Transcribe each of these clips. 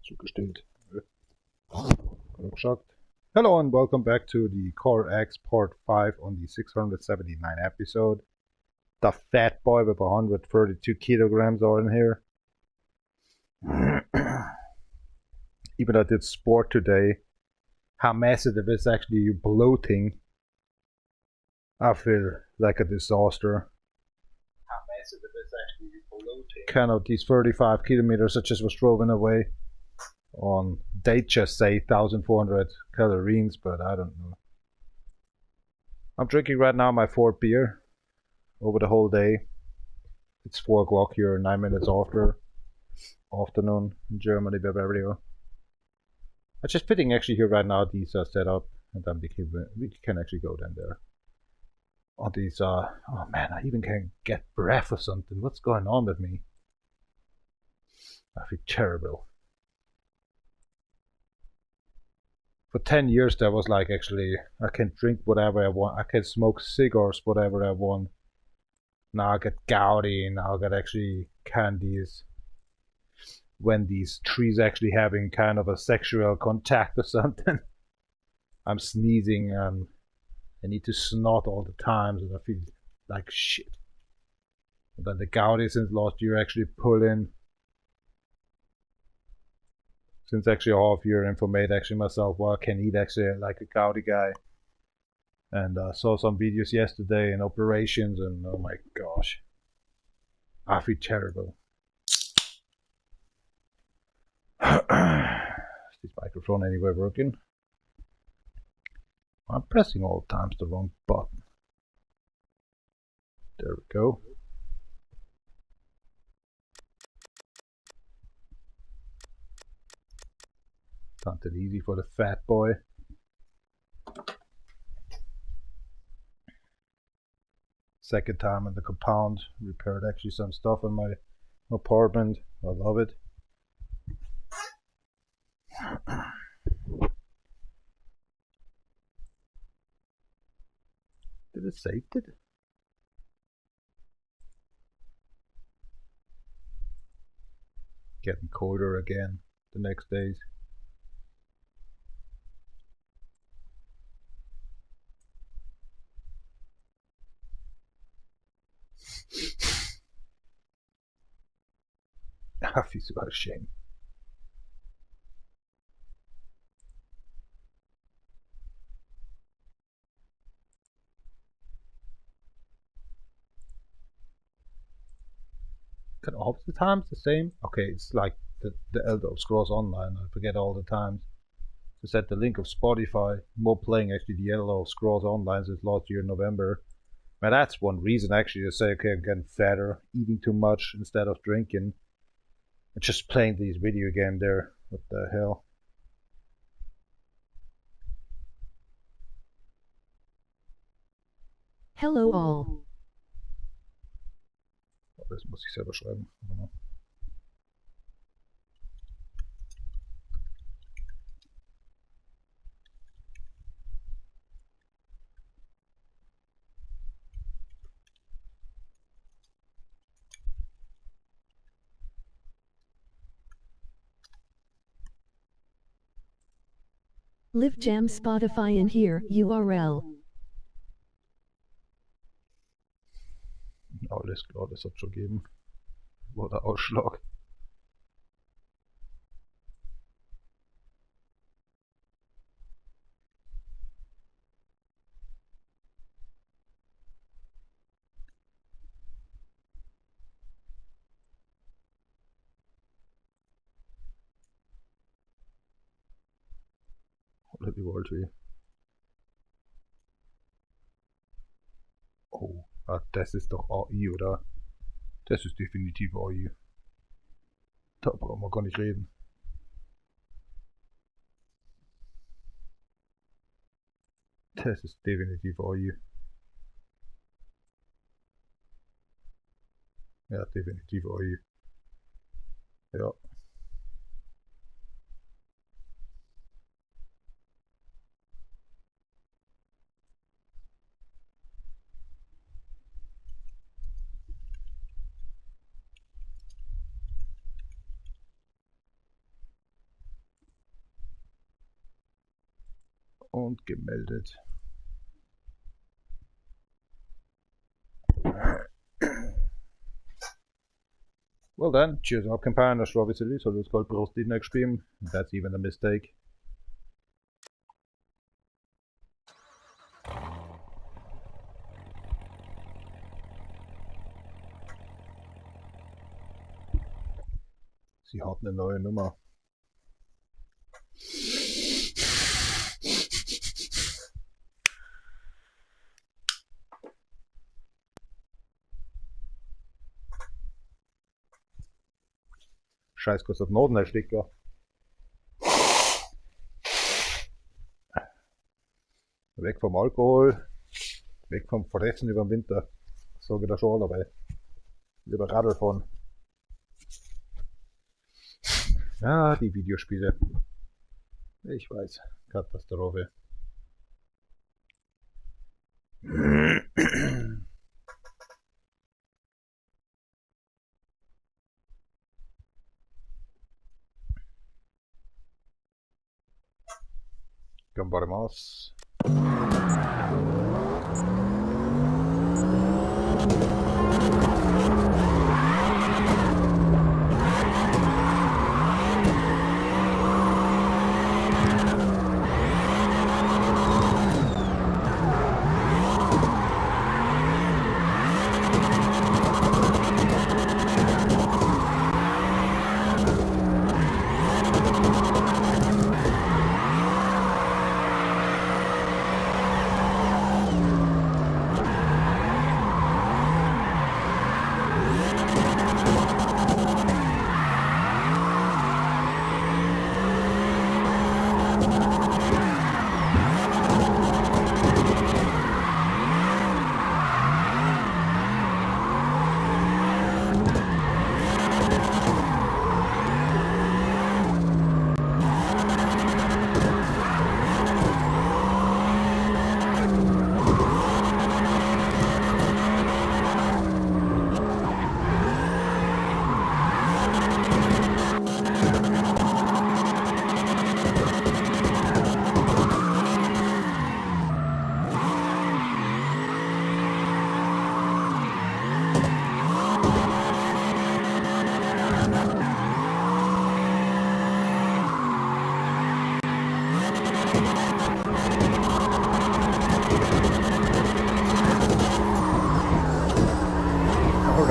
Zugestellt. Shocked. Hello and welcome back to the CarX part 5 on the 679 episode. The Fatboi with 132 kilograms are in here. Even though I did sport today, how massive it is actually bloating. I feel like a disaster. How massive it is actually bloating. Kind of these 35 kilometers I just was driving away on, they just say 1400 calories, but I don't know. I'm drinking right now my 4th beer over the whole day. It's 4 o'clock here, 9 minutes after afternoon in Germany, Bavaria. I'm just fitting actually here right now. These are set up, and then we can actually go down there. On these, oh man, I even can't get breath or something. What's going on with me? I feel terrible. For 10 years there was like actually, I can drink whatever I want. I can smoke cigars whatever I want. Now I get gouty, now I get actually candies. When these trees actually having kind of a sexual contact or something. I'm sneezing and I need to snot all the time, and I feel like shit. And then the gouty since last year actually pull in. Since actually a half year informate actually myself, well, I can eat actually like a gouty guy. And saw some videos yesterday and operations, and oh my gosh, I feel terrible. Is this microphone anywhere working? I'm pressing all the times the wrong button. There we go. Something easy for the Fatboi. Second time in the compound. Repaired actually some stuff in my apartment. I love it. Did it save it? Getting colder again the next days. I feel so ashamed. Can all the times the same? Okay, it's like the Elder Scrolls Online. I forget all the times. To set the link of Spotify. More playing actually the Elder Scrolls Online since last year in November. Now that's one reason actually to say, okay, I'm getting fatter, eating too much instead of drinking. And just playing these video games there. What the hell? Hello all. Oh, das muss ich selber schreiben. Live Jam Spotify in here URL. Alles klar, das hat schon gegeben. War der Ausschlag. Oder wie wollt ihr? Oh, das ist doch AI, oder? Das ist definitiv AI. Da brauchen wir gar nicht reden. Das ist definitiv AI. Ja, definitiv AI. Ja. Und gemeldet. Well then, cheers up campaigners obviously, so let's go prost the next stream. That's even a mistake. Sie hat eine neue Nummer. Scheiß kostet Norden ein Sticker. Weg vom Alkohol, weg vom Fressen über den Winter. So geht das schon dabei. Lieber Radl fahren. Ja, die Videospiele. Ich weiß. Katastrophe. Gambaremos.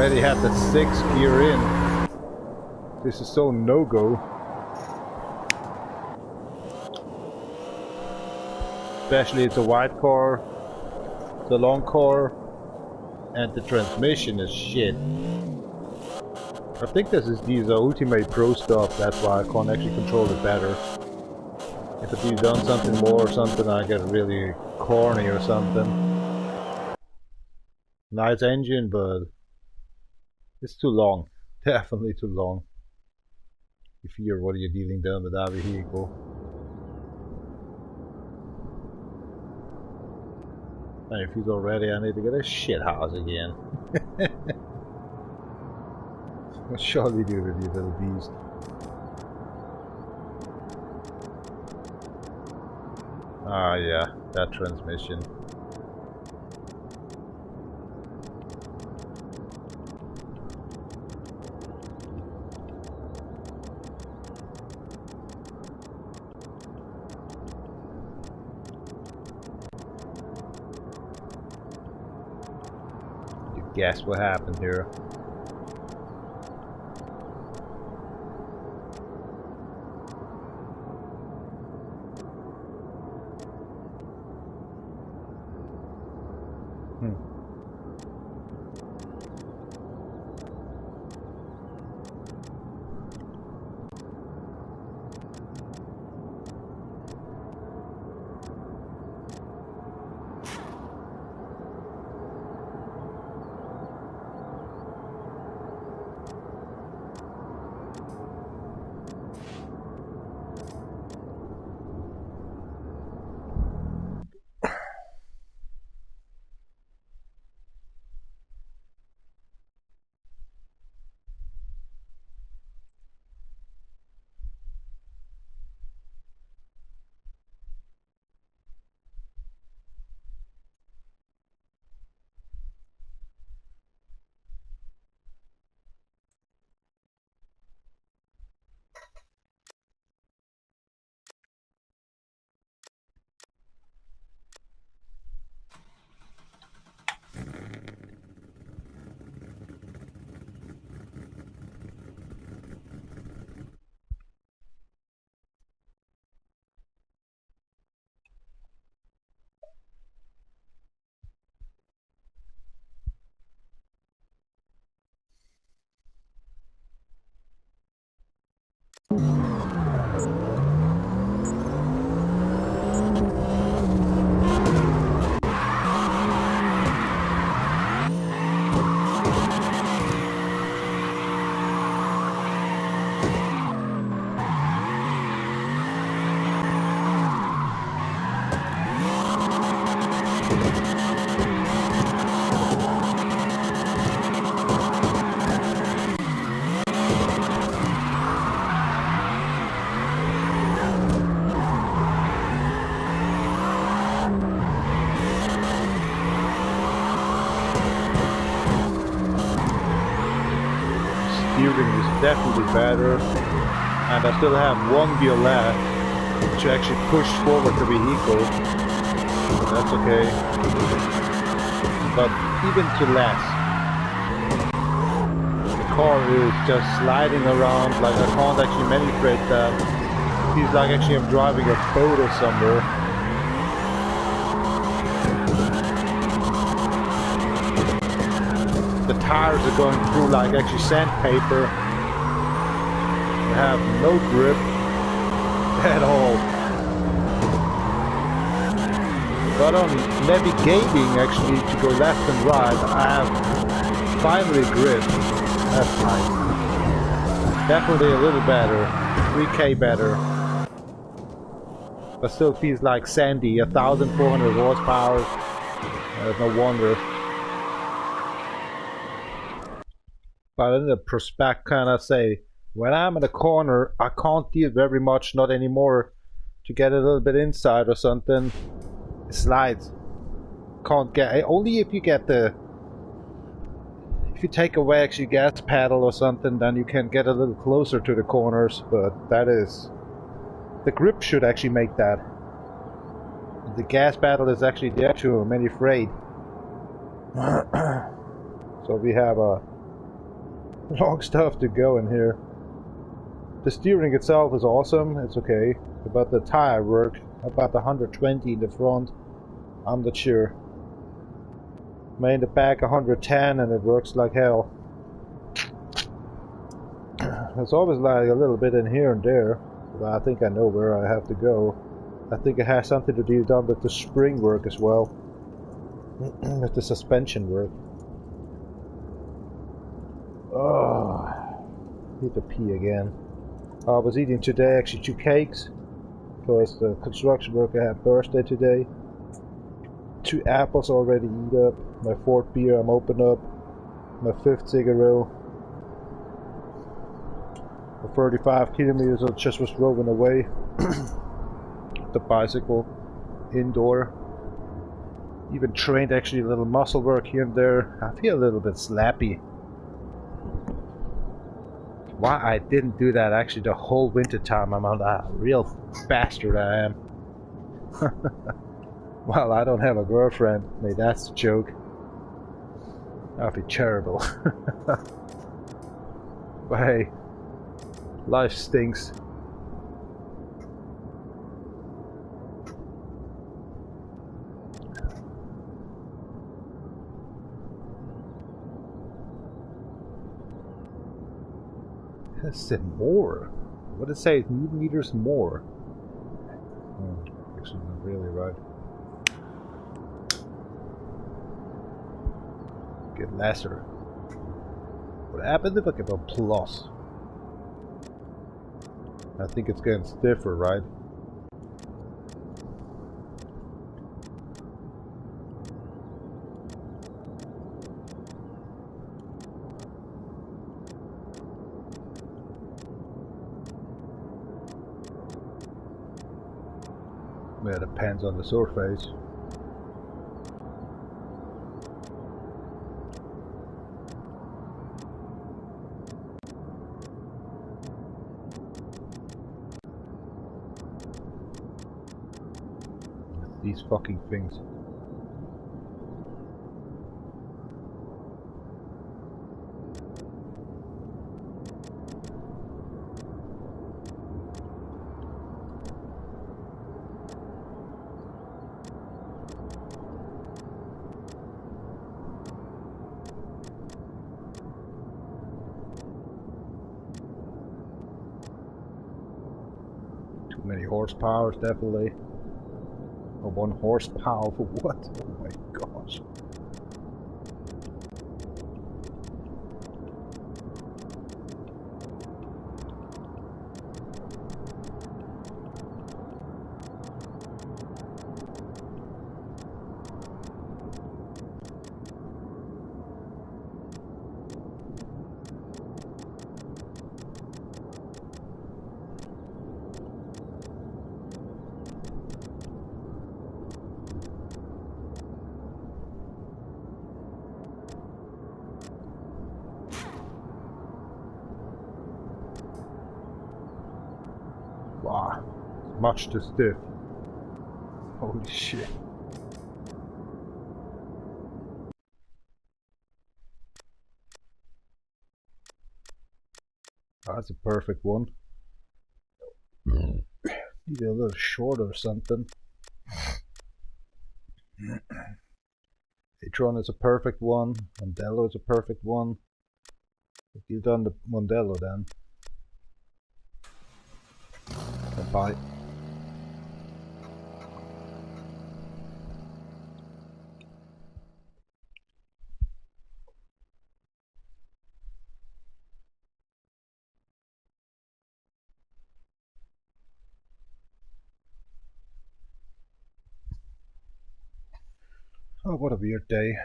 Already had the 6th gear in. This is so no-go. Especially it's a wide core, the long core, and the transmission is shit. I think these are Ultimate Pro stuff, that's why I can't actually control it better. If it be done something more or something, I get really corny or something. Nice engine, but it's too long. Definitely too long. You fear what are you dealing done with that vehicle. And if he's already, I need to get a shit house again. What shall we do with you little beast? Ah yeah, that transmission. Guess what happened here? Steering is definitely better, and I still have one wheel left to actually push forward the vehicle. That's okay, but even to less, the car is just sliding around like I can't actually manipulate that. Feels like actually I'm driving a boat or somewhere. The tires are going through like actually sandpaper. I have no grip at all. But on navigating actually to go left and right, I have finally grip. That's nice. Definitely a little better. 3K better. But still feels like sandy. 1,400 horsepower. No wonder. But in the prospect kind of say, when I'm in a corner, I can't deal very much, not anymore. To get a little bit inside or something, it slides. Can't get, only if you get the, if you take away actually gas pedal or something, then you can get a little closer to the corners, but that is, the grip should actually make that. The gas pedal is actually there too, I'm afraid. So we have a long stuff to go in here. The steering itself is awesome, it's okay. About the tire work, about the 120 in the front, I'm not sure. Made the back 110 and it works like hell. There's always like a little bit in here and there, but I think I know where I have to go. I think it has something to do done with the spring work as well. With the suspension work. Oh, need to pee again. I was eating today actually 2 cakes because the construction worker had birthday today. 2 apples already eat up. My 4th beer I'm open up. My 5th cigarette. The 35 kilometers I just was driving away. The bicycle indoor. Even trained actually a little muscle work here and there. I feel a little bit slappy. Why I didn't do that actually the whole winter time. I'm a real bastard I am. Well, I don't have a girlfriend. Maybe that's a joke. That'd be terrible. But hey, life stinks. It said more. What did it say? Newton meters more. Actually, not really right. Get lesser. What happened if I get a plus? I think it's getting stiffer, right? Yeah, it depends on the surface. These fucking things. Too many horsepower, definitely. Oh, 1 horsepower for what? Oh my gosh. Wow, much too stiff. Holy shit. That's a perfect one. Need a little shorter or something. Atron is a perfect one. Mondello is a perfect one. If you've done the Mondello then. Bye. Oh, what a weird day.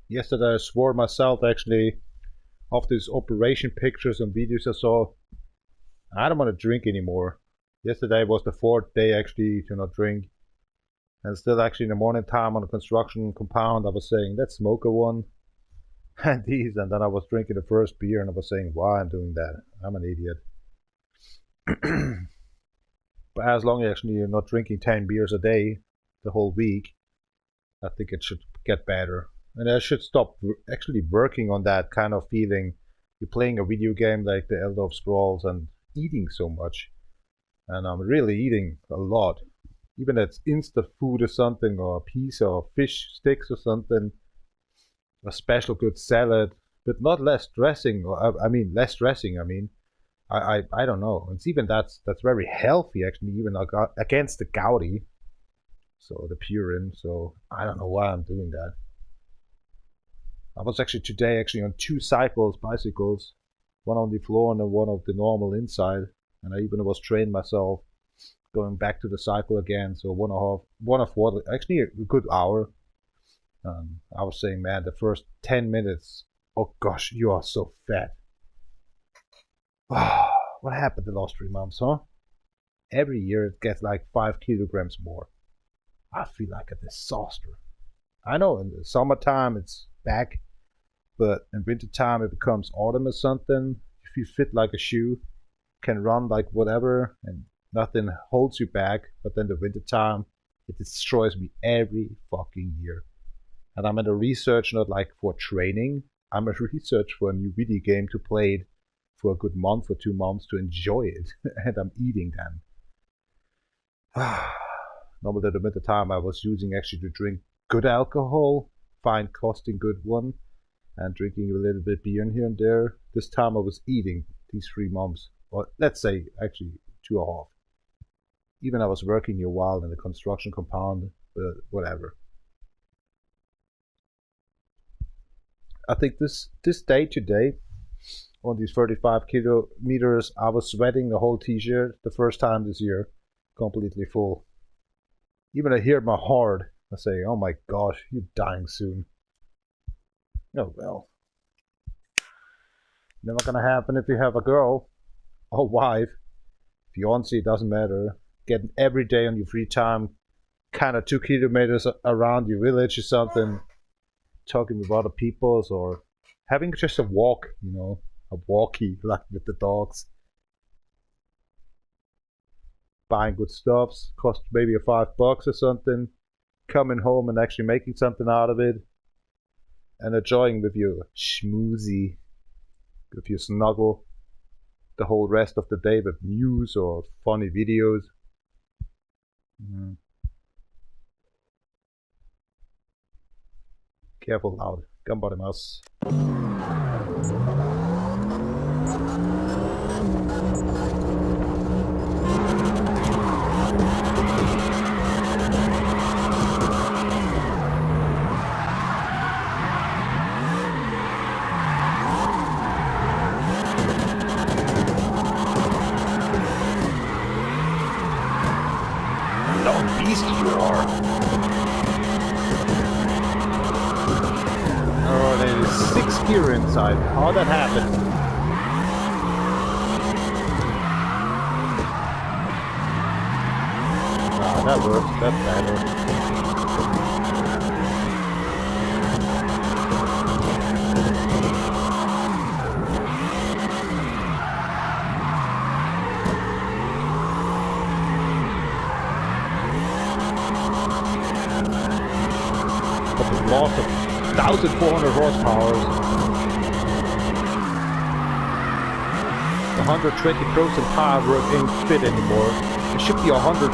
Yesterday I swore myself actually, of these operation pictures and videos I saw, I don't want to drink anymore. Yesterday was the 4th day actually to not drink. And still actually in the morning time on the construction compound I was saying, let's smoke a one. And these, and then I was drinking the first beer and I was saying, why I'm doing that? I'm an idiot. But as long as actually you're not drinking 10 beers a day the whole week, I think it should get better. And I should stop actually working on that kind of feeling. You're playing a video game like the Elder Scrolls and eating so much. And I'm really eating a lot. Even if it's instant food or something, or a piece of fish sticks or something. A special good salad, but not less dressing. Or I mean, less dressing. I mean, I don't know. It's even that's very healthy actually, even against the gouty. So the purine. So I don't know why I'm doing that. I was actually today actually on 2 bicycles, one on the floor and then one of the normal inside, and I even was trained myself going back to the cycle again. So one of what actually a good hour. I was saying, man, the first 10 minutes, oh gosh, you are so fat. What happened the last 3 months, huh? Every year it gets like 5 kilograms more. I feel like a disaster. I know in the summertime it's back, but in wintertime it becomes autumn or something. If you fit like a shoe, can run like whatever, and nothing holds you back. But then the wintertime, it destroys me every fucking year. And I'm in a research not like for training. I'm a research for a new video game to play it for a good month or 2 months to enjoy it. And I'm eating then. Normally at the winter time I was using actually to drink good alcohol, find costing good one, and drinking a little bit beer in here and there. This time I was eating these 3 months, or let's say actually 2.5. Even I was working here a while in the construction compound, but whatever. I think this day today, on these 35 kilometers, I was sweating the whole t-shirt the first time this year, completely full. Even I hear my heart, I say, oh my gosh, you're dying soon. Oh well. Never gonna happen if you have a girl or wife, fiance, it doesn't matter. Getting every day on your free time, kind of 2 kilometers around your village or something, talking with other peoples, or having just a walk, you know, a walkie like with the dogs. Buying good stuffs, cost maybe $5 or something, coming home and actually making something out of it, and enjoying with your schmoozy, with your snuggle, the whole rest of the day with news or funny videos. Careful loud, ganbarimasu. Beast you are. Oh, there's 6 gear inside. How that happened? That works, that's better. But the loss of 1,400 horsepower. 120% power work ain't fit anymore. It should be 140%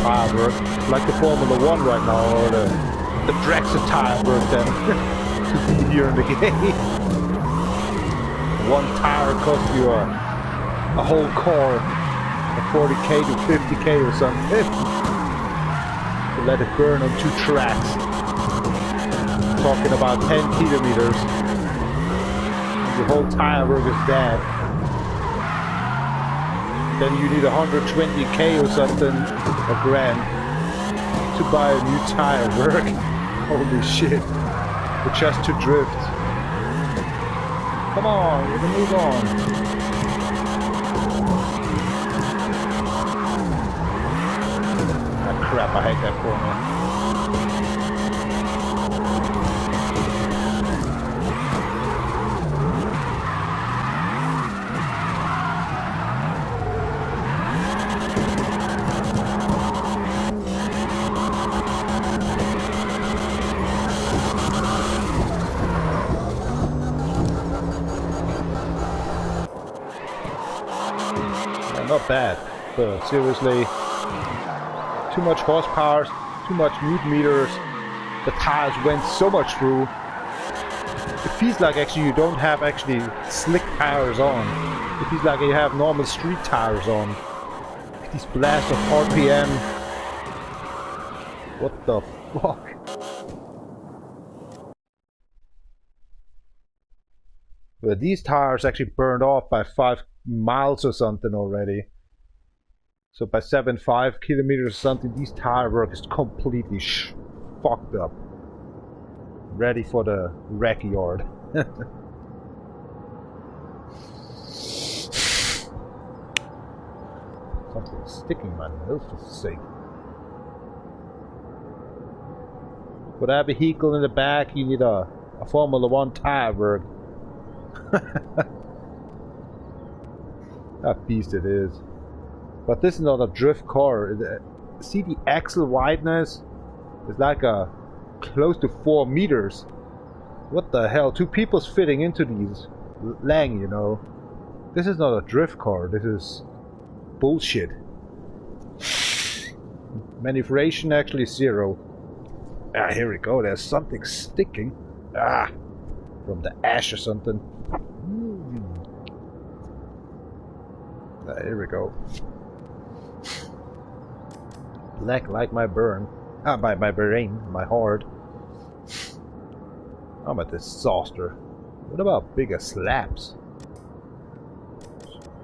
power work, like the Formula 1 right now, or the Drexel tire work then. To be here in the game. One tire costs you a whole car, a 40k to 50k or something. To let it burn on 2 tracks. Talking about 10 kilometers. Your whole tire work is dead. Then you need 120k or something, a grand, to buy a new tire work. Holy shit. But just to drift. Come on, we can move on. Ah crap, I hate that corner. Not bad, but seriously, too much horsepower, too much newton meters, the tires went so much through. It feels like actually you don't have actually slick tires on. It feels like you have normal street tires on. These blasts of RPM. What the fuck? But these tires actually burned off by 5 miles or something already. So by 7.5 kilometers or something, these tire work is completely fucked up. Ready for the wreck yard. Something's sticking in my nose for sake. For that vehicle in the back, you need a Formula 1 tire work. That beast it is. But this is not a drift car. See the axle wideness? It's like a close to 4 meters. What the hell? 2 people's fitting into these lang, you know. This is not a drift car. This is bullshit. Manipulation actually 0. Ah, here we go. There's something sticking. Ah, from the ash or something. Here we go. Black like my burn. Ah, my brain, my heart. I'm a disaster. What about bigger slabs?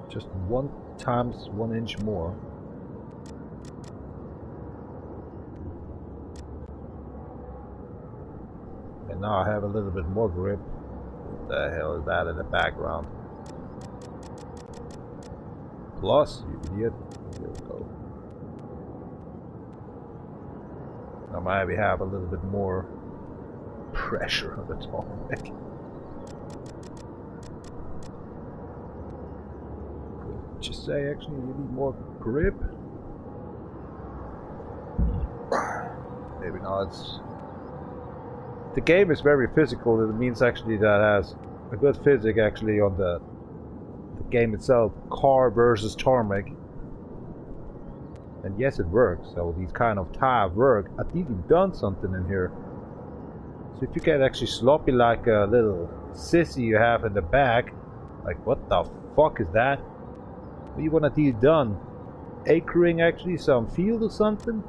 Just 1 times 1 inch more. And now I have a little bit more grip. What the hell is that in the background? Plus, you idiot. Here we go. Now maybe have a little bit more pressure on the tarmac. Just say actually you need more grip. Maybe not. The game is very physical. It means actually that has a good physics actually on the game itself. Car versus tarmac. And yes, it works. So these kind of tire work. I think you've done something in here. So if you get actually sloppy like a little sissy you have in the back, like what the fuck is that? What do you want to do done? Acring actually some field or something?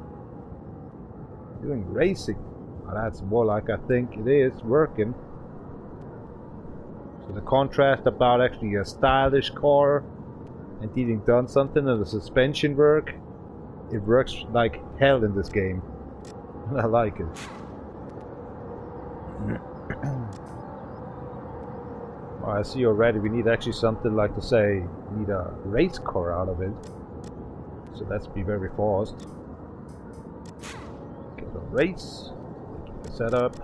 Doing racing. Well, that's more like I think it is working. So the contrast about actually a stylish car and having done something and the suspension work. It works like hell in this game. I like it. Well, I see already we need actually something like to say, we need a race car out of it. So let's be very fast. The race, the setup.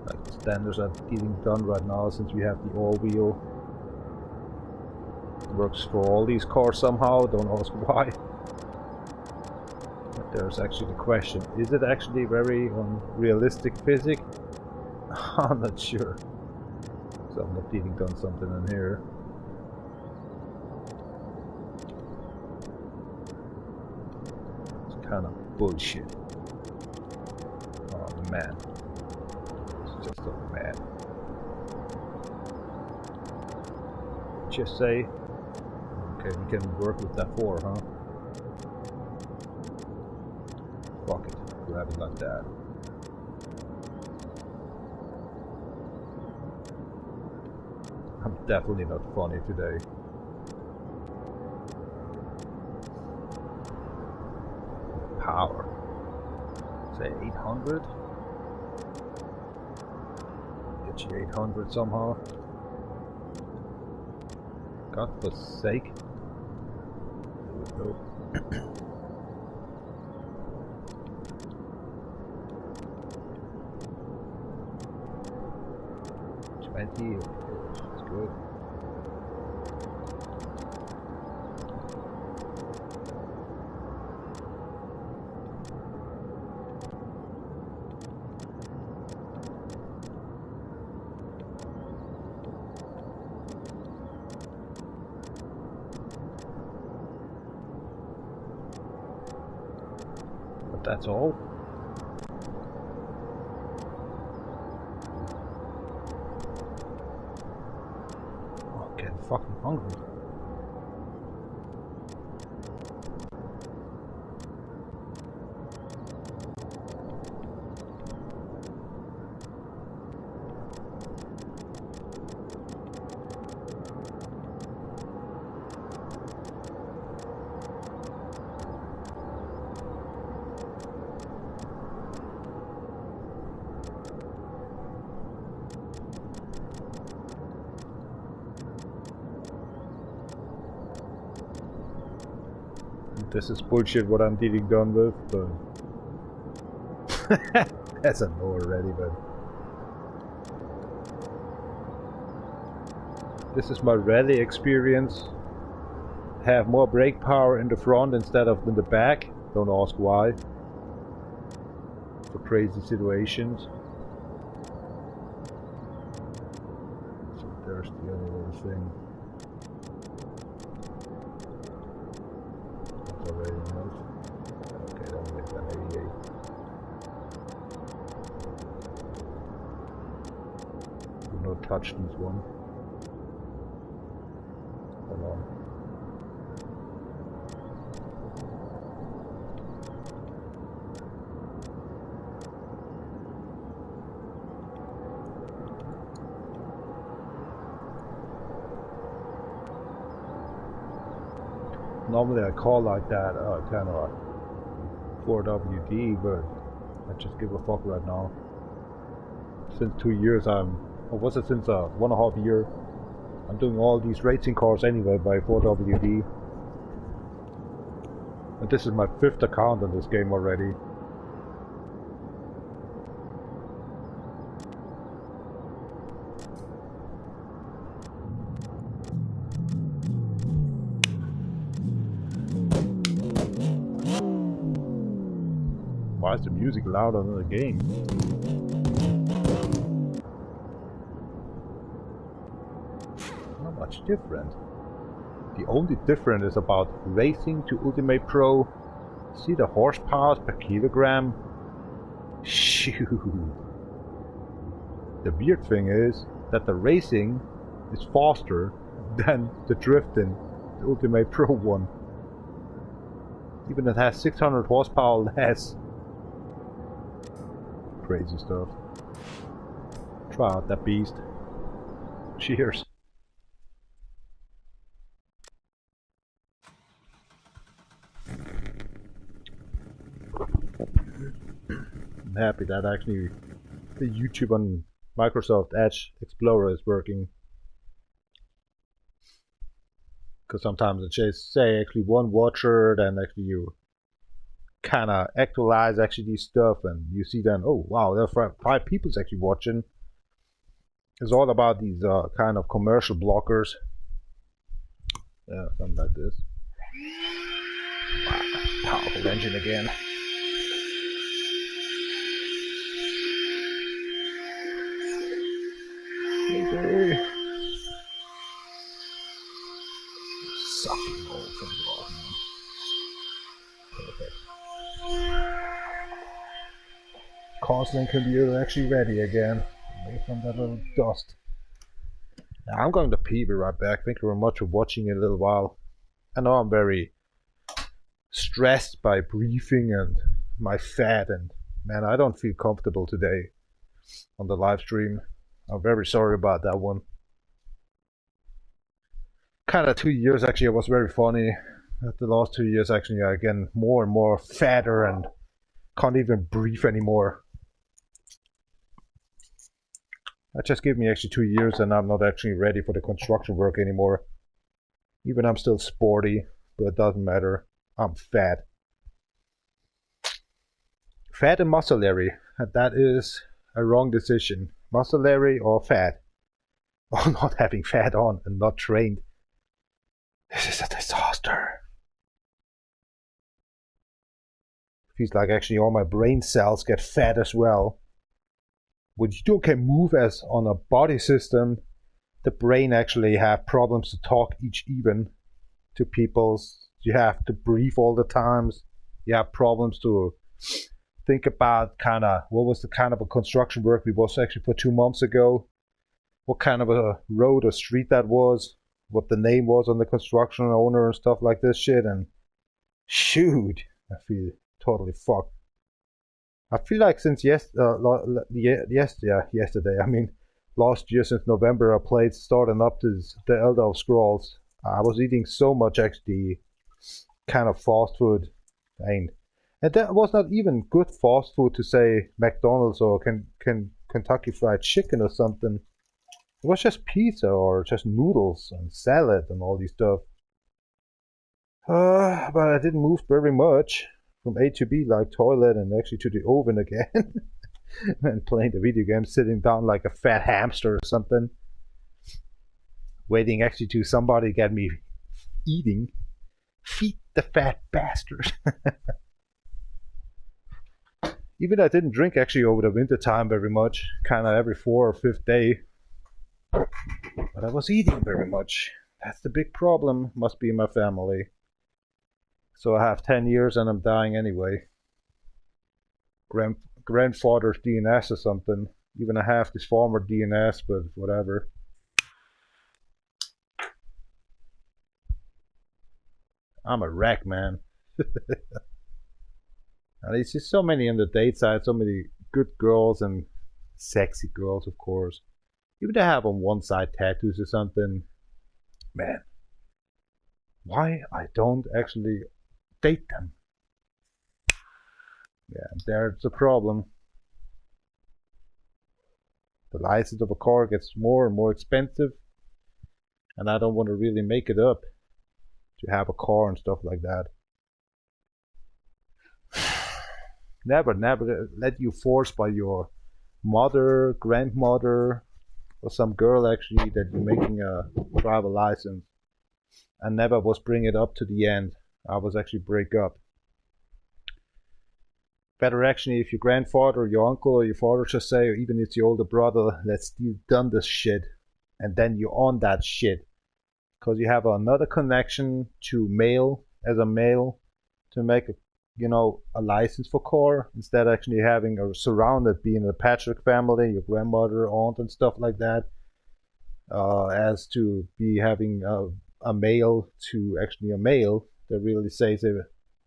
Like the standards are getting done right now since we have the all-wheel. Works for all these cars somehow, don't ask why. But there's actually the question, is it actually very realistic physics? I'm not sure. So I'm not getting done something in here. It's kind of bullshit. Oh man. It's just so mad. Just say, okay, we can work with that 4, huh? Fuck it, grab it like that. I'm definitely not funny today. Power. Say 800? Get you 800 somehow. God for sake. There we go. Okay, that's good. But that's all. Fucking hungry. This is bullshit what I'm getting done with, but that's a no already, but this is my rally experience. Have more brake power in the front instead of in the back. Don't ask why. For crazy situations. So there's the other little thing. Already enough. Okay, that'll make that 88. Do not touch this one. Hold on. Normally I call like that kind of 4WD, but I just give a fuck right now. Since 2 years or was it since 1.5 year? I'm doing all these racing cars anyway by 4WD. And this is my 5th account on this game already. Why is the music loud on the game? Not much different. The only difference is about racing to Ultimate Pro. See the horsepower per kilogram? Shoot. The weird thing is that the racing is faster than the drifting, the Ultimate Pro one. Even it has 600 horsepower less. Crazy stuff. Try out that beast. Cheers. I'm happy that actually the YouTube on Microsoft Edge Explorer is working. Because sometimes it just say actually one watcher, then actually you kind of actualize actually these stuff, and you see then, oh wow, there are 5 people's actually watching. It's all about these kind of commercial blockers. Yeah, something like this. Wow, powerful engine again. Okay. Sucking all things off, man. Perfect. Cosling computer actually ready again. Away from that little dust. Now I'm going to pee, be right back. Thank you very much for watching in a little while. I know I'm very stressed by briefing and my fat, and man, I don't feel comfortable today on the live stream. I'm very sorry about that one. Kind of 2 years actually, it was very funny. The last 2 years actually, I getting more and more fatter and can't even breathe anymore. That just gave me actually 2 years and I'm not actually ready for the construction work anymore. Even I'm still sporty, but it doesn't matter. I'm fat. Fat and muscularity, and that is a wrong decision. Muscularity or fat. Or not having fat on and not trained. This is a disaster. Feels like actually all my brain cells get fat as well. When you can move as on a body system, the brain actually have problems to talk each even to people. You have to breathe all the times. You have problems to think about kind of what was the kind of a construction work we was actually for 2 months ago. What kind of a road or street that was. What the name was on the construction owner and stuff like this shit. And shoot, I feel totally fucked. I feel like since yesterday, I mean, last year since November, I played starting up this, the Elder Scrolls. I was eating so much actually kind of fast food, and that was not even good fast food to say McDonald's or Kentucky Fried Chicken or something. It was just pizza or just noodles and salad and all these stuff. But I didn't move very much. From A to B, like toilet, and actually to the oven again. And playing the video game, sitting down like a fat hamster or something. Waiting actually to somebody get me eating. Feed the fat bastard. Even I didn't drink actually over the winter time very much. Kind of every 4th or 5th day. But I was eating very much. That's the big problem. Must be in my family. So I have 10 years and I'm dying anyway. Grandfather's DNS or something. Even I have this former DNS, but whatever. I'm a wreck, man. And there's just so many on the date side, so many good girls and sexy girls, of course. Even they have on one side tattoos or something. Man, why I don't actually date them? Yeah, there's a problem. The license of a car gets more and more expensive, and I don't want to really make it up to have a car and stuff like that. Never let you force by your mother, grandmother, or some girl actually that you're making a driver license. I never was bring it up to the end. I was actually break up. Better actually if your grandfather or your uncle or your father just say, or even if it's your older brother, let's done this shit, and then you're on that shit. Because you have another connection to mail as a male to make a, you know, a license for car, instead of actually having a surrounded being a Patrick family, your grandmother, aunt and stuff like that, as to be having a male to actually a male that really says it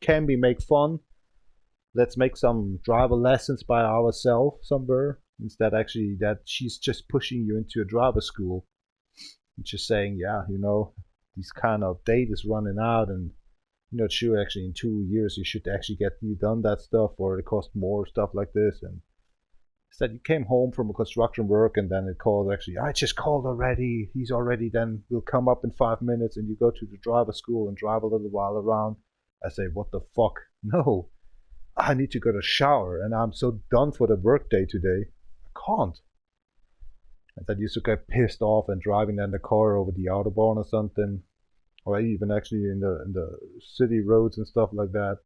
can be make fun. Let's make some driver lessons by ourselves somewhere, instead actually that she's just pushing you into a driver school and just saying, yeah, you know, this kind of date is running out and you're not sure actually in 2 years you should actually get you done that stuff, or it costs more, stuff like this. And instead you came home from a construction work and then it called actually, I just called already, he's already, then will come up in 5 minutes, and you go to the driver school and drive a little while around. I say, what the fuck? No, I need to go to shower and I'm so done for the workday today. I can't. And I used to get pissed off and driving in the car over the autobahn or something, or even actually in the city roads and stuff like that.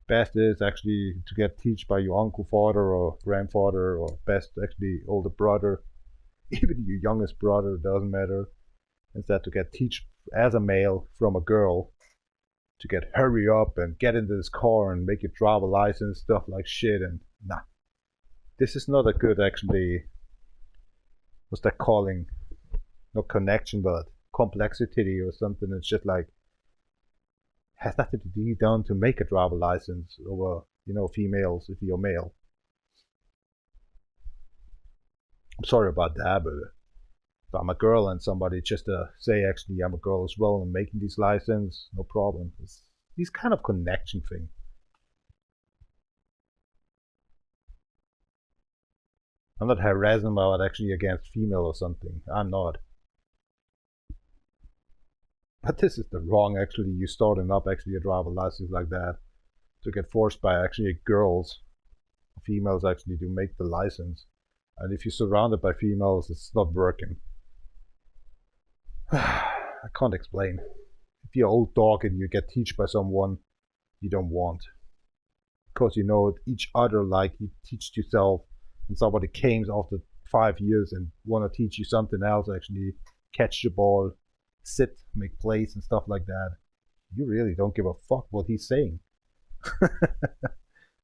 Best is actually to get taught by your uncle, father, or grandfather, or best actually older brother, even your youngest brother, doesn't matter. Instead to get taught as a male from a girl to get hurry up and get into this car and make you drive a license, stuff like shit. And nah, this is not a good actually, what's that calling, not connection but complexity or something. It's just like has nothing to be done to make a driver license over, you know, females if you're male. I'm sorry about that, but if I'm a girl and somebody just say actually I'm a girl as well and making this license, no problem. It's these kind of connection thing. I'm not harassing about actually against female or something. I'm not. But this is the wrong actually, you starting up actually a driver license like that to get forced by actually girls, females actually to make the license. And if you're surrounded by females, it's not working. I can't explain. If you're old dog and you get taught by someone you don't want, because you know each other, like you teach yourself, and somebody came after 5 years and want to teach you something else, actually catch the ball, sit, make plays and stuff like that. You really don't give a fuck what he's saying.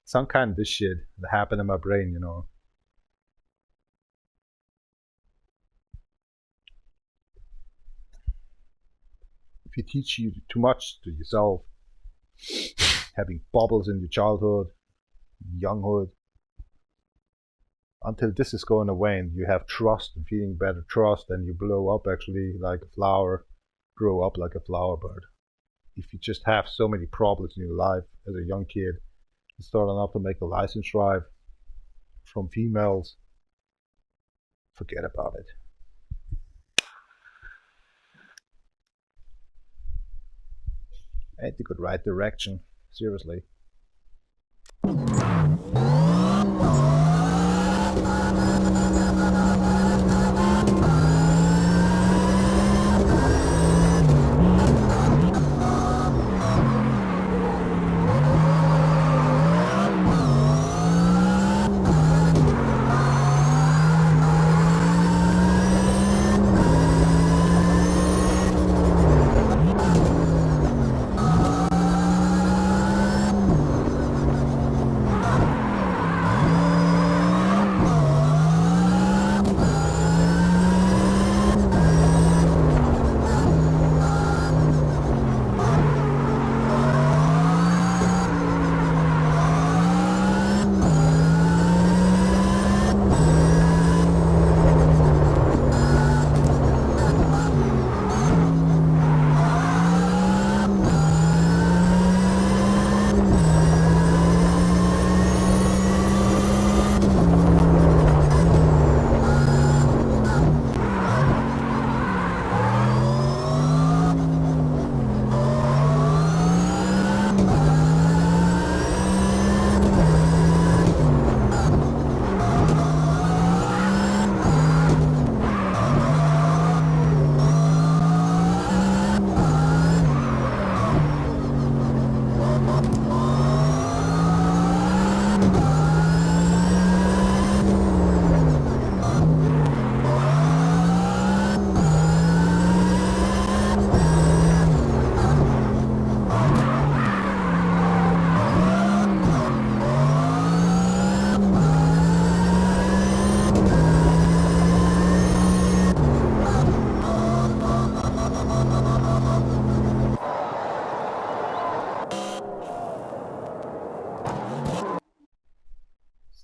Some kind of this shit that happened in my brain, you know. If you teach you too much to yourself, having bubbles in your childhood, younghood, until this is going away and you have trust and feeling better trust, and you blow up actually like a flower, grow up like a flower. But if you just have so many problems in your life as a young kid, starting up to make a license drive from females, forget about it. Ain't the good right direction, seriously.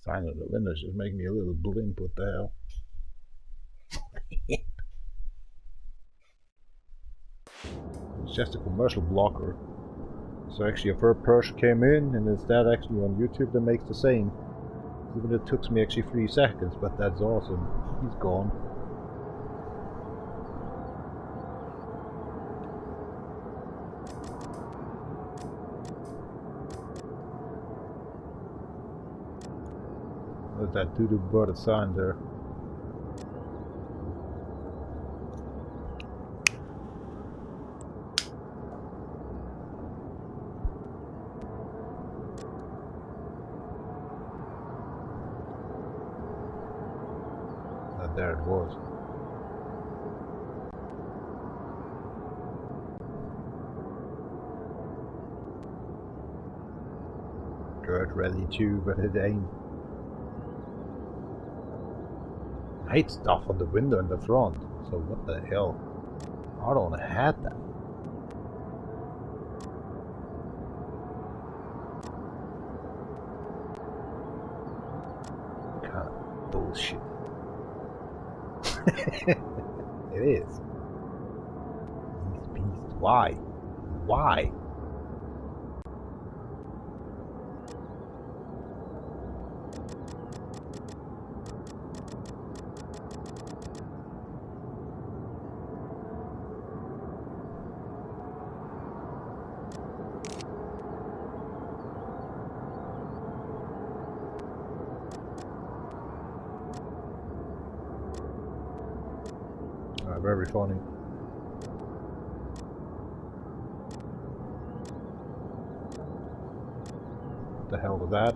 Sign of the windows just make me a little blimp. What the hell? It's just a commercial blocker. So actually a third person came in, and instead actually on YouTube that makes the same. Even it took me actually 3 seconds, but that's awesome. He's gone. With that doo-doo butter sign there. And there it was. Dirt ready too, but it ain't. I hate stuff on the window in the front, so what the hell? I don't have that. Kind of bullshit. It is. These beasts. Why? Why? Very funny. What the hell was that?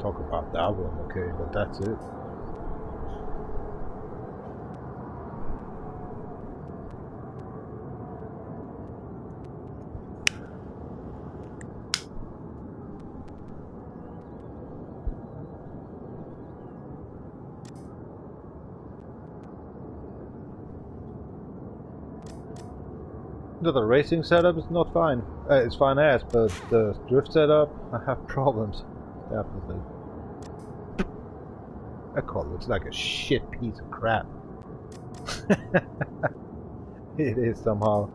Talk about that one, okay, but that's it. The racing setup is not fine. It's fine as, but the drift setup, I have problems. Definitely. That car looks like a shit piece of crap. It is somehow.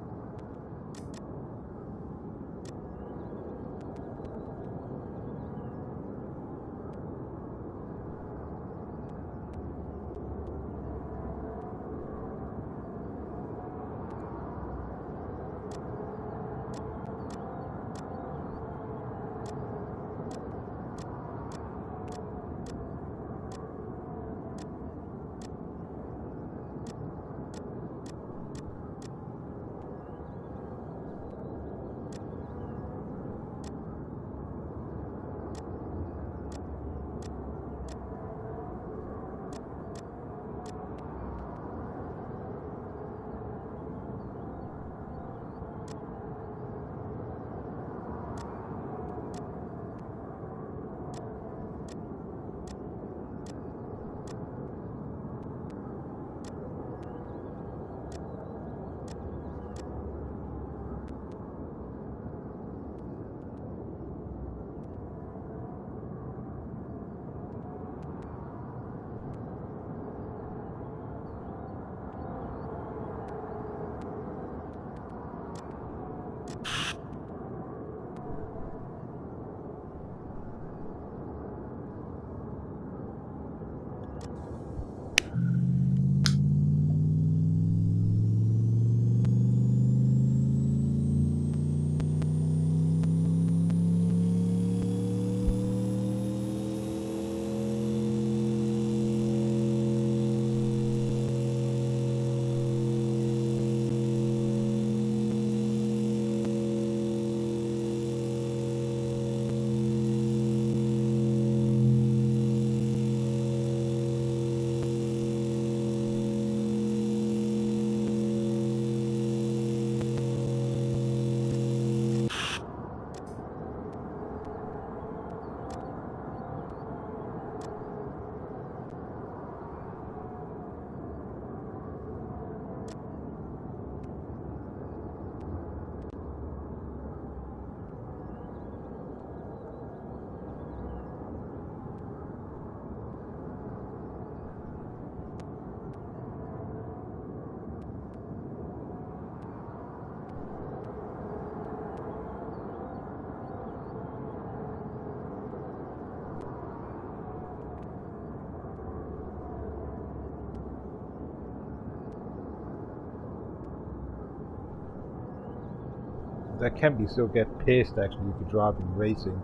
That can be so get pissed actually if you drive in racing.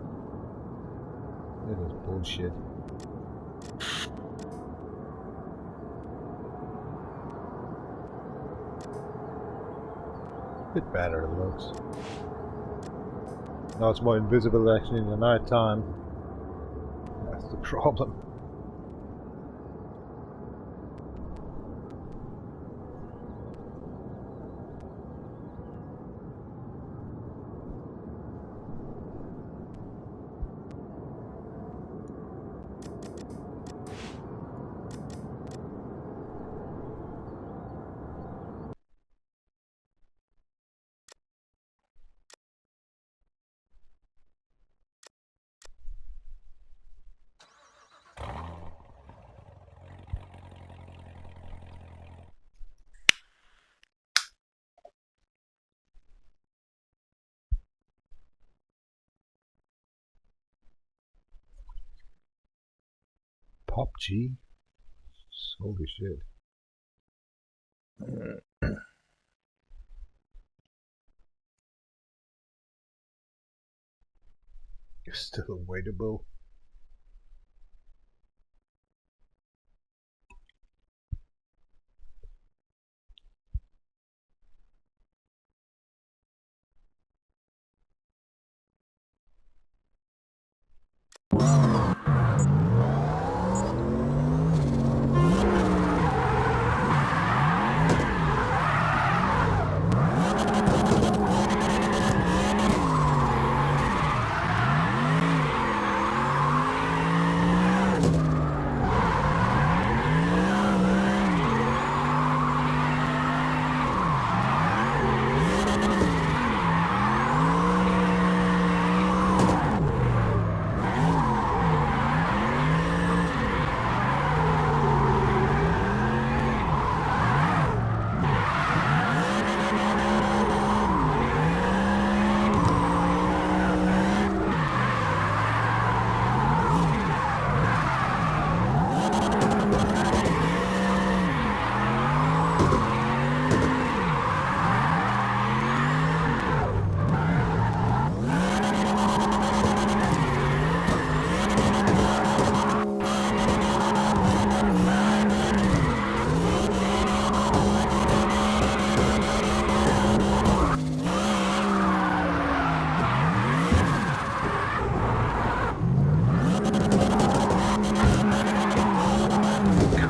It is bullshit. Bit better it looks. Now it's more invisible actually in the night time. That's the problem. PUBG? Holy shit. Still waitable.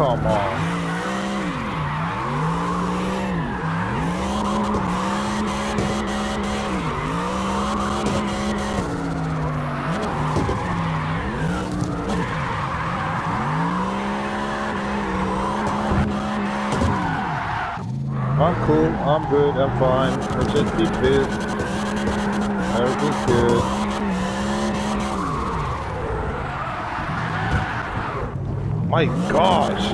Come on. I'm cool, I'm good, I'm fine. I'll just be pissed. Everything's good. My gosh!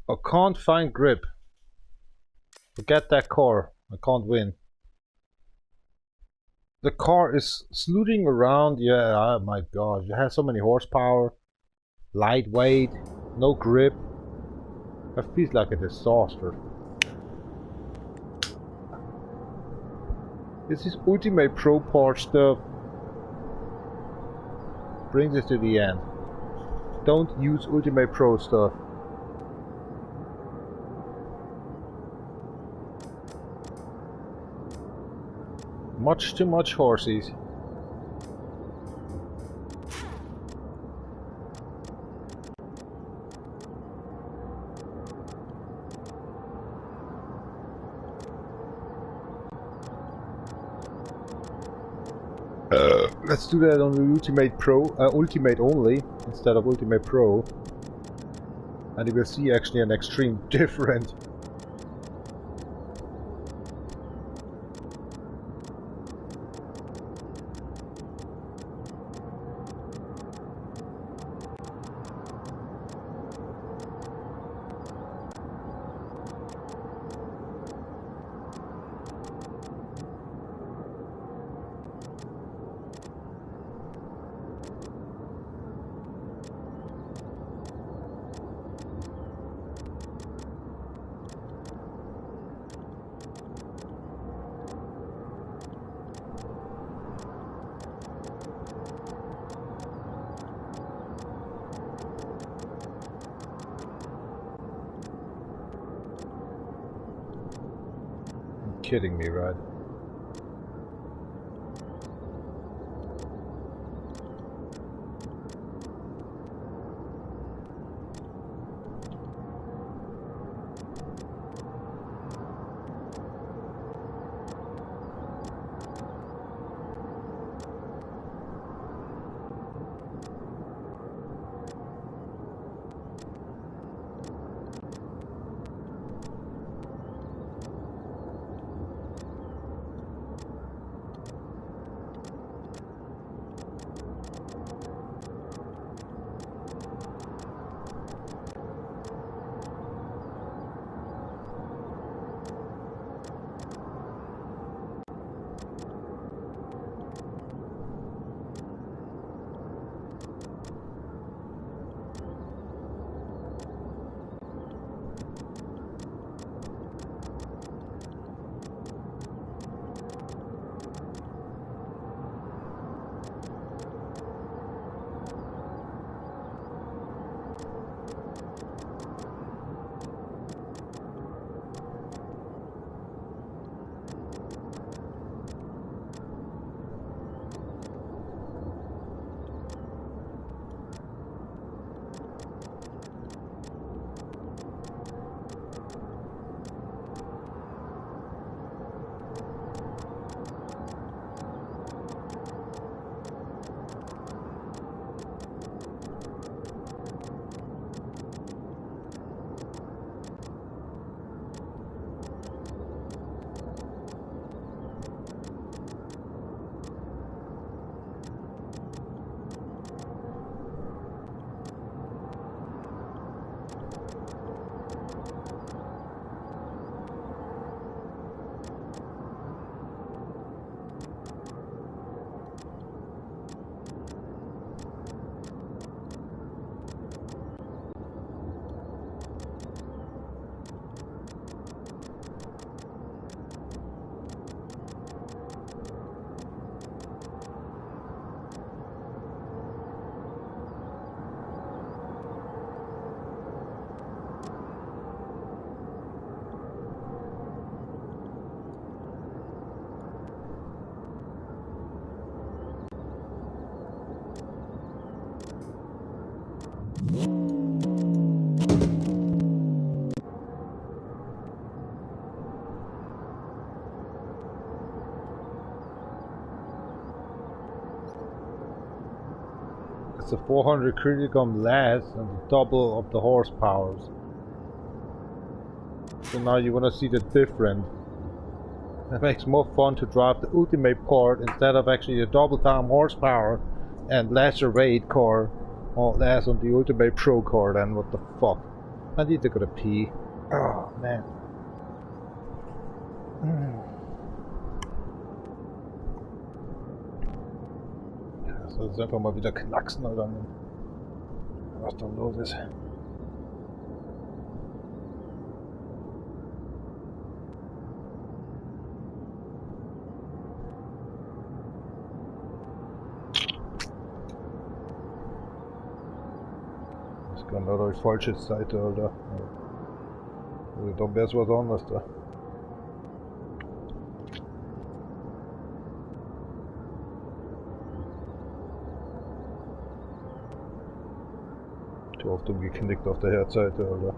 I can't find grip. Forget that car. I can't win. The car is snooting around. Yeah, oh my gosh. It has so many horsepower. Lightweight. No grip. That feels like a disaster. This is Ultimate Pro part stuff. Brings us to the end. Don't use Ultimate Pro stuff. Much too much horses. Let's do that on the Ultimate Pro, Ultimate only, instead of Ultimate Pro. And you will see actually an extreme difference. kidding me, right? It's a 400 critical less and double of the horsepower. So now you want to see the difference. It makes more fun to drive the ultimate part instead of actually a double time horsepower and lesser weight car or less on the ultimate pro car. Then what the fuck? I need to go to pee. Oh man. So jetzt einfach mal wieder knacksen oder was da los ist. Das kann da die falsche Seite, Alter. Also, da wär's was anderes da. Oft umgeknickt auf der Herzseite, Alter.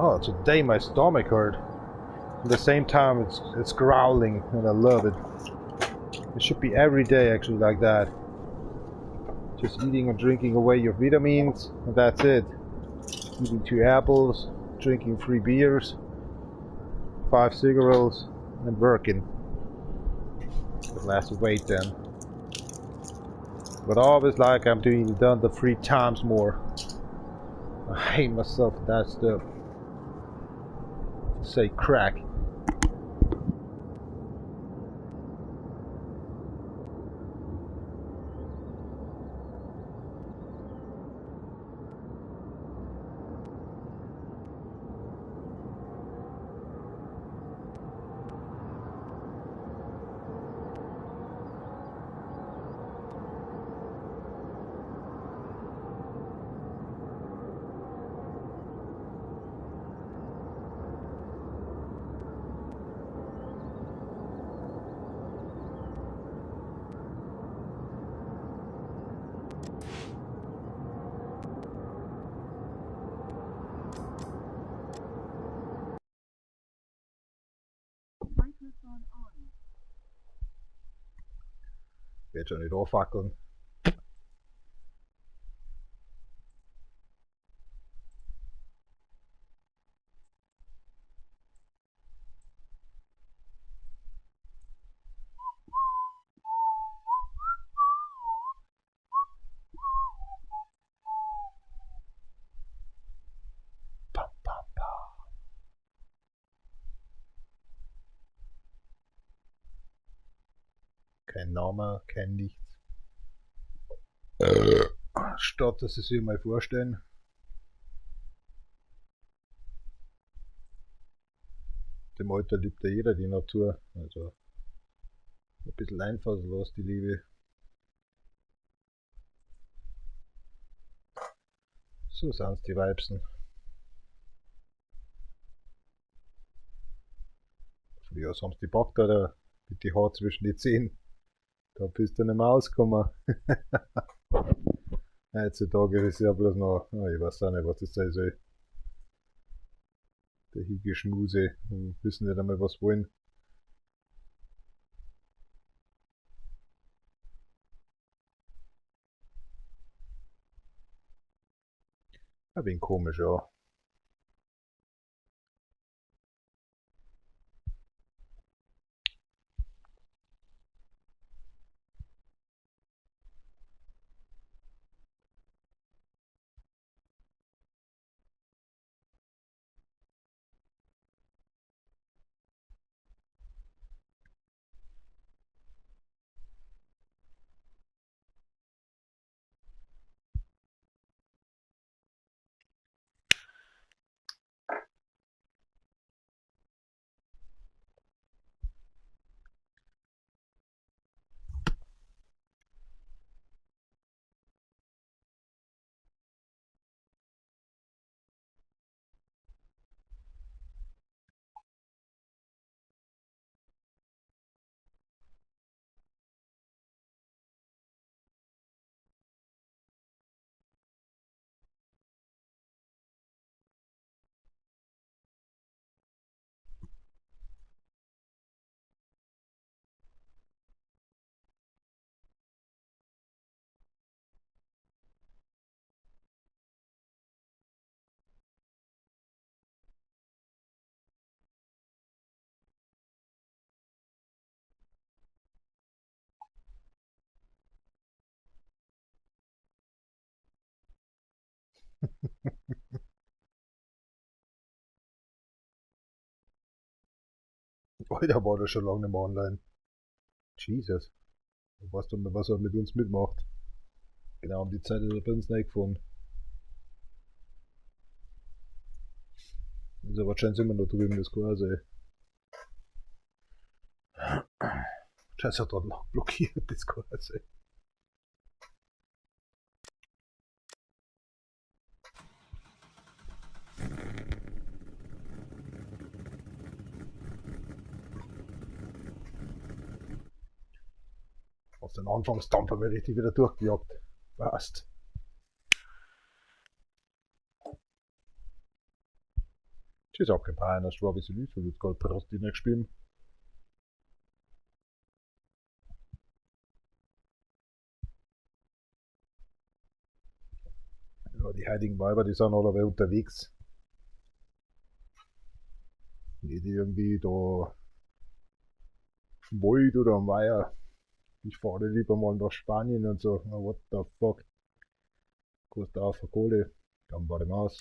Oh, today my stomach hurt. At the same time, it's growling, and I love it. It should be every day actually like that. Just eating and drinking away your vitamins, and that's it. Eating 2 apples, drinking 3 beers, 5 cigarettes, and working. With less weight then. But always like I'm doing done the 3 times more. I hate myself for that stuff. Say crack. Wird schon nicht anfackeln. Kein Name, kein nichts. Statt dass Sie sich mal vorstellen. Dem Alter liebt ja jeder die Natur. Also ein bisschen einfallslos die Liebe. So sind's die Weibsen. Früher haben sie die Backt oder mit die Haare zwischen die Zehen. Da bist du nicht mehr ausgekommen. Heutzutage ist ja bloß noch, ich weiß auch nicht, was das sein soll. Der Hiegeschmuse, wissen nicht einmal, was wollen. Ein wenig komisch, ja. Alter, war das schon lange nicht mehr online. Jesus. Weißt du, was er mit uns mitmacht? Genau um die Zeit ist er bei uns reingefahren. Also wahrscheinlich immer noch drüben das Quasi. Scheiße, hat dort noch blockiert das Quasi. Aus den Anfangsdampfer werde ich die wieder durchgejagt. Passt. Das ist auch kein Paar einer Schwab, wie sie liest, weil jetzt gerade Prostina gespielt. Ja, die Weiber, die sind alle unterwegs. Nicht irgendwie da im Wald oder am Weiher. Ich fahre lieber mal nach Spanien und so. Na, what the fuck? Kostet auch für Kohle. Dann war dem aus.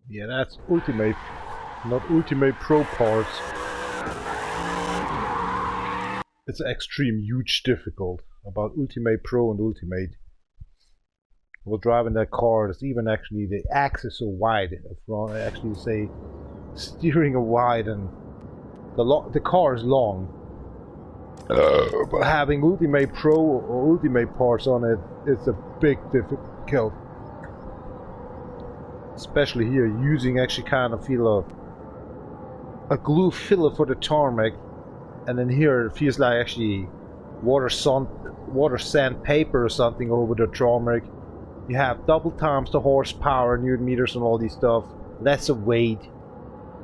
Yeah, that's Ultimate, not Ultimate Pro parts. It's extreme huge difficult about Ultimate Pro and Ultimate. While driving that car, it's even actually the axis is so wide. Actually, say steering wide and the car is long. But having Ultimate Pro or Ultimate parts on it, it's a big difficult. Especially here, using actually kind of feel a glue filler for the tarmac, and then here it feels like actually water sandpaper or something over the tarmac. You have double times the horsepower, newton meters, and all these stuff. Less of weight,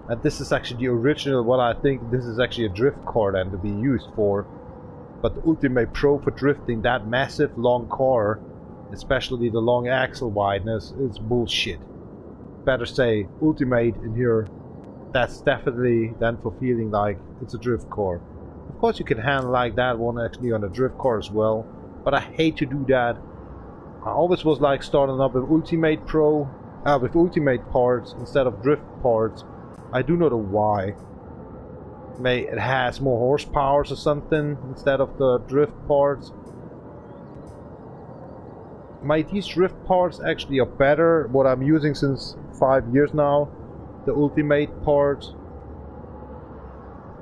and this is actually the original. What I think this is actually a drift car then to be used for. But the Ultimate Pro for drifting that massive long car, especially the long axle wideness, is bullshit. Better say Ultimate in here. That's definitely then for feeling like it's a drift car. Of course you can handle like that one actually on a drift car as well, but I hate to do that. I always was like starting up with Ultimate Pro, with Ultimate parts instead of drift parts. I do not know why. Maybe it has more horsepower or something instead of the drift parts. These drift parts actually are better, what I'm using since 5 years now, the Ultimate parts,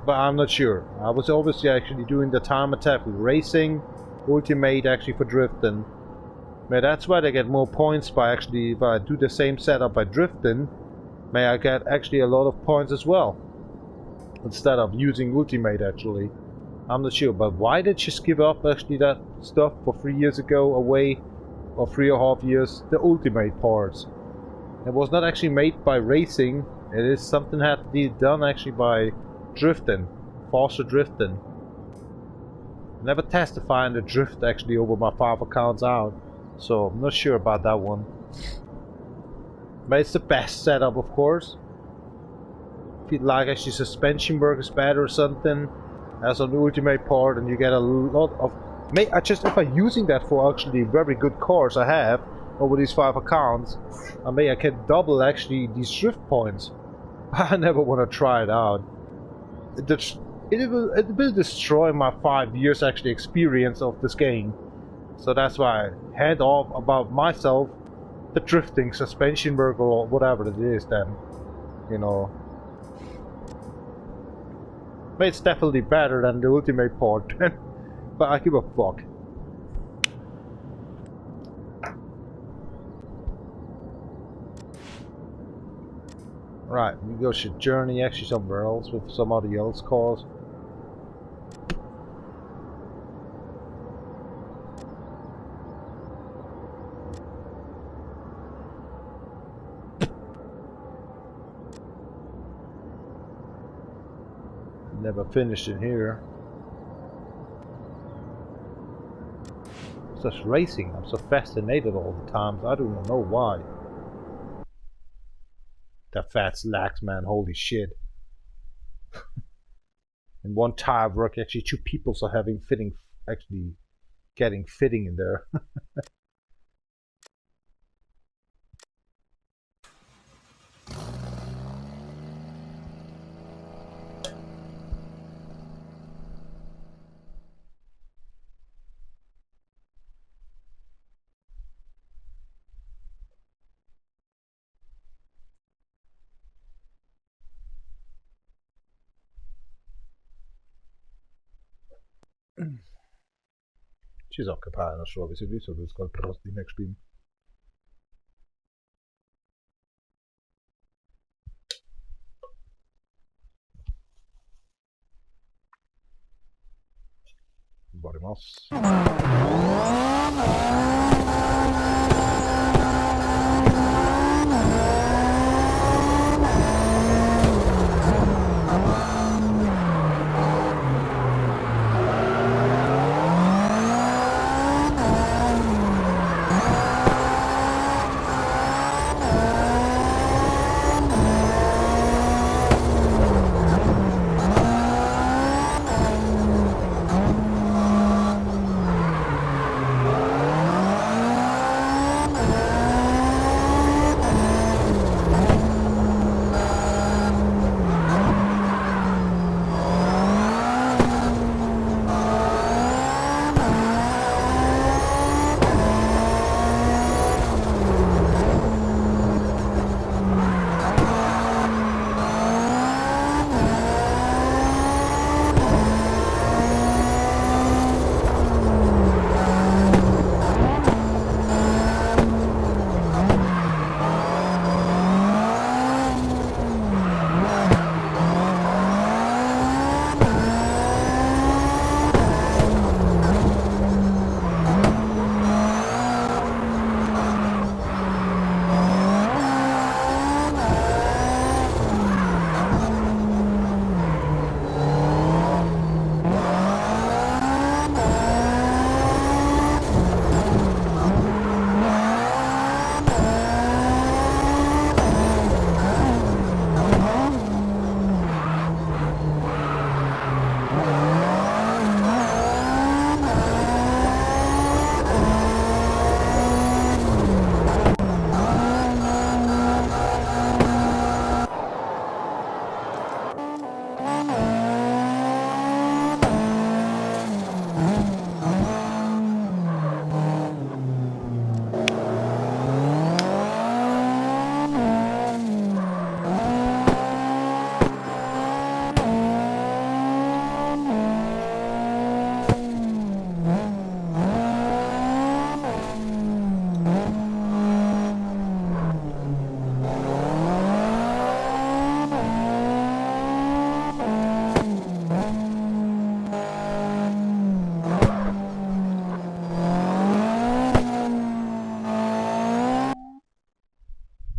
but I'm not sure. I was obviously actually doing the time attack with racing, Ultimate actually for drifting. May that's why they get more points by actually, if I do the same setup by drifting, may I get actually a lot of points as well, instead of using Ultimate actually. I'm not sure, but why did she give up actually that stuff for 3 years ago away? Or 3.5 years, the Ultimate parts. It was not actually made by racing, it is something had to be done actually by drifting, faster drifting. Never testifying the drift actually over my 5 accounts out, so I'm not sure about that one. But it's the best setup, of course. Feel like actually suspension work is better or something, as on the Ultimate part, and you get a lot of. If I'm using that for actually very good cars I have, over these 5 accounts. I mean, I can double actually these drift points. I never want to try it out. It will destroy my 5 years actually experience of this game. So that's why I hand off about myself the drifting, suspension work, or whatever it is then, you know. But it's definitely better than the ultimate part, but I give a fuck. Right, we go should journey actually somewhere else with somebody else's cars. Never finished in here. Such racing, I'm so fascinated all the times. I don't know why. That fat slacks, man, holy shit. In one tire work, actually 2 people are having fitting, actually getting fitting in there. Ci sono capare, non so, avessi visto che sto al di next game. Vamos.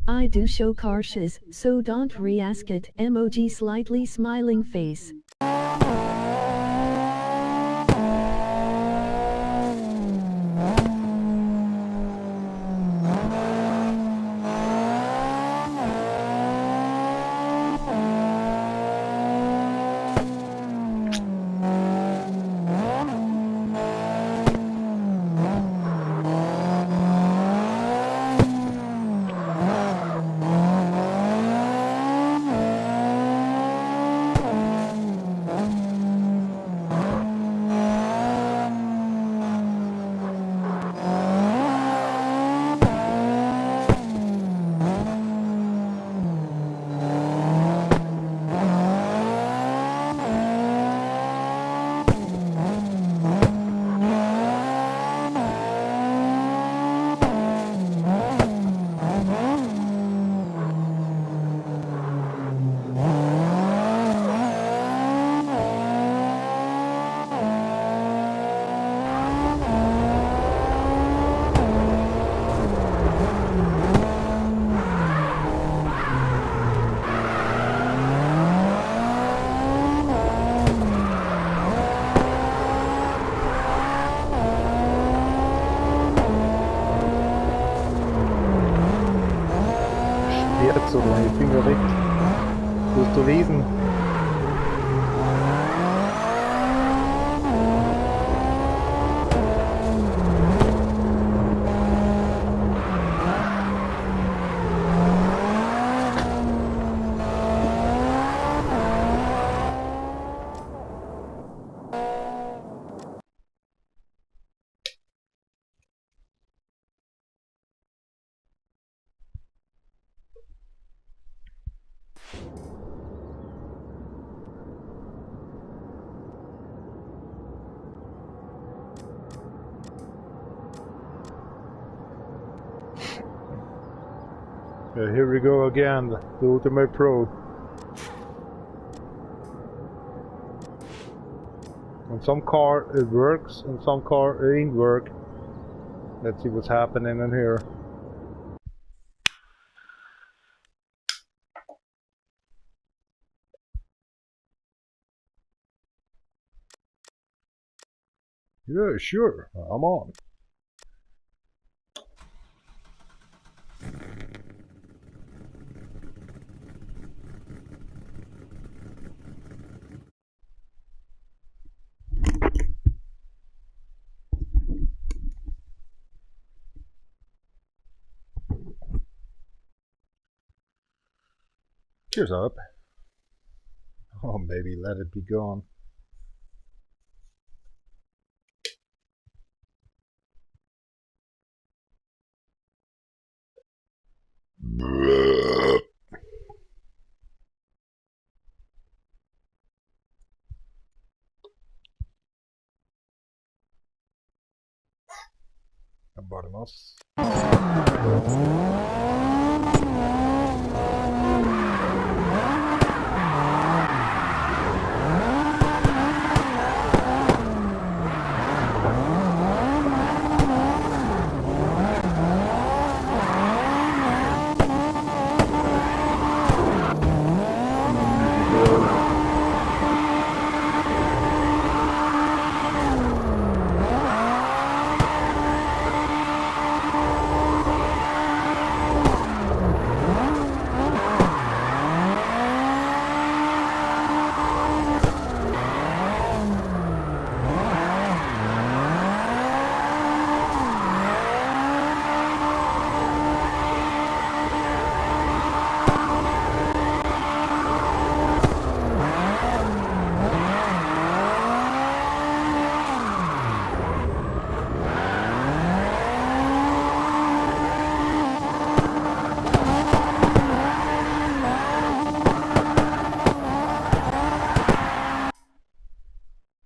I do show carshes, so don't re-ask it. Emoji slightly smiling face. oder meine Finger weg. Gut zu lesen. Here we go again, the Ultimate Pro. On some car it works, on some car it ain't work. Let's see what's happening in here. Yeah, sure, I'm on. Cheers up. Oh, maybe let it be gone. Vámonos.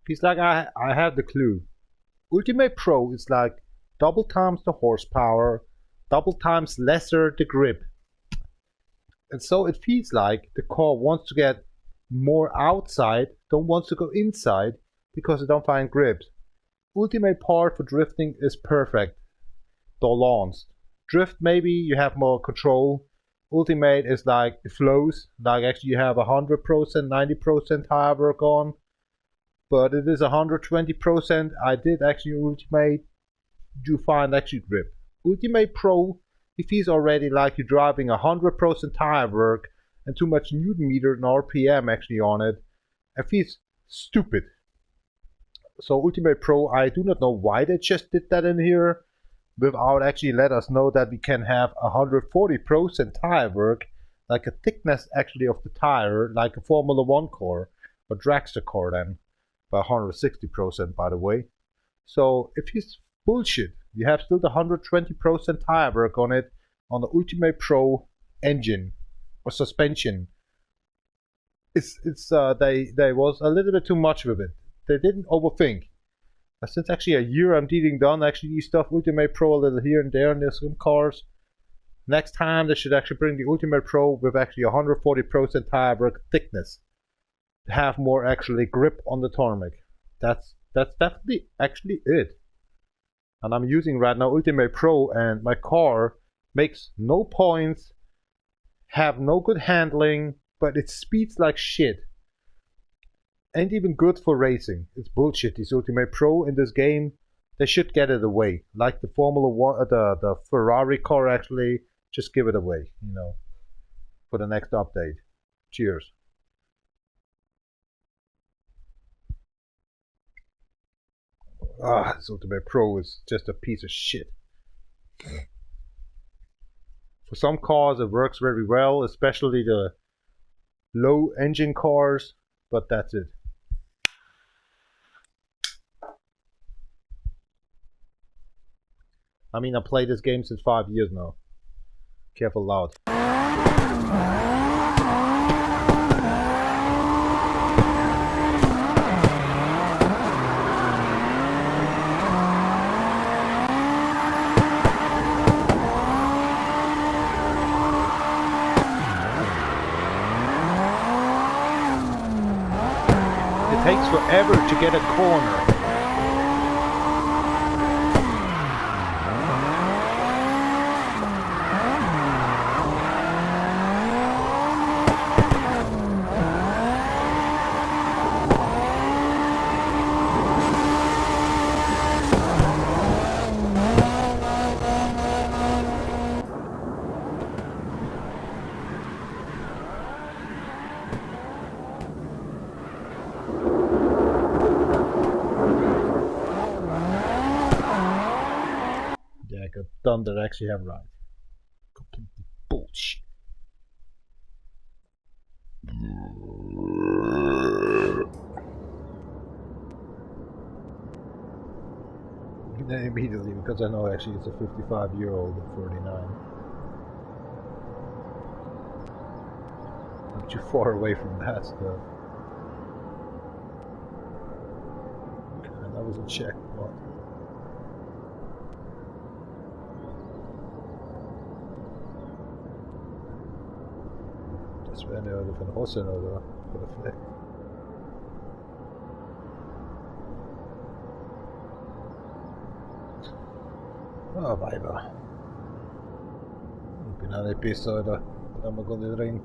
He's like, I have the clue. Ultimate Pro is like double times the horsepower, double times lesser the grip. And so it feels like the car wants to get more outside, don't want to go inside because they don't find grips. Ultimate part for drifting is perfect. Balanced. Drift maybe you have more control. Ultimate is like it flows, like actually you have 100%, 90% tire work on. But it is 120%. I did actually Ultimate do find actually grip. Ultimate Pro, it feels already like you're driving 100% tire work and too much Newton meter and RPM actually on it. It feels stupid. So Ultimate Pro, I do not know why they just did that in here without actually let us know that we can have 140% tire work, like a thickness actually of the tire, like a Formula 1 car or dragster car then. By 160% by the way. So if it's bullshit, you have still the 120% tire work on it on the Ultimate Pro engine or suspension. They was a little bit too much with it. They didn't overthink. Since actually a year I'm dealing done actually these stuff Ultimate Pro a little here and there in some cars. Next time they should actually bring the Ultimate Pro with actually 140% tire work thickness. Have more actually grip on the tarmac. That's definitely actually it. And I'm using right now Ultimate Pro and my car makes no points, have no good handling, but it speeds like shit. Ain't even good for racing. It's bullshit. This Ultimate Pro in this game, they should get it away. Like the Formula 1, the Ferrari car actually, just give it away, you know. for the next update. Cheers. This Ultimate Pro is just a piece of shit. For some cars it works very well, especially the low engine cars, but that's it. I mean, I played this game since 5 years now. Careful loud. It takes forever to get a corner. Thunder actually have right. Complete bullshit. Immediately, because I know actually it's a 55-year-old at 49. I'm too far away from that stuff. Okay, that was a checkpoint. Sven över från hossen över på det fläck. Vaiva. Pinaan episoida. Tämä kun ring.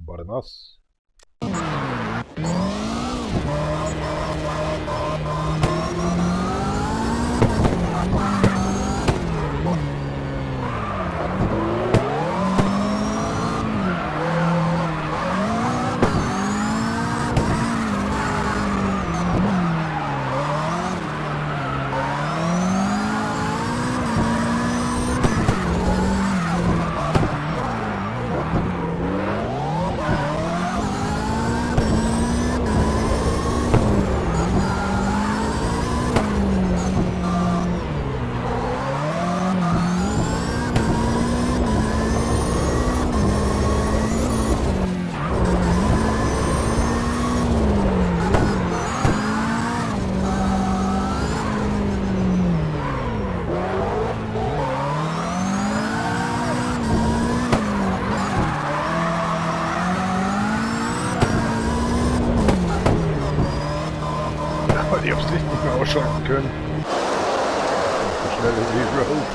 Barnas. Die aufs Licht nicht mehr ausschalten können. So schnell ist die Road.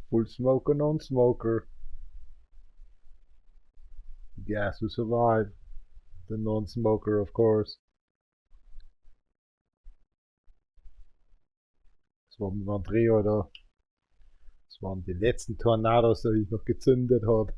Full smoker, non-smoker. Gas will survive. The non-smoker, of course. Das war mit Andrea, oder? Das waren die letzten Tornados, die ich noch gezündet habe.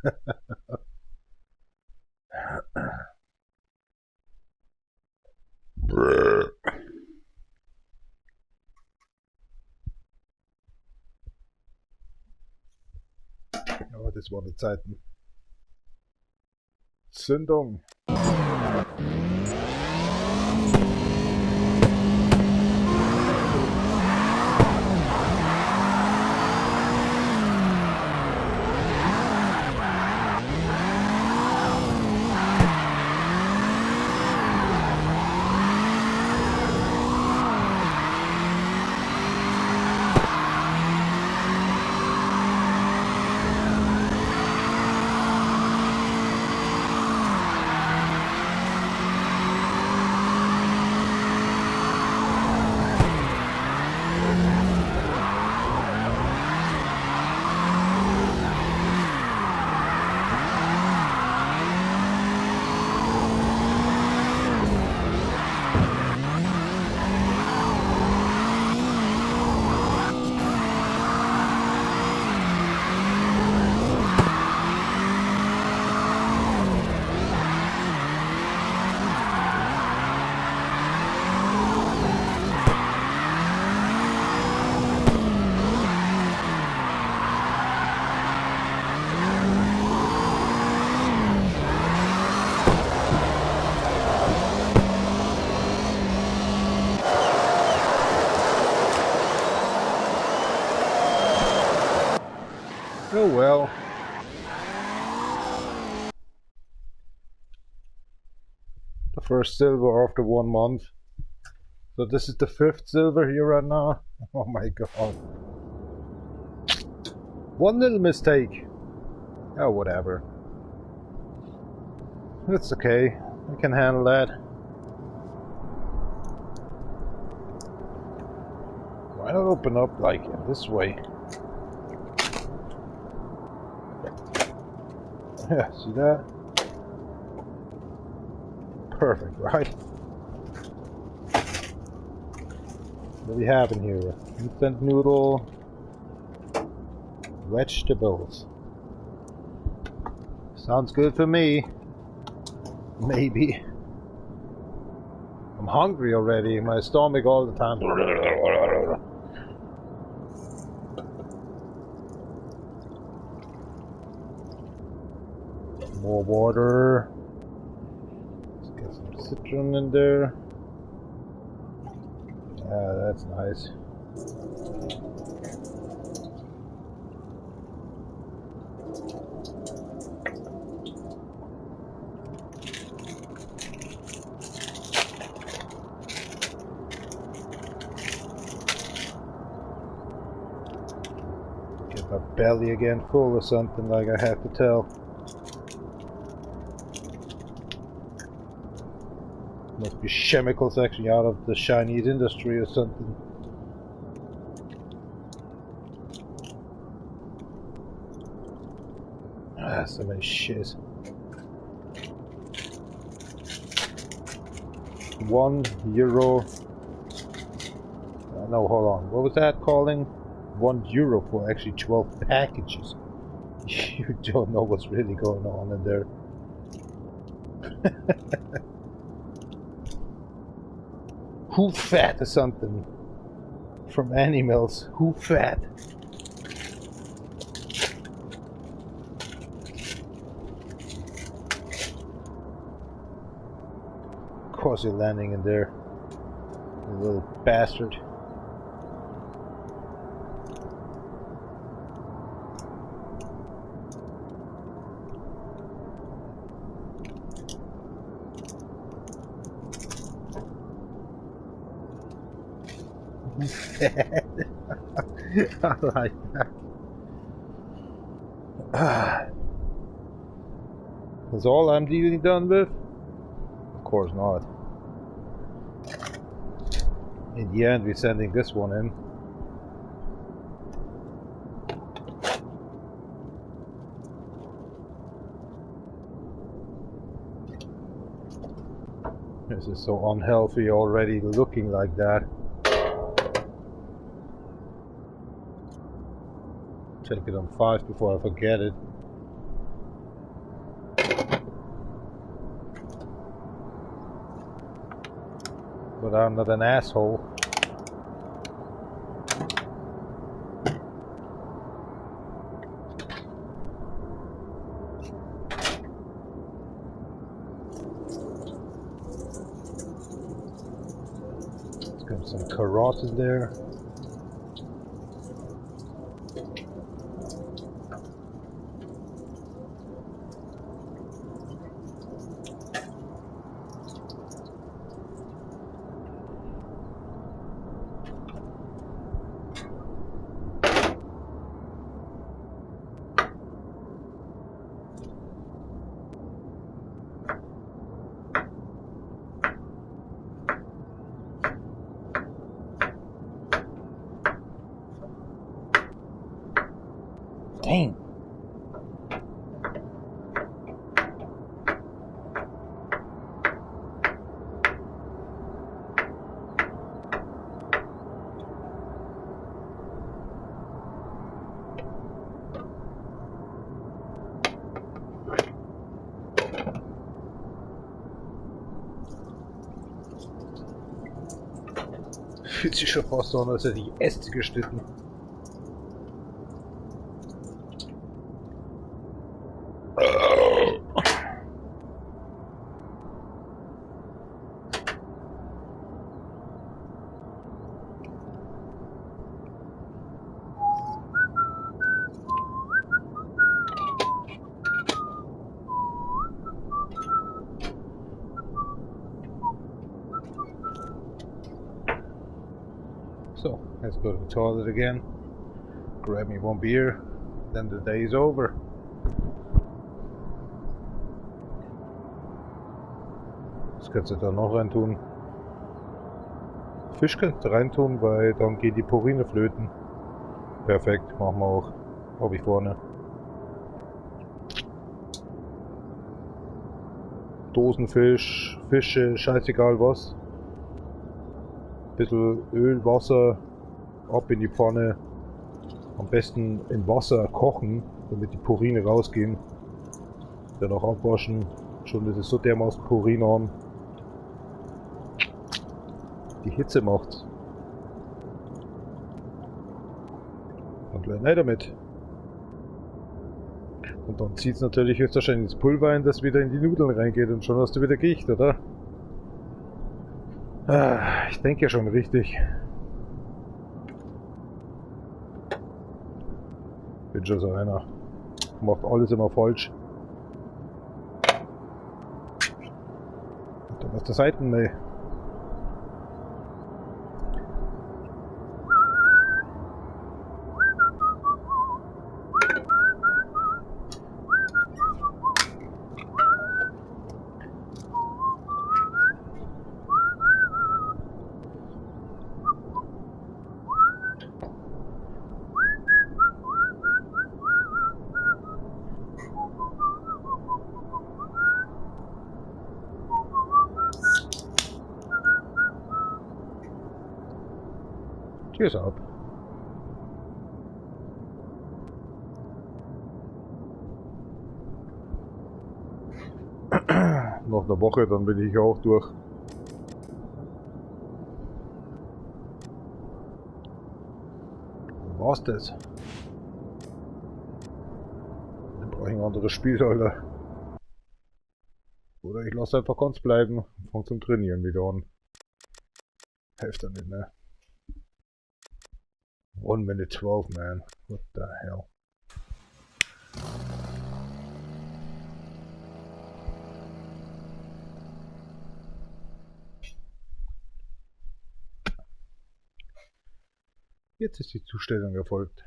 Aber das waren die Zeiten. Zündung. Oh well. The first silver after 1 month. So this is the 5th silver here right now. Oh my god. One little mistake. Oh, whatever. It's okay. I can handle that. Why not open up like this way? Yeah, see that? Perfect, right? What do we have in here? Instant noodle, vegetables. Sounds good for me. Maybe. I'm hungry already. My stomach all the time. More water. Let's get some citron in there. Yeah, that's nice. Get my belly again full or something like I have to tell. Must be chemicals actually out of the Chinese industry or something. Ah, so many shit. €1. No, hold on. What was that calling? €1 for actually 12 packages. You don't know what's really going on in there. Who fat or something from animals? Who fat? Of course you're landing in there, you little bastard. I like that. That's all I'm dealing done with? Of course not. In the end, we're sending this one in. This is so unhealthy already looking like that. Take it on 5 before I forget it. But I'm not an asshole. Let's get some carrots in there. Dang. Fühlt sich schon fast so an, als hätte ich Äste geschnitten. So, let's go to the toilet again, grab me one beer, then the day is over. Was kannst du da noch reintun? Fisch kannst du reintun, weil dann gehen die Purine flöten. Perfekt, machen wir auch. Hab ich vorne. Dosenfisch, Fische, scheißegal was. Bisschen Öl, Wasser, ab in die Pfanne. Am besten in Wasser kochen, damit die Purine rausgehen. Dann auch abwaschen. Schon ist es so dermaßen Purin an. Die Hitze macht's. Und gleich rein damit. Und dann zieht es natürlich höchstwahrscheinlich das Pulver ein, das wieder in die Nudeln reingeht und schon hast du wieder Gicht, oder? Ah, ich denke ja schon richtig. Bin schon so einer. Macht alles immer falsch. Und dann auf der Seite, ne. Cheers up. Noch eine Woche, dann bin ich auch durch. Dann war's das. Dann brauche ich ein anderes Spiel, Alter. Oder ich lasse einfach ganz bleiben und fange zum Trainieren wieder an. Hilft dann nicht mehr. 1 minute 12, man. What the hell? Jetzt ist die Zustellung erfolgt.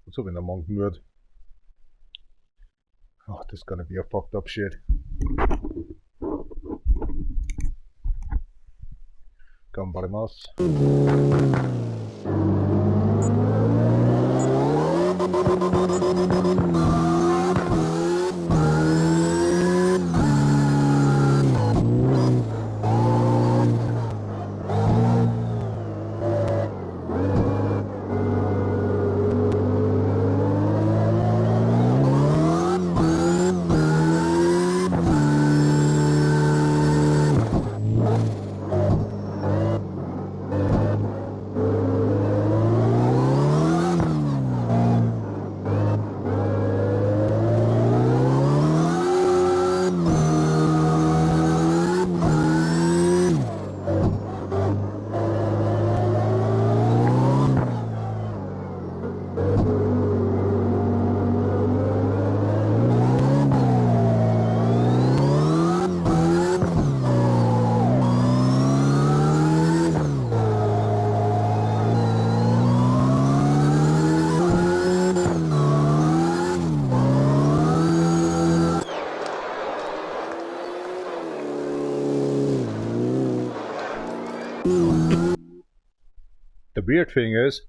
So, wenn der morgen wird. Oh, this is gonna be a fucked up shit.頑張ります。weird thing is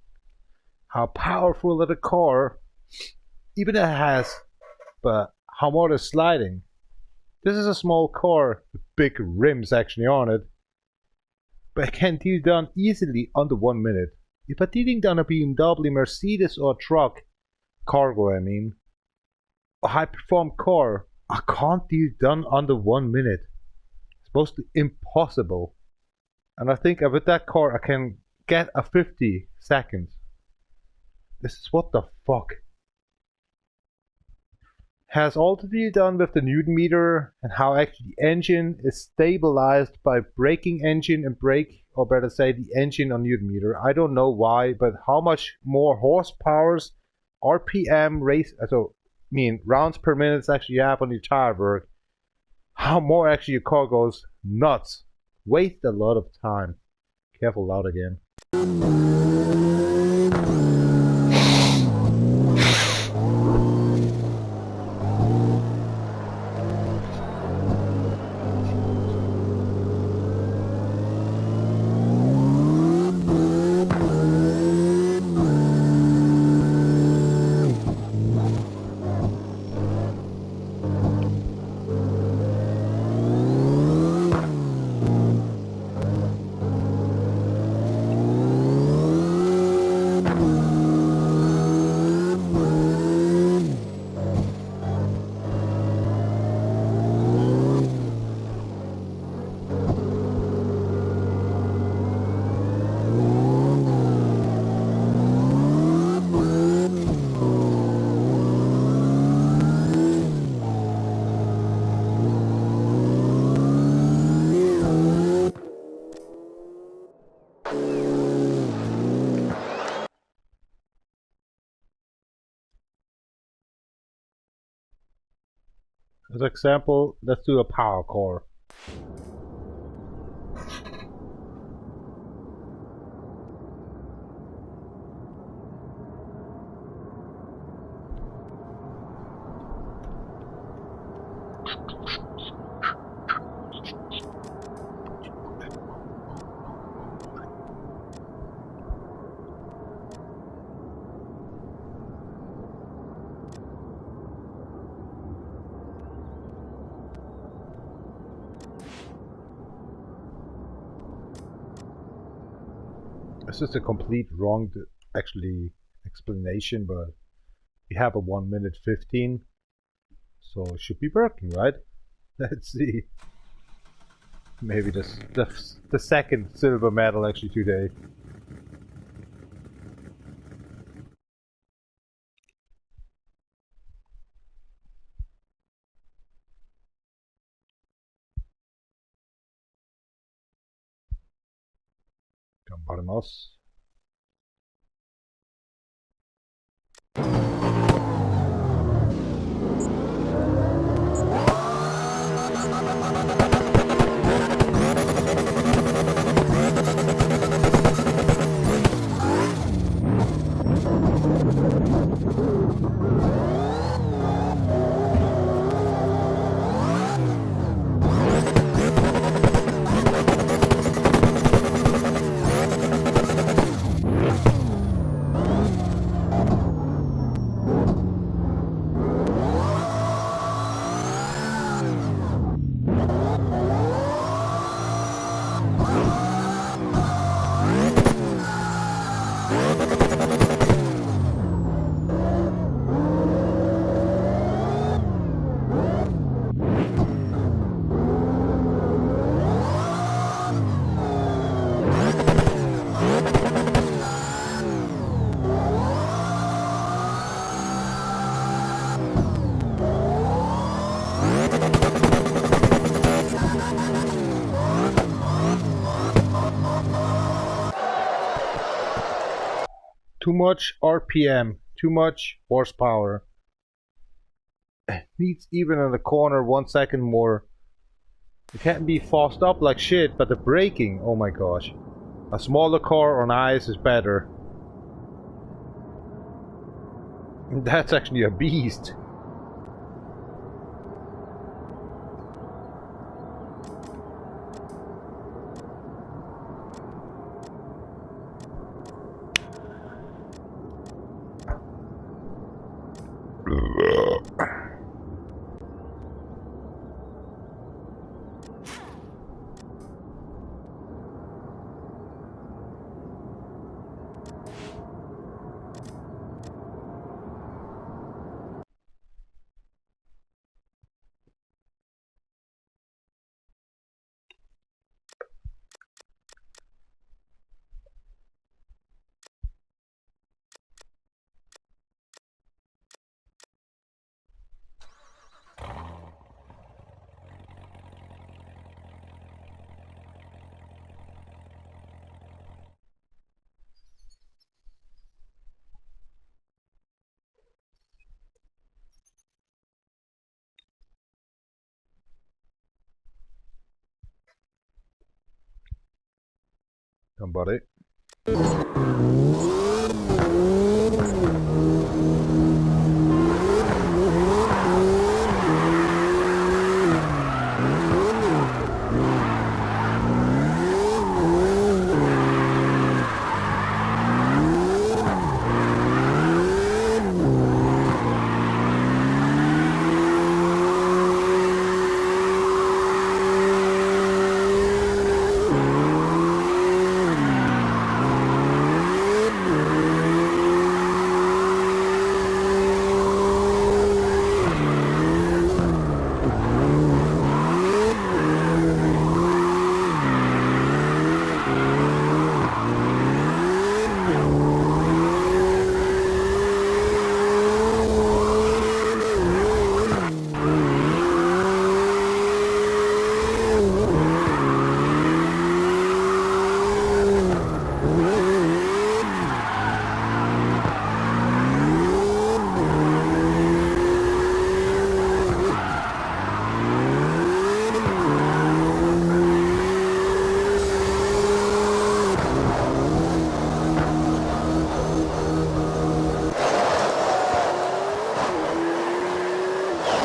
how powerful the car, even it has, but how more is sliding. This is a small car with big rims actually on it, but it can do done easily under 1 minute. If I'm dealing down a BMW, Mercedes or truck, cargo I mean, a high perform car, I can't do done under 1 minute. It's mostly impossible. And I think with that car I can get a 50 seconds. This is what the fuck. Has all to do done with the Newton meter and how actually the engine is stabilized by braking engine and brake, or better say the engine on Newton meter. I don't know why, but how much more horsepowers, RPM race, so I mean rounds per minute actually you have on your tire work, how more actually your car goes nuts. Waste a lot of time. Careful, loud again. As an example, let's do a power core. This is a complete wrong actually explanation, but we have a 1 minute 15, so it should be working, right? Let's see. Maybe the second silver medal actually today. Comparamos. Too much RPM, too much horsepower. It needs even in the corner 1 second more. It can't be fast up like shit, but the braking, oh my gosh. A smaller car on ice is better. That's actually a beast. Somebody.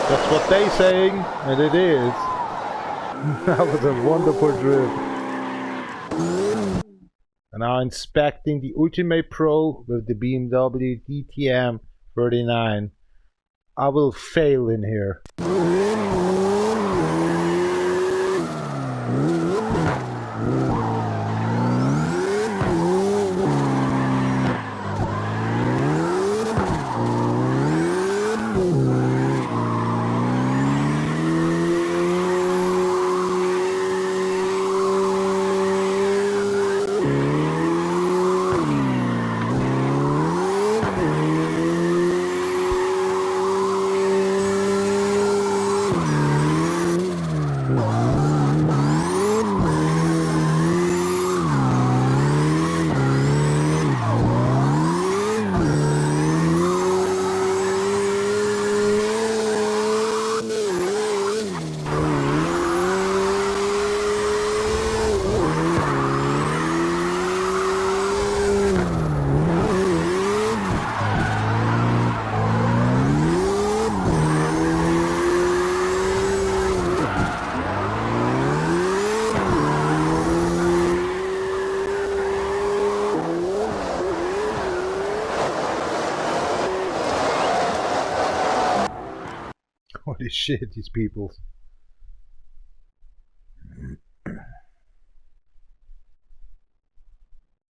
That's what they saying, and it is. That was a wonderful drift. And now inspecting the Ultimate Pro with the BMW DTM 39. I will fail in here. Holy shit, these people.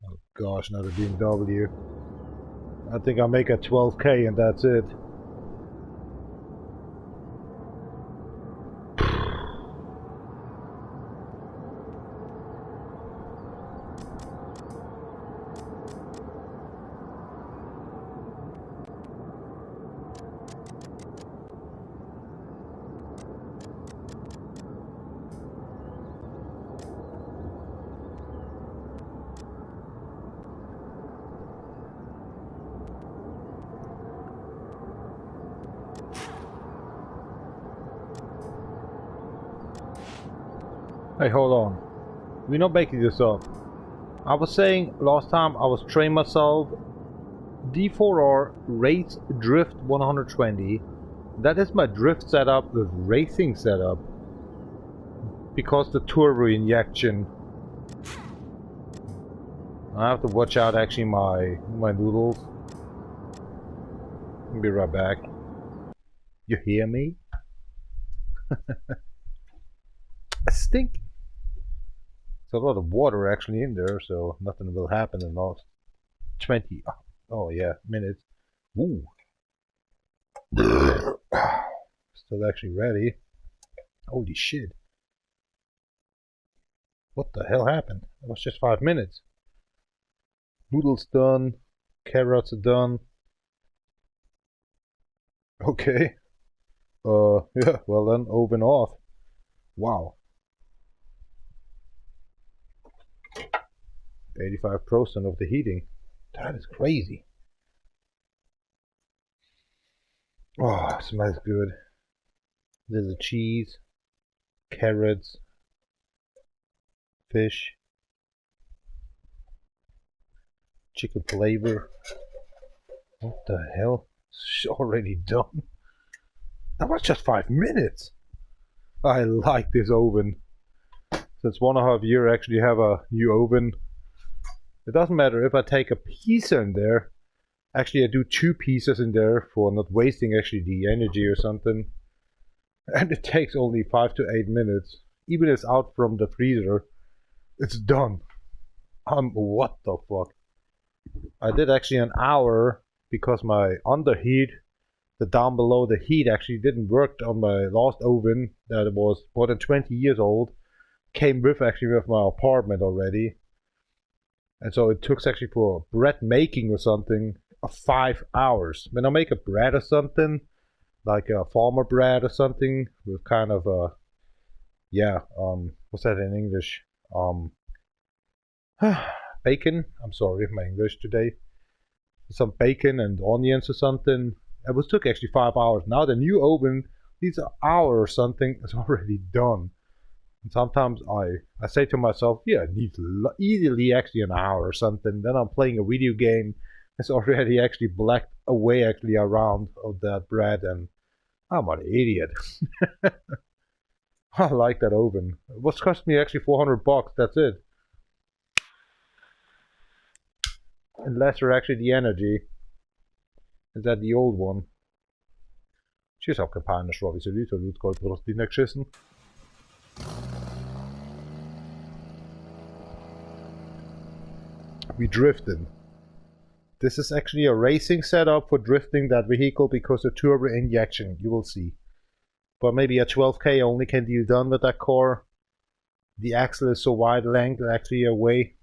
Oh gosh, another BMW. I think I'll make a 12K and that's it. Hey, hold on. We're not making this up. I was saying last time I was training myself D4R Race Drift 120. That is my drift setup with racing setup. Because the turbo injection. I have to watch out actually my noodles. I'll be right back. You hear me? I stink. There's a lot of water actually in there, so nothing will happen in the last 20, oh yeah, minutes. Ooh. Still actually ready. Holy shit. What the hell happened? It was just 5 minutes. Noodles done. Carrots are done. Okay. Yeah, well then, oven off. Wow. 85% of the heating. That is crazy. Oh, it smells good. There's the cheese, carrots, fish, chicken flavor. What the hell? It's already done. That was just 5 minutes. I like this oven. Since 1.5 years I actually have a new oven. It doesn't matter if I take a piece in there. Actually, I do 2 pieces in there for not wasting actually the energy or something. And it takes only 5 to 8 minutes. Even if it's out from the freezer, it's done. What the fuck? I did actually an hour because my underheat, the down below the heat actually didn't work on my last oven that was more than 20 years old. Came with actually with my apartment already. And so it took actually for bread making or something 5 hours. When I make a bread or something, like a farmer bread or something with kind of a, yeah, what's that in English? Bacon. I'm sorry, my English today. Some bacon and onions or something. It was took actually 5 hours. Now the new oven needs an hour or something. It's already done. And sometimes I say to myself, yeah, it needs easily actually an hour or something. Then I'm playing a video game. It's already actually blacked away actually around of that bread, and I'm an idiot. I like that oven. It was cost me actually $400. That's it. And lesser actually the energy. Is that the old one? Tjus op campagne slår vi så ut og utgår på Linux-kyssen. We drifted. This is actually a racing setup for drifting that vehicle because of turbo injection, you will see. But maybe a 12K only can be done with that car. The axle is so wide length actually away.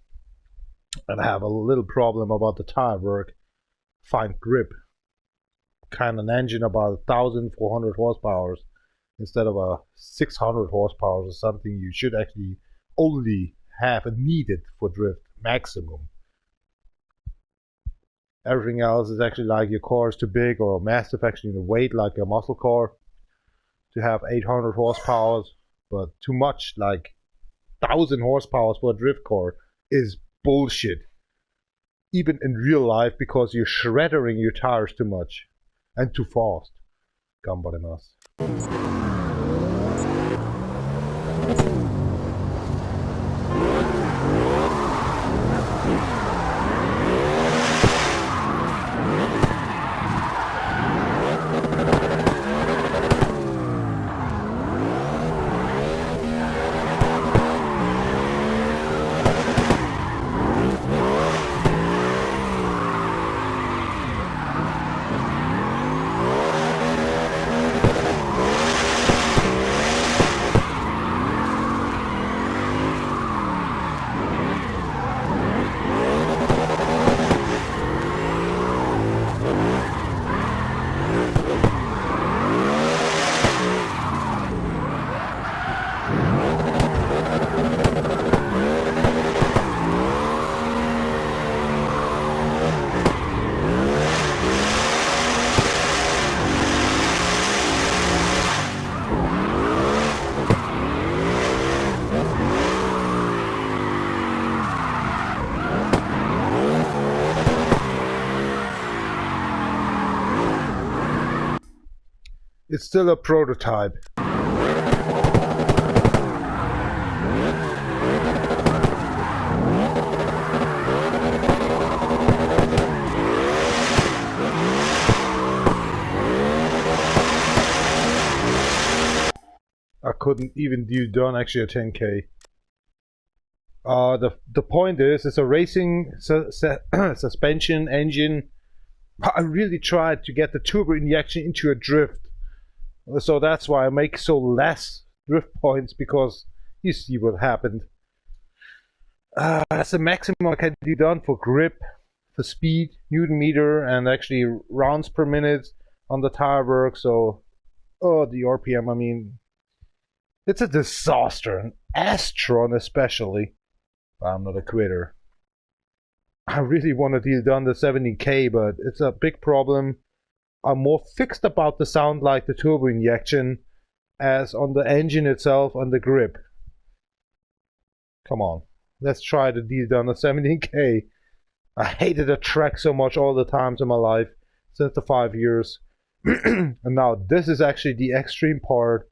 And I have a little problem about the tire work. Fine grip. Kind of an engine about 1,400 horsepower instead of a 600 horsepower or something you should actually only have needed for drift maximum. Everything else is actually like your car is too big or massive actually in the weight like a muscle car to have 800 horsepower, but too much like 1,000 horsepower for a drift car is bullshit. Even in real life because you're shreddering your tires too much and too fast. Gambaremasu. It's still a prototype. couldn't even do done actually a 10K. The point is, it's a racing suspension engine. I really tried to get the turbo injection into a drift, so that's why I make so less drift points, because you see what happened. That's the maximum I can do done for grip, for speed, Newton meter, and actually rounds per minute on the tire work. So, oh, the RPM, I mean, it's a disaster, an Astron especially. But I'm not a quitter. I really want to deal done the 70K, but it's a big problem. I'm more fixed about the sound like the turbo injection as on the engine itself and the grip. Come on, let's try to deal done the 70K. I hated the track so much all the times in my life since the 5 years. And now this is actually the extreme part.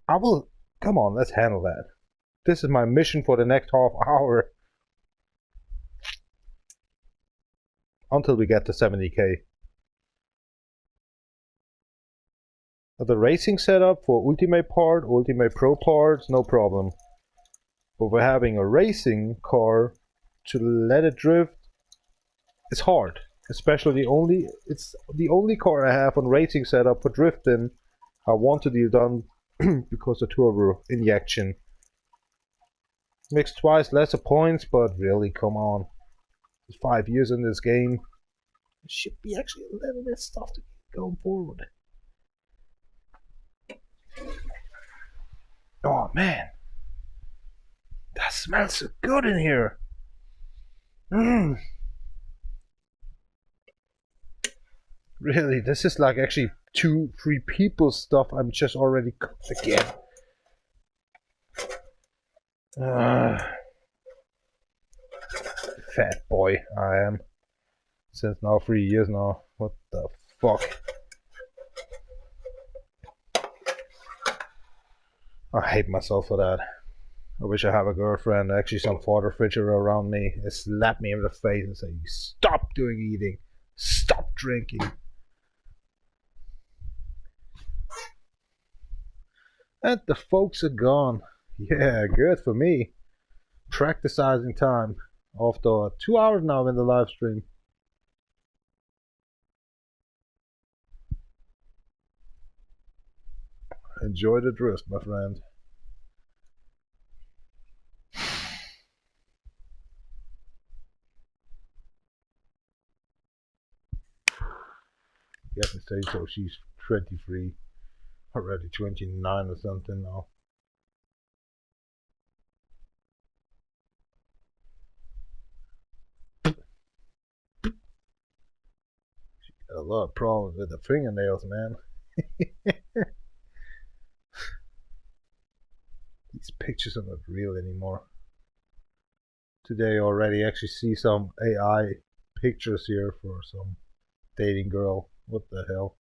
Come on, let's handle that. This is my mission for the next half hour. Until we get to 70K. The racing setup for Ultimate part, Ultimate Pro parts, no problem. But we're having a racing car to let it drift. It's hard. Especially it's the only car I have on racing setup for drifting. I want to deal done because of turbo injection. Makes twice lesser points, but really, come on. 5 years in this game. There should be actually a little bit of stuff to keep going forward. Oh man, that smells so good in here. Really, this is like actually 2-3 people's stuff I'm just already cooked again. Fatboi, I am. Since now 3 years now. What the fuck? I hate myself for that. I wish I have a girlfriend, actually some father figure around me, and slap me in the face and say, stop doing eating, stop drinking. And the folks are gone. Yeah, good for me. Practicing time. After 2 hours now in the live stream. Enjoy the drift, my friend. You have to say so. She's 23, already 29 or something now. She got a lot of problems with the fingernails, man. These pictures are not real anymore. Today I already actually see some AI pictures here for some dating girl. What the hell?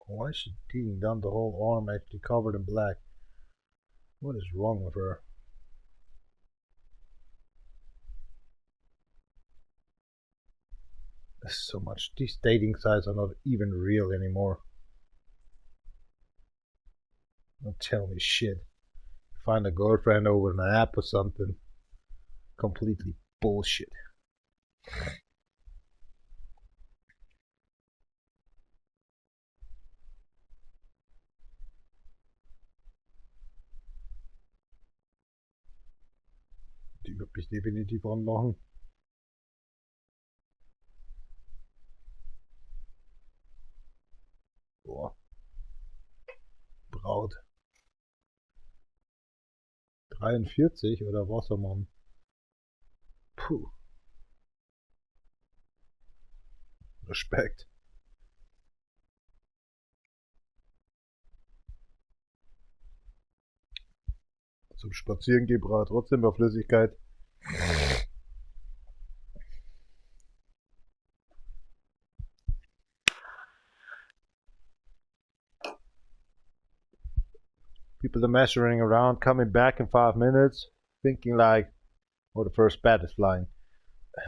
Why is she teeing down the whole arm actually covered in black? What is wrong with her? There's so much. These dating sites are not even real anymore. Don't tell me shit. Find a girlfriend over an app or something. Completely bullshit. Die wird mich definitiv anmachen. Boah. Braut. 43 oder Wassermann? Puh. Respekt. Zum Spazierengehen braucht er trotzdem mehr Flüssigkeit. People are measuring around, coming back in 5 minutes, thinking like, oh, the first bat is flying.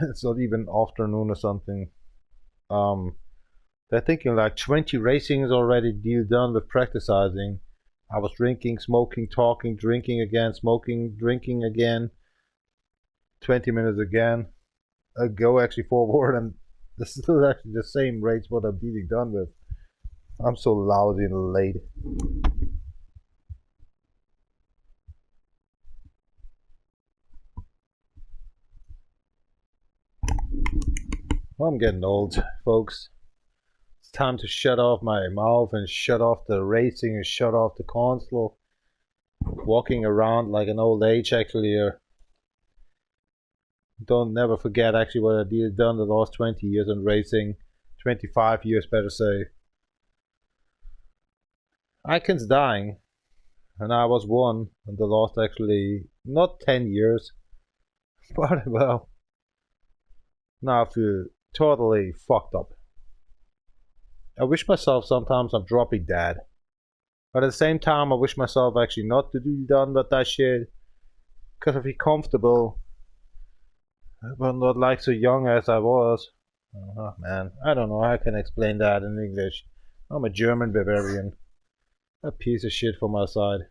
It's not even afternoon or something. They're thinking like 20 racings already deal done with practicing. I was drinking, smoking, talking, drinking again, smoking, drinking again. 20 minutes again. I go actually forward, and this is actually the same rates what I'm dealing done with. I'm so lousy and late. Well, I'm getting old, folks. It's time to shut off my mouth and shut off the racing and shut off the console. Walking around like an old age actually here. Don't never forget actually what I did done the last 20 years in racing. 25 years better say. Icon's dying, and I was one in the last actually not 10 years, but well, now I feel totally fucked up. I wish myself sometimes I'm dropping dead, but at the same time I wish myself actually not to do done with that shit, because I feel comfortable, but not like so young as I was. Oh man, I don't know how I can explain that in English. I'm a German Bavarian. A piece of shit for my side.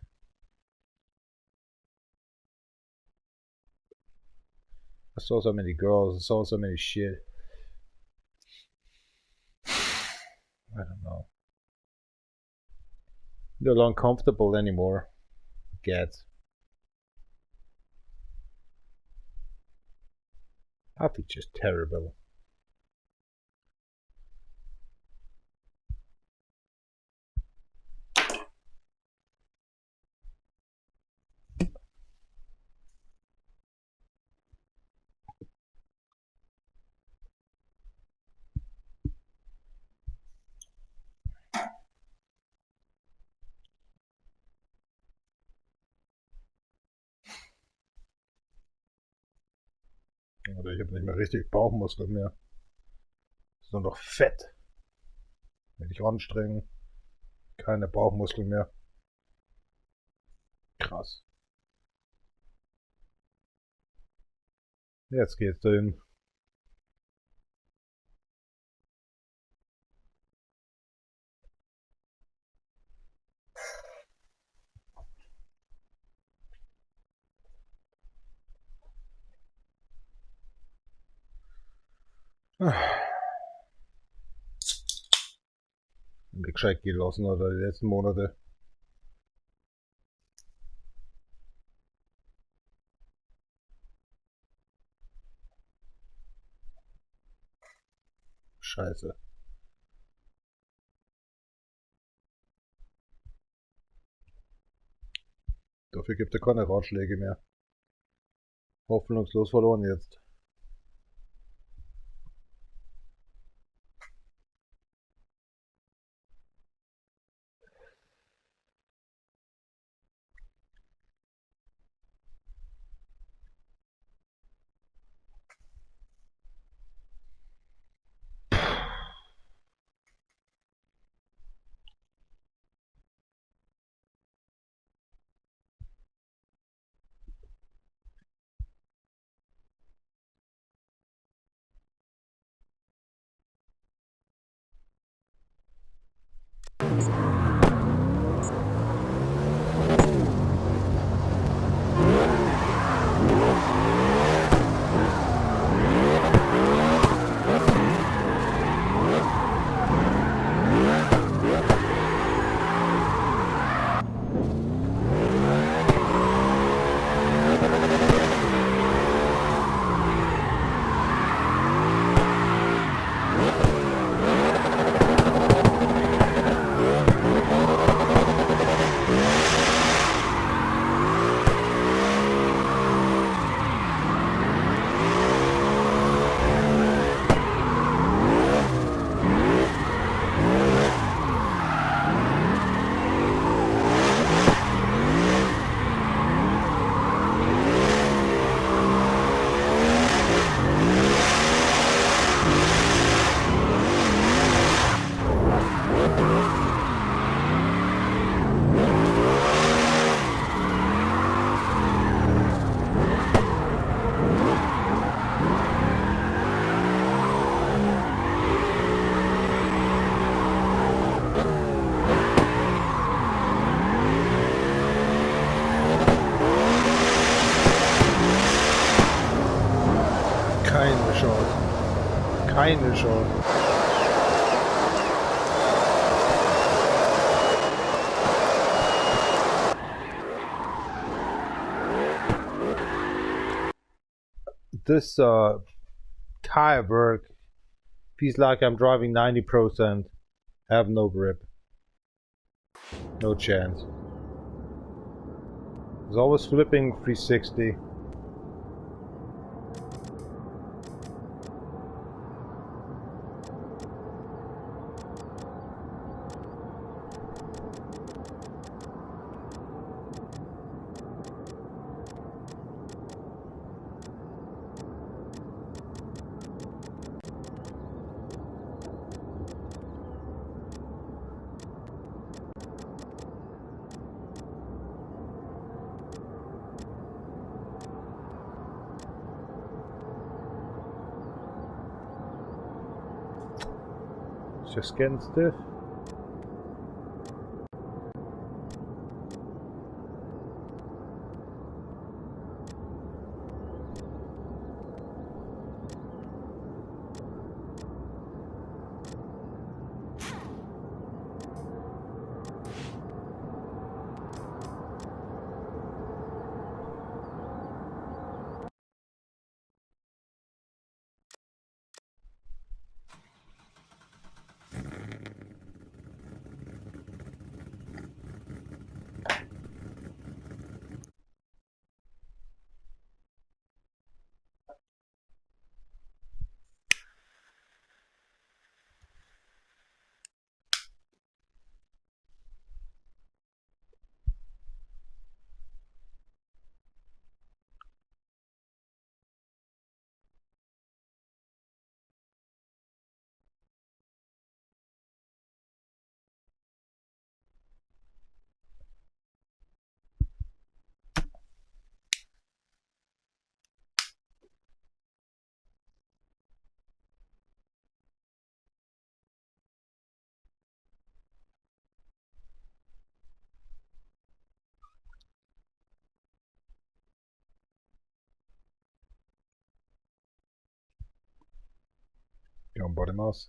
I saw so many girls, I saw so many shit. I don't know. They're not uncomfortable anymore. Get. I feel just terrible. Oder ich habe nicht mehr richtig Bauchmuskeln mehr. Ist nur noch Fett. Wenn ich anstrengen, keine Bauchmuskeln mehr. Krass. Jetzt geht's dahin. Mir gescheit gelassen oder die letzten Monate. Scheiße. Dafür gibt er keine Ratschläge mehr. Hoffnungslos verloren jetzt. Kinda short. Kinda short. This tire work feels like I'm driving 90%. Have no grip. No chance. It's always flipping 360. Just getting stiff. Don't body mouse.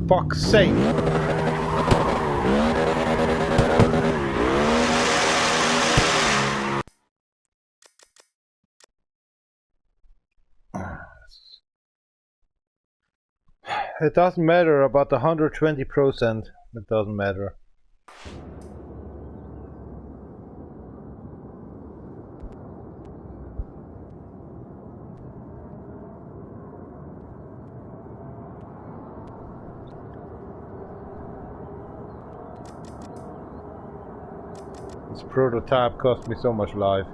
Fuck's sake! It doesn't matter about the 120%. It doesn't matter. This prototype cost me so much life.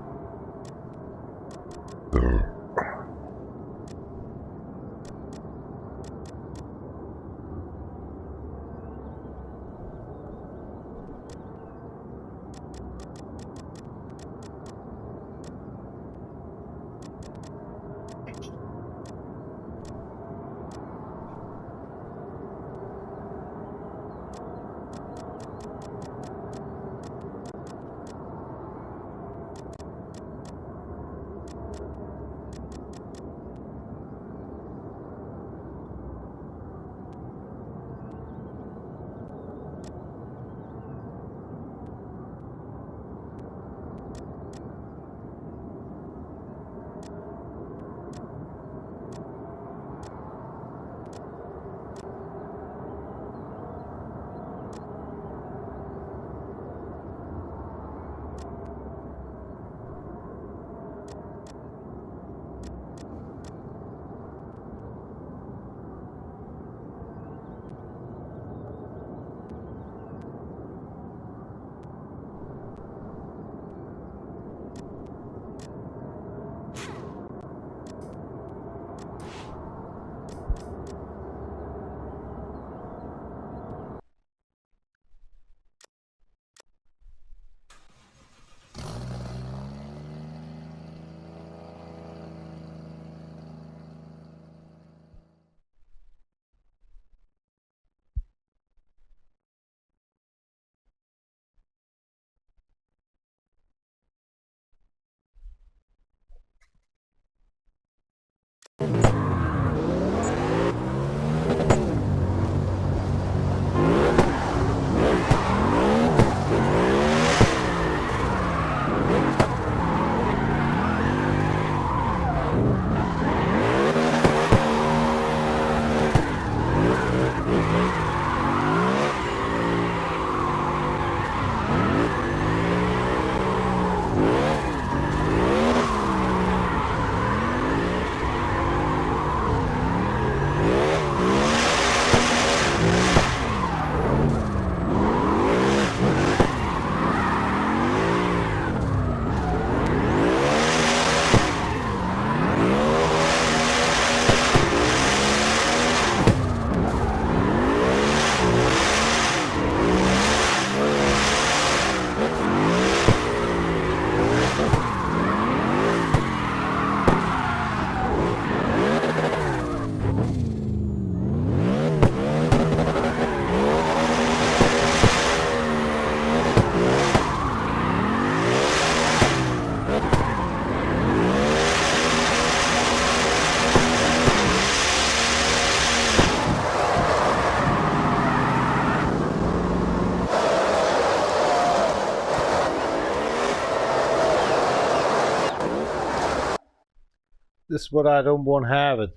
This is what I don't want to have it.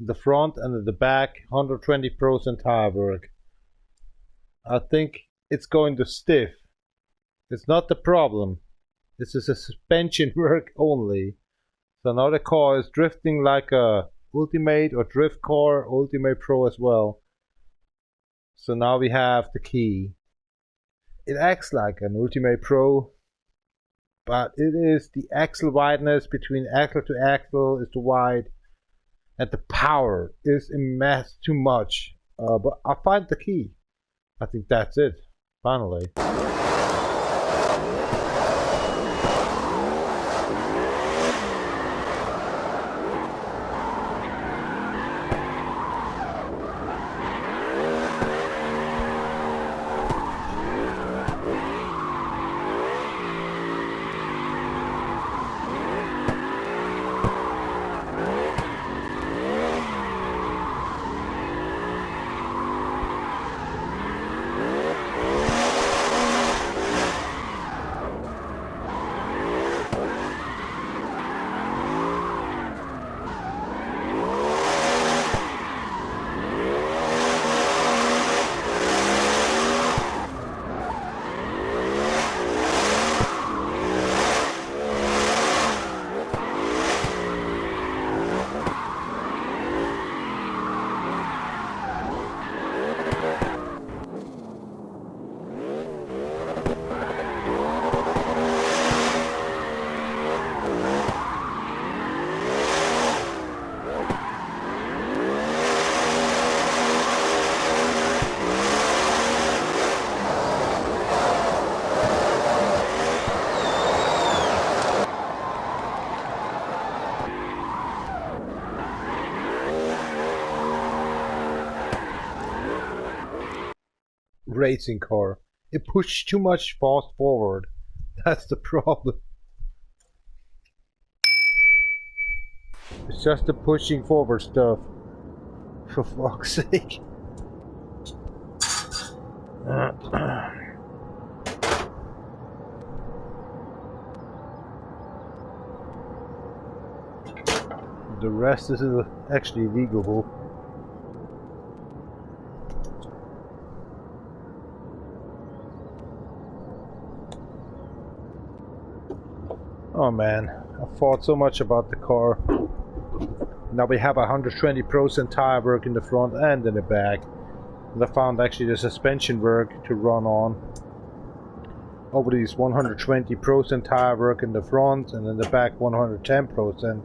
The front and the back, 120% tire work. I think it's going to stiff. It's not the problem. This is a suspension work only. So now the car is drifting like a Ultimate or Drift car, Ultimate Pro as well. So now we have the key. It acts like an Ultimate Pro, but it is the axle wideness between axle to axle is too wide, and the power is immense too much. But I find the key. I think that's it. Finally. Racing car. It pushed too much fast forward. That's the problem. It's just the pushing forward stuff. For fuck's sake. The rest is actually legal. Oh man, I thought so much about the car. Now we have 120% tire work in the front and in the back. And I found actually the suspension work to run on. Over these 120% tire work in the front and in the back 110%.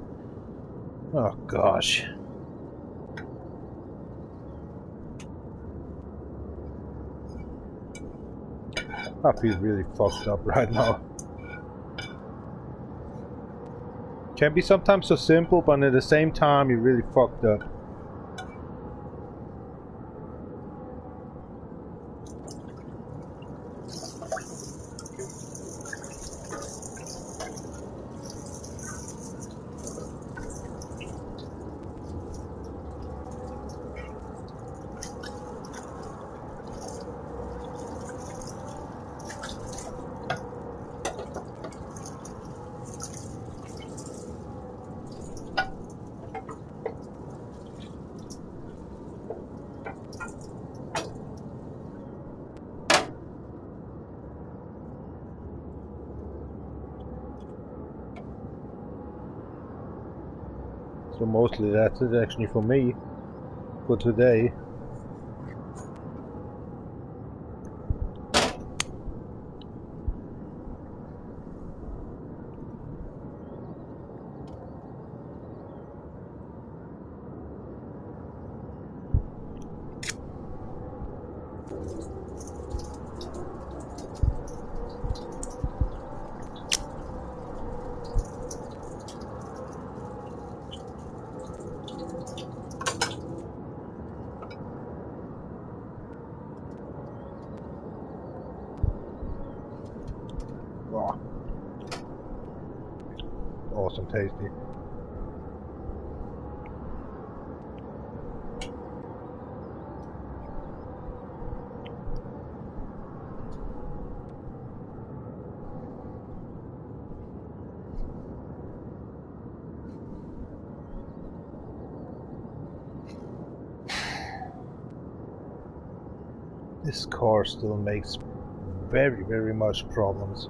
Oh gosh. I feel really fucked up right now. Can be sometimes so simple, but at the same time you're really fucked up. So mostly that's it actually for me for today. Wow. Awesome tasty. This car still makes very much problems.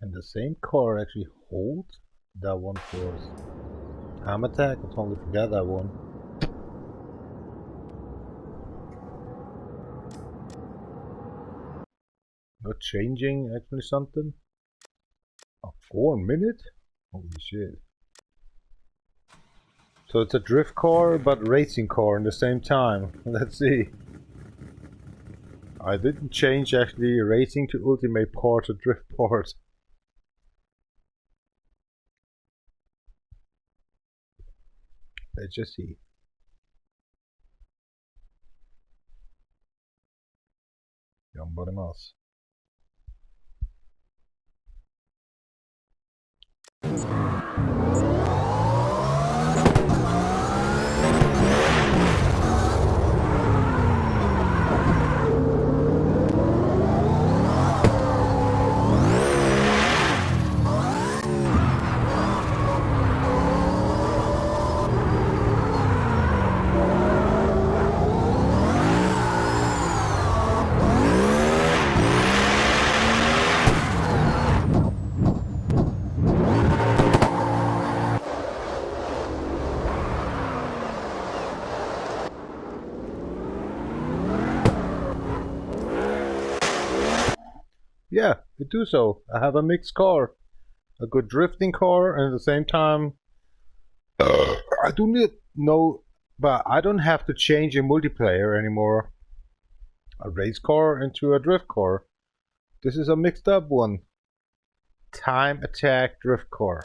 Can the same car actually hold that one for ham attack? I totally forgot that one. Not changing actually something? Oh, 4 minutes? Holy shit. So it's a drift car but racing car in the same time. Let's see. I didn't change actually racing to ultimate part to drift part. Let's just see.頑張ります. Yeah, we do so. I have a mixed car. A good drifting car, and at the same time, I do not know, but I don't have to change in multiplayer anymore. A race car into a drift car. This is a mixed up one. Time attack drift car.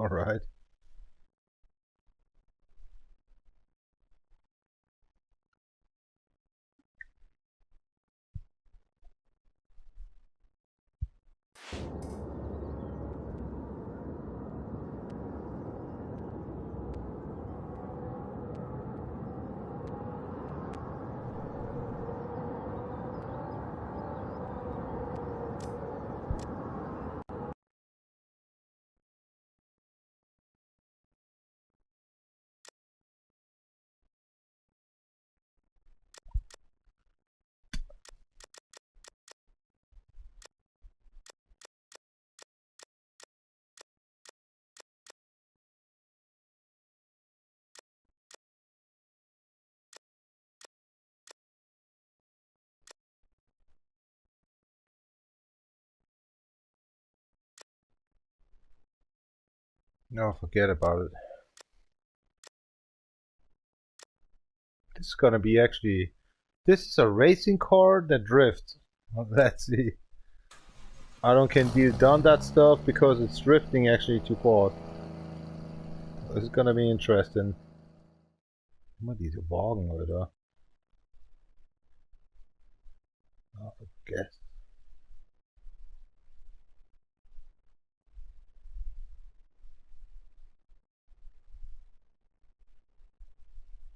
All right. No, forget about it. This is gonna be actually. This is a racing car that drifts. Let's see. I don't can do done that stuff because it's drifting actually too far. This is gonna be interesting. Immer diese Wagen, Alter. Ah, vergesst.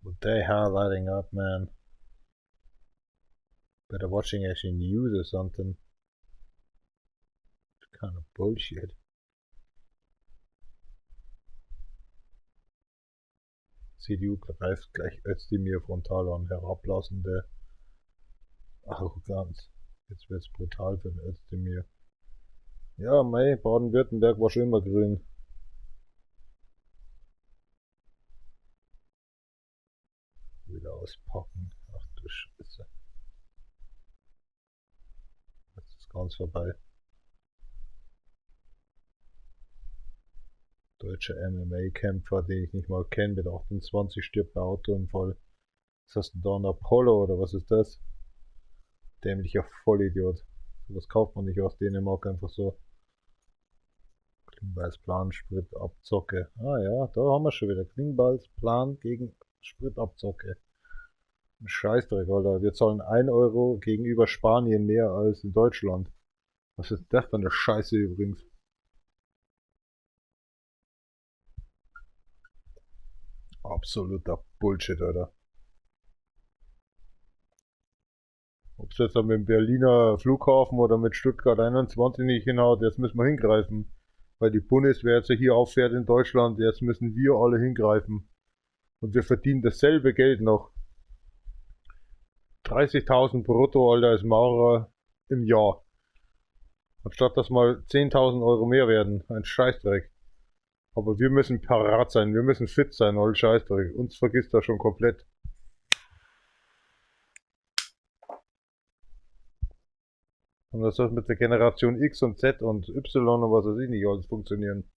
What the hell lighting up, man? Better watching actually news or something. Kind of bullshit. CDU greift gleich Özdemir frontal an, herablassende Arroganz. Jetzt wird's brutal für den Özdemir. Ja, mei, Baden-Württemberg war schon immer grün. Wieder auspacken. Ach du Scheiße. Jetzt ist ganz vorbei. Deutsche MMA-Kämpfer, den ich nicht mal kenne, mit 28 stirbt bei Autounfall. Was hast du da, ein Apollo oder was ist das? Dämlicher Vollidiot. Das kauft man nicht aus Dänemark einfach so. Klingbeils Plan, Spritabzocke. Ah ja, da haben wir schon wieder. Klingbeils Plan gegen Spritabzocke. Ein Scheißdreck, Alter. Wir zahlen 1 Euro gegenüber Spanien mehr als in Deutschland. Was ist das für eine Scheiße übrigens? Absoluter Bullshit, Alter. Ob es jetzt mit dem Berliner Flughafen oder mit Stuttgart 21 nicht hinhaut, jetzt müssen wir hingreifen. Weil die Bundeswehr jetzt hier auffährt in Deutschland, jetzt müssen wir alle hingreifen. Und wir verdienen dasselbe Geld noch. 30.000 brutto, Alter, als Maurer im Jahr. Anstatt dass mal 10.000 Euro mehr werden. Ein Scheißdreck. Aber wir müssen parat sein, wir müssen fit sein, all Scheißdreck. Uns vergisst er schon komplett. Und das soll mit der Generation X und Z und Y und was weiß ich nicht alles funktionieren.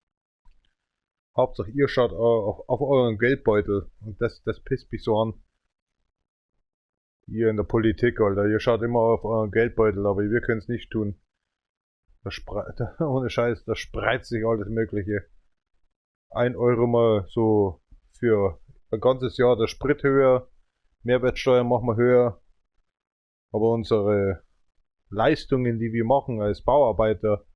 Hauptsache ihr schaut auf euren Geldbeutel. Und das pisst mich so an. Ihr in der Politik, Alter. Ihr schaut immer auf euren Geldbeutel, aber wir können es nicht tun. Ohne Scheiß, da spreizt sich alles Mögliche. 1 Euro mal so für ein ganzes Jahr der Sprit höher. Mehrwertsteuer machen wir höher. Aber unsere Leistungen, die wir machen als Bauarbeiter,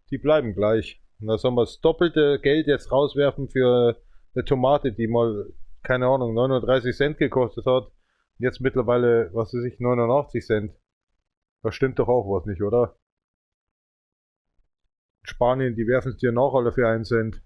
die bleiben gleich. Und da sollen wir das doppelte Geld jetzt rauswerfen für eine Tomate, die mal, keine Ahnung, 39 Cent gekostet hat. Und jetzt mittlerweile, was weiß ich, 89 Cent. Da stimmt doch auch was nicht, oder? In Spanien, die werfen es dir nach, alle für 1 Cent.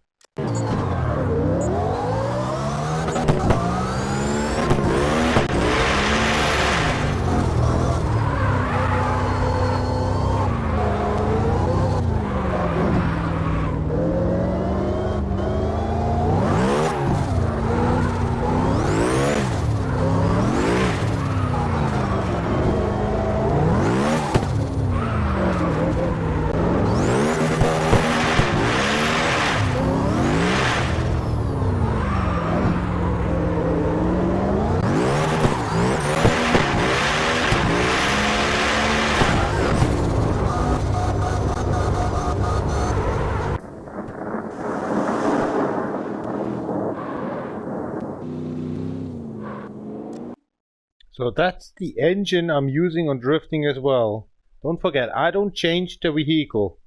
So that's the engine I'm using on drifting as well. Don't forget, I don't change the vehicle.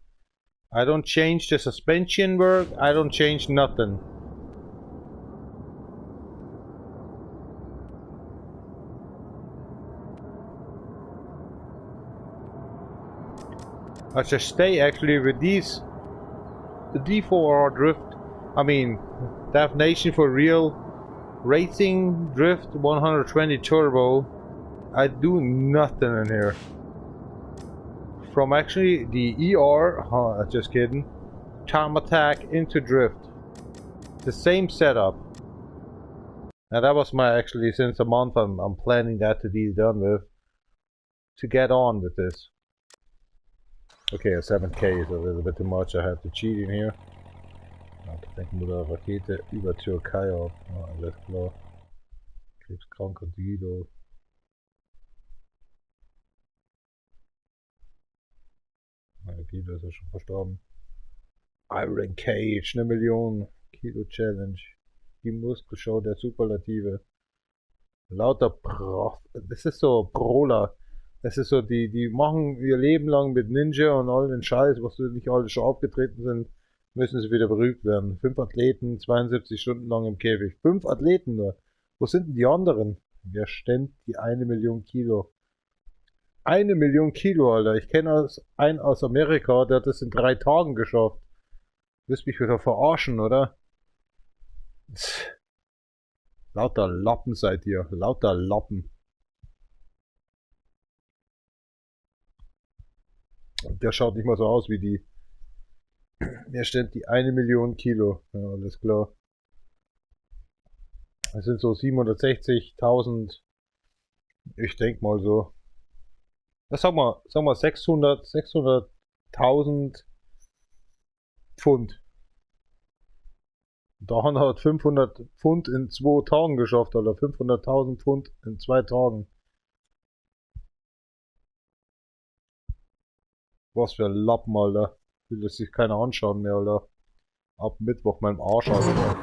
I don't change the suspension work. I don't change nothing. I just stay actually with these. The D4R drift. I mean, DefNation4Real racing drift 120 turbo. I do nothing in here. From actually the ER, just kidding, time attack into drift. The same setup. Now that was my, actually since a month I'm planning that to be done with. To get on with this. Okay, a 7K is a little bit too much, I have to cheat in here. Ich denke mal, eine Rakete über Türkei auf. Ja, alles klar. Krebskranker Guido. Guido ist ja schon verstorben. Iron Cage, 1 Million Kilo Challenge. Die Muskelshow der Superlative. Lauter Prof. Das ist so Proler. Das ist so, die machen ihr Leben lang mit Ninja und all den Scheiß, was nicht alle schon aufgetreten sind, müssen sie wieder berühmt werden. 5 Athleten, 72 Stunden lang im Käfig. 5 Athleten nur. Wo sind denn die anderen? Wer stemmt die 1 Million Kilo? 1 Million Kilo, Alter. Ich kenne einen aus Amerika, der hat das in 3 Tagen geschafft. Willst mich wieder verarschen, oder? Lauter Lappen seid ihr. Lauter Lappen. Der schaut nicht mal so aus wie die. Wer stemmt die 1 Million Kilo? Ja, alles klar. Das sind so 760.000. Ich denke mal so. Das sagen wir 600.000 Pfund. Da hat 500 Pfund in 2 Tagen geschafft, oder 500.000 Pfund in 2 Tagen. Was für ein Lappen, Alter. Will das sich keiner anschauen mehr, Alter. Ab Mittwoch meinem Arsch, Alter.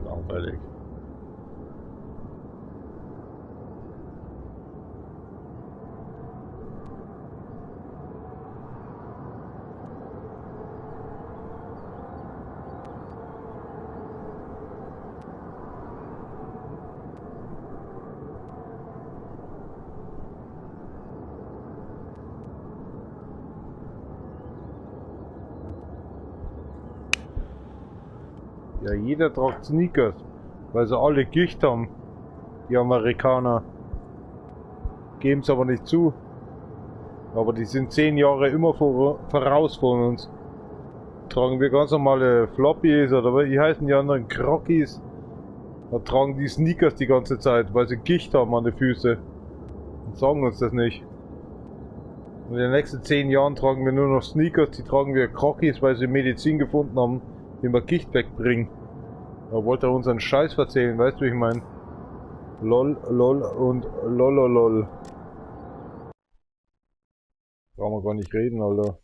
Langweilig. Ja, jeder tragt Sneakers, weil sie alle Gicht haben, die Amerikaner. Geben es aber nicht zu. Aber die sind 10 Jahre immer voraus von uns. Tragen wir ganz normale Floppies oder wie heißen die anderen, Crockies. Da tragen die Sneakers die ganze Zeit, weil sie Gicht haben an den Füßen. Und sagen uns das nicht. Und in den nächsten 10 Jahren tragen wir nur noch Sneakers, die tragen wir Crockies, weil sie Medizin gefunden haben, wie wir Gicht wegbringen. Da wollte er uns einen Scheiß erzählen, weißt du, wie ich meine? LOL, LOL und LOLOLOL. Brauchen wir gar nicht reden, Alter.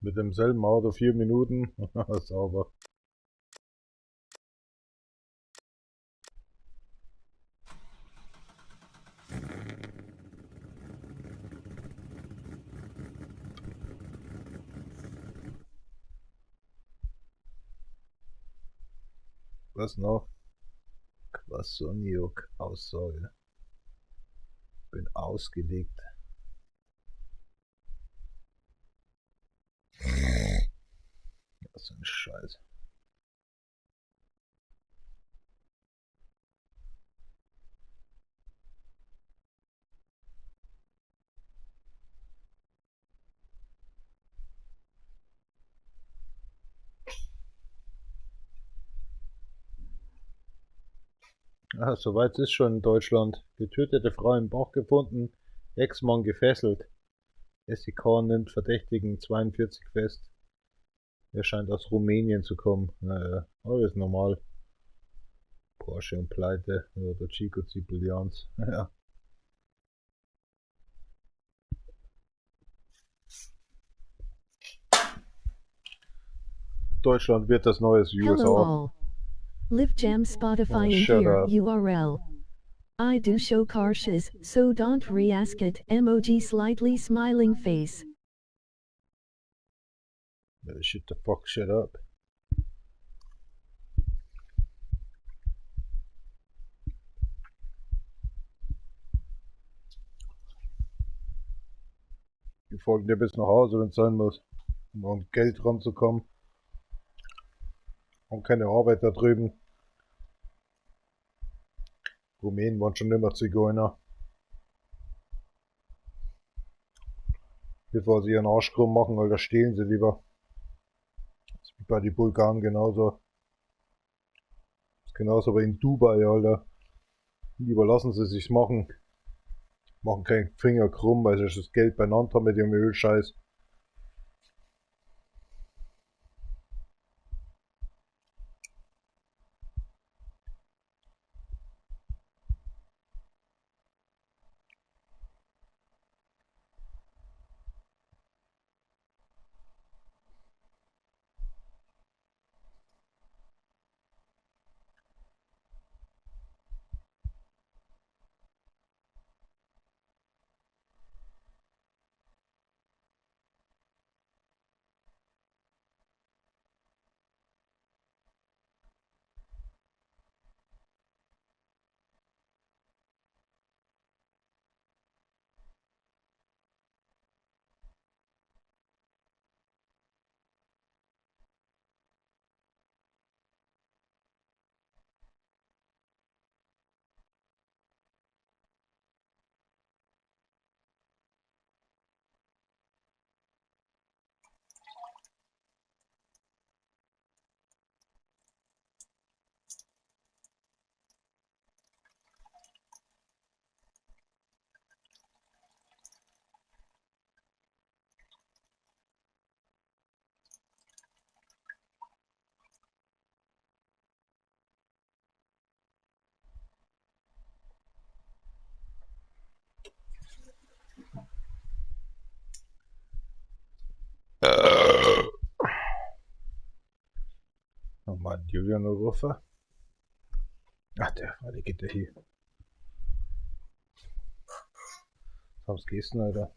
Mit demselben Auto 4 Minuten. Sauber. Was noch? Quasoniok Aussage. Bin ausgelegt. Was für ein Scheiß. Ah, soweit ist schon in Deutschland. Getötete Frau im Bauch gefunden, Ex-Mann gefesselt. SEK nimmt Verdächtigen 42 fest. Er scheint aus Rumänien zu kommen. Naja, alles normal. Porsche und Pleite. Oder Chico Zibilians. Ja. Deutschland wird das neue Hello USA. all. Live Jam Spotify in Shut here up. URL. I do show carshes, so don't re-ask it. Emoji slightly smiling face. Shut the fuck shit up. Die folgen dir bis nach Hause, wenn es sein muss. Um an Geld ranzukommen. Und keine Arbeit da drüben. Rumänen waren schon immer Zigeuner. Bevor sie ihren Arsch krumm machen, Alter, stehlen sie lieber. Das ist wie bei den Bulgaren genauso. Das ist genauso aber in Dubai, Alter. Lieber lassen sie sich's machen. Machen keinen Finger krumm, weil sie das Geld beieinander haben mit ihrem Ölscheiß. Nochmal Julian Rufer. Ach, der geht der hier. Was gehst du denn, Alter?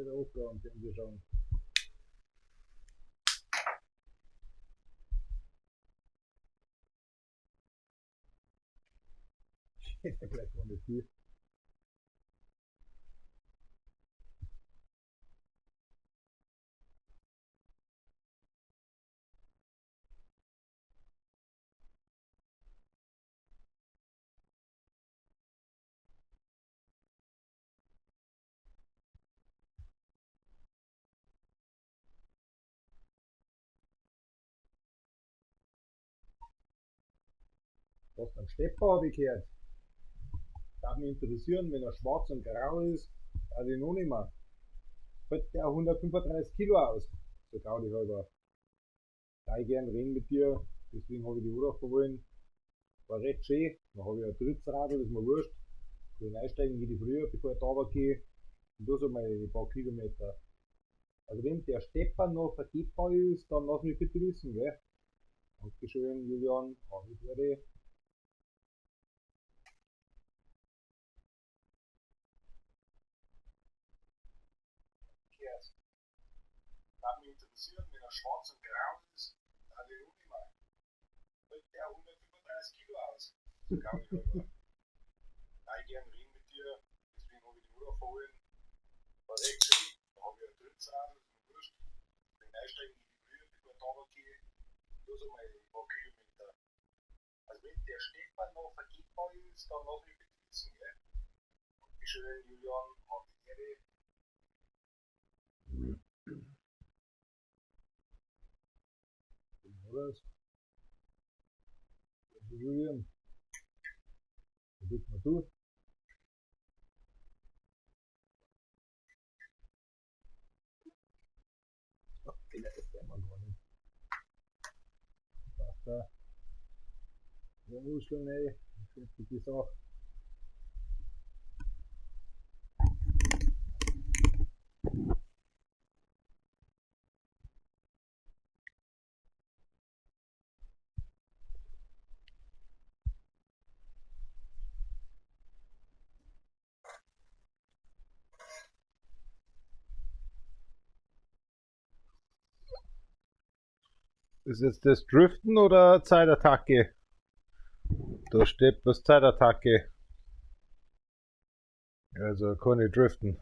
wieder aufgeräumt, haben sie schon. Steht ja gleich vor der Tür. Was beim Stepper habe ich gehört. Darf mich interessieren, wenn er schwarz und grau ist, also ich noch nicht mehr. Fällt der 135 Kilo aus. So grau die halber. Da ich gern reden mit dir, deswegen habe ich die Urlaub wollen. War recht schön. Dann habe ich ein Dritzradl, das ist mir wurscht. Kann ich einsteigen, wie die früher, bevor ich da gehe. Und da so mal ein paar Kilometer. Also wenn der Stepper noch vergebbar ist, dann lass mich bitte wissen, gell? Dankeschön, Julian. Anniversary. Darf mich interessieren, wenn er schwarz und grau ist, dann ich auch nicht mehr. Fällt der 135 Kilo aus. So grau ich halber. Da ich gern reden mit dir, deswegen habe ich die Urlaub verholen. War recht schön. Da habe ich ein Dritzradl, das ist mir wurscht. Kann ich einsteigen, wie die früher, bevor ich da gehe. Nur so mal ein paar Kilometer. Also wenn der Stefan noch vergebbar ist, dann lass mich bitte wissen, gell? Dankeschön, Julian. Anniversary. Was? Julian, was bist denn du? Den ist der mal gar nicht. Da. Der Muscheln, ey. Das ist die Sache. Ist jetzt das Driften oder Zeitattacke? Da steht was Zeitattacke. Also kann ich driften.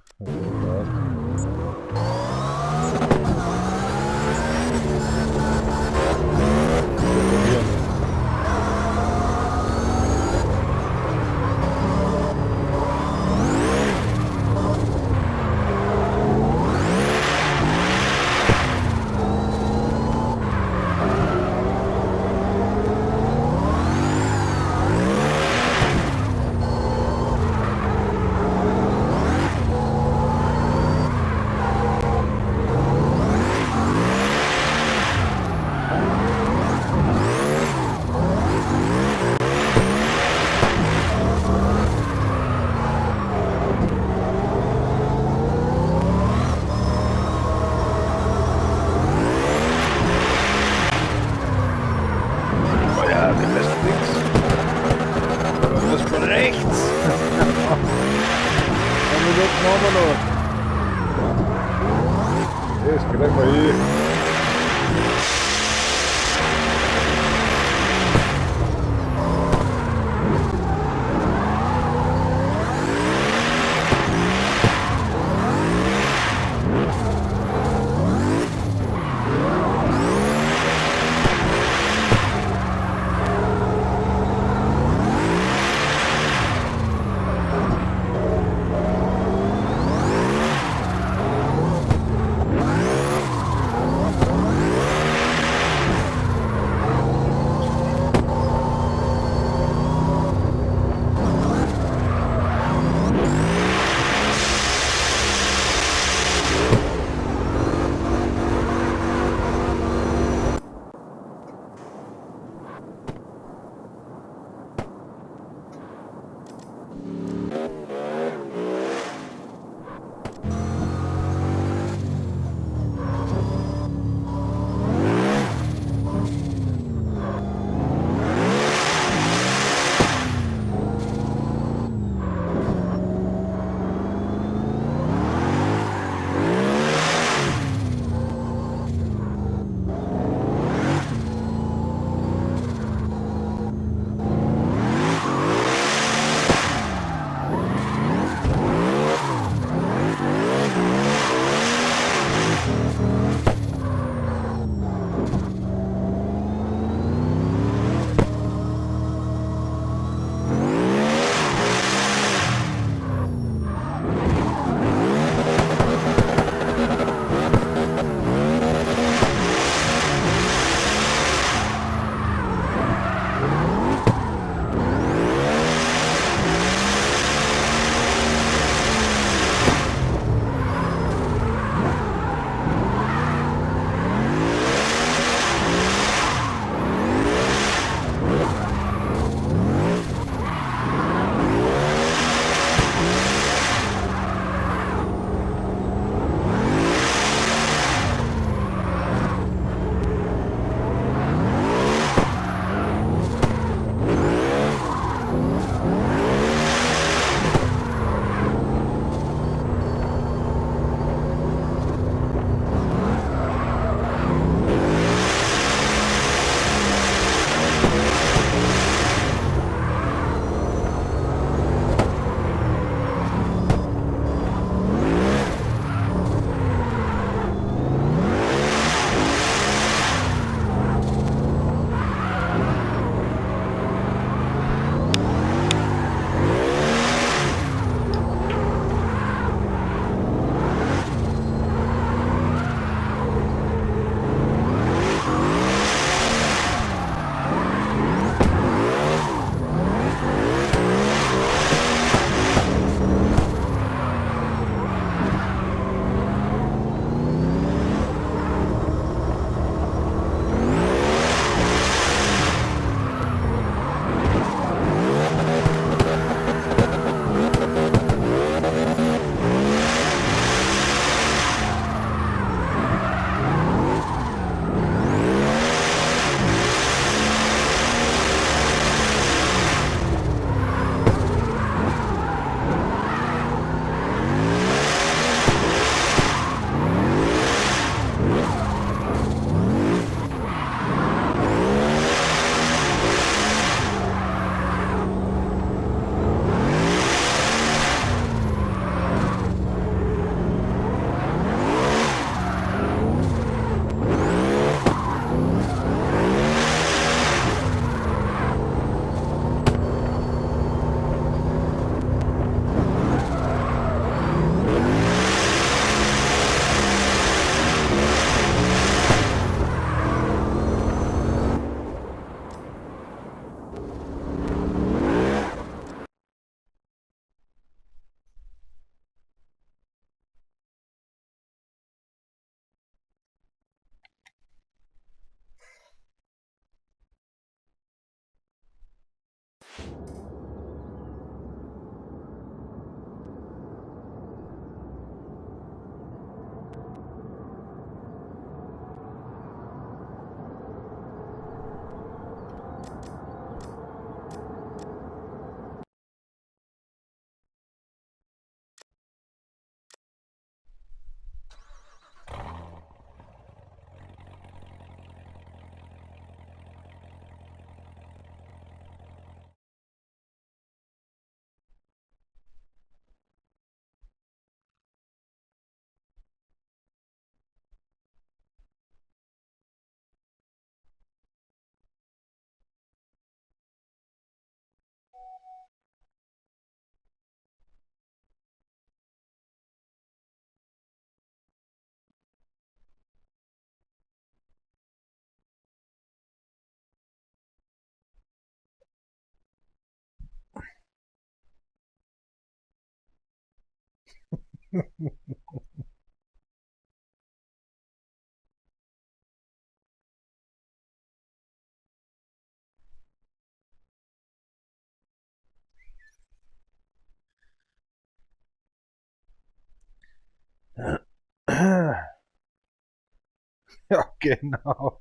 Ja, genau.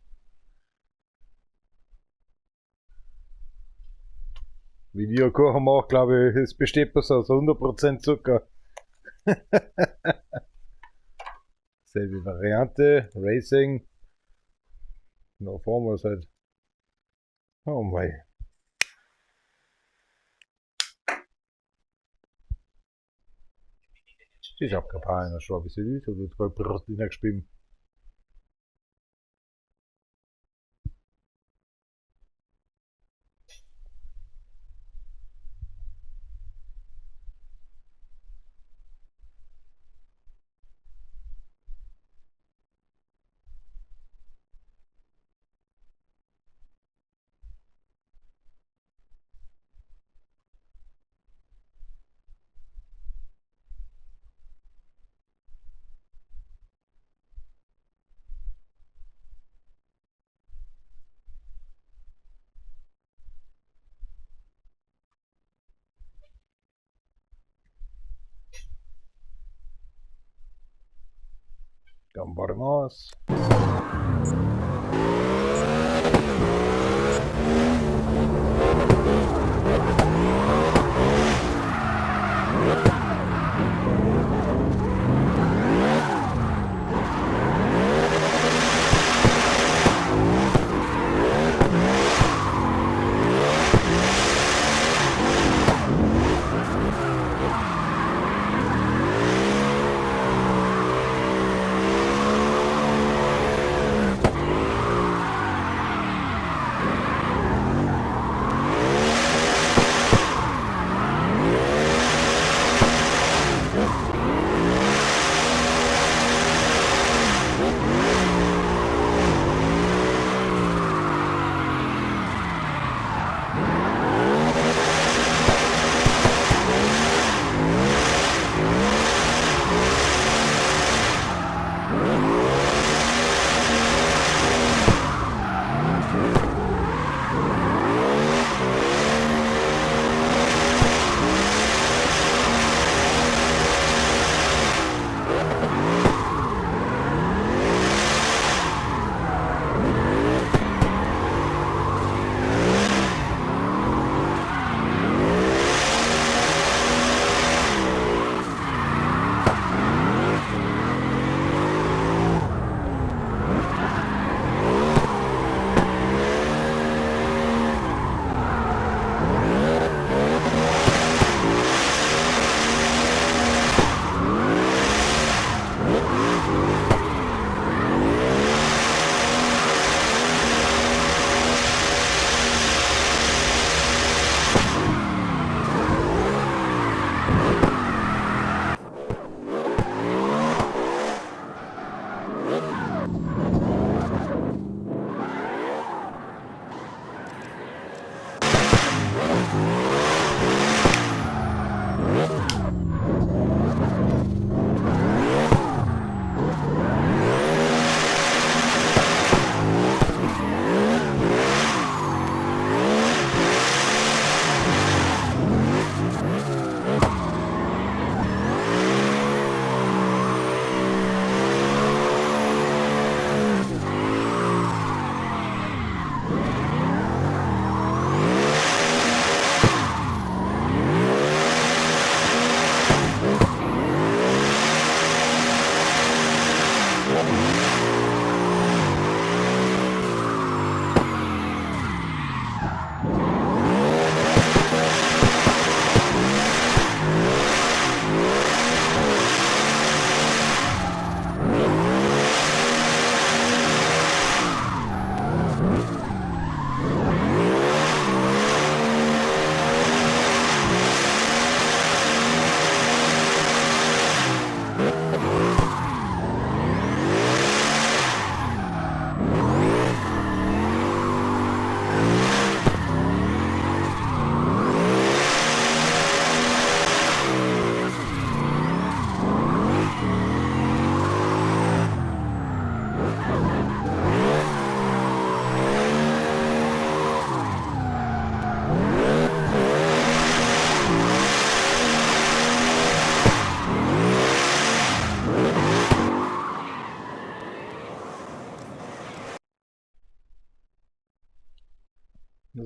Wie ich Kuchen mache, glaube ich, es besteht bloß aus 100% Zucker. Selbe Variante, Racing. Noch fahren wir es halt. Oh mei. Ich hab keine Ahnung, schon ein bisschen Lied, oder drei Brötchen gespielt. Dann war was.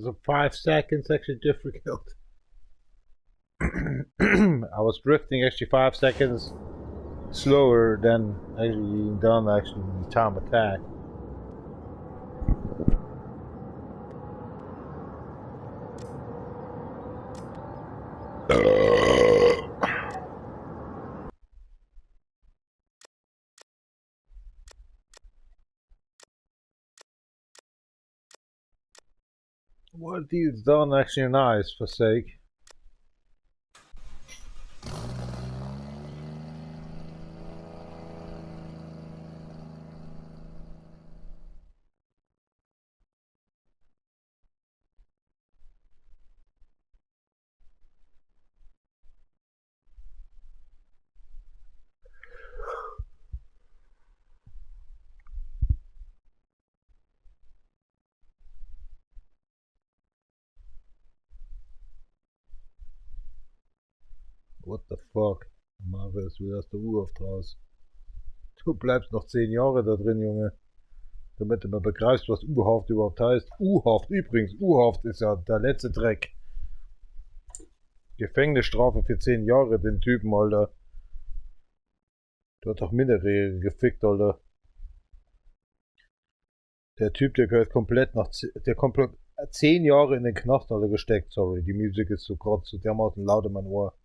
So 5 seconds actually difficult. I was drifting actually 5 seconds slower than actually done actually time attack. What he's done actually nice for sake. What the fuck? Marvel ist wieder aus der U-Haft raus. Du bleibst noch 10 Jahre da drin, Junge. Damit du mal begreifst, was U-Haft überhaupt heißt. U-Haft übrigens, U-Haft ist ja der letzte Dreck. Gefängnisstrafe für 10 Jahre, den Typen, Alter. Du hast doch Minderjährige gefickt, Alter. Der Typ, der gehört komplett der komplett 10 Jahre in den Knast, Alter, gesteckt. Sorry, die Musik ist so gerade so dermaßen laut in mein Ohr.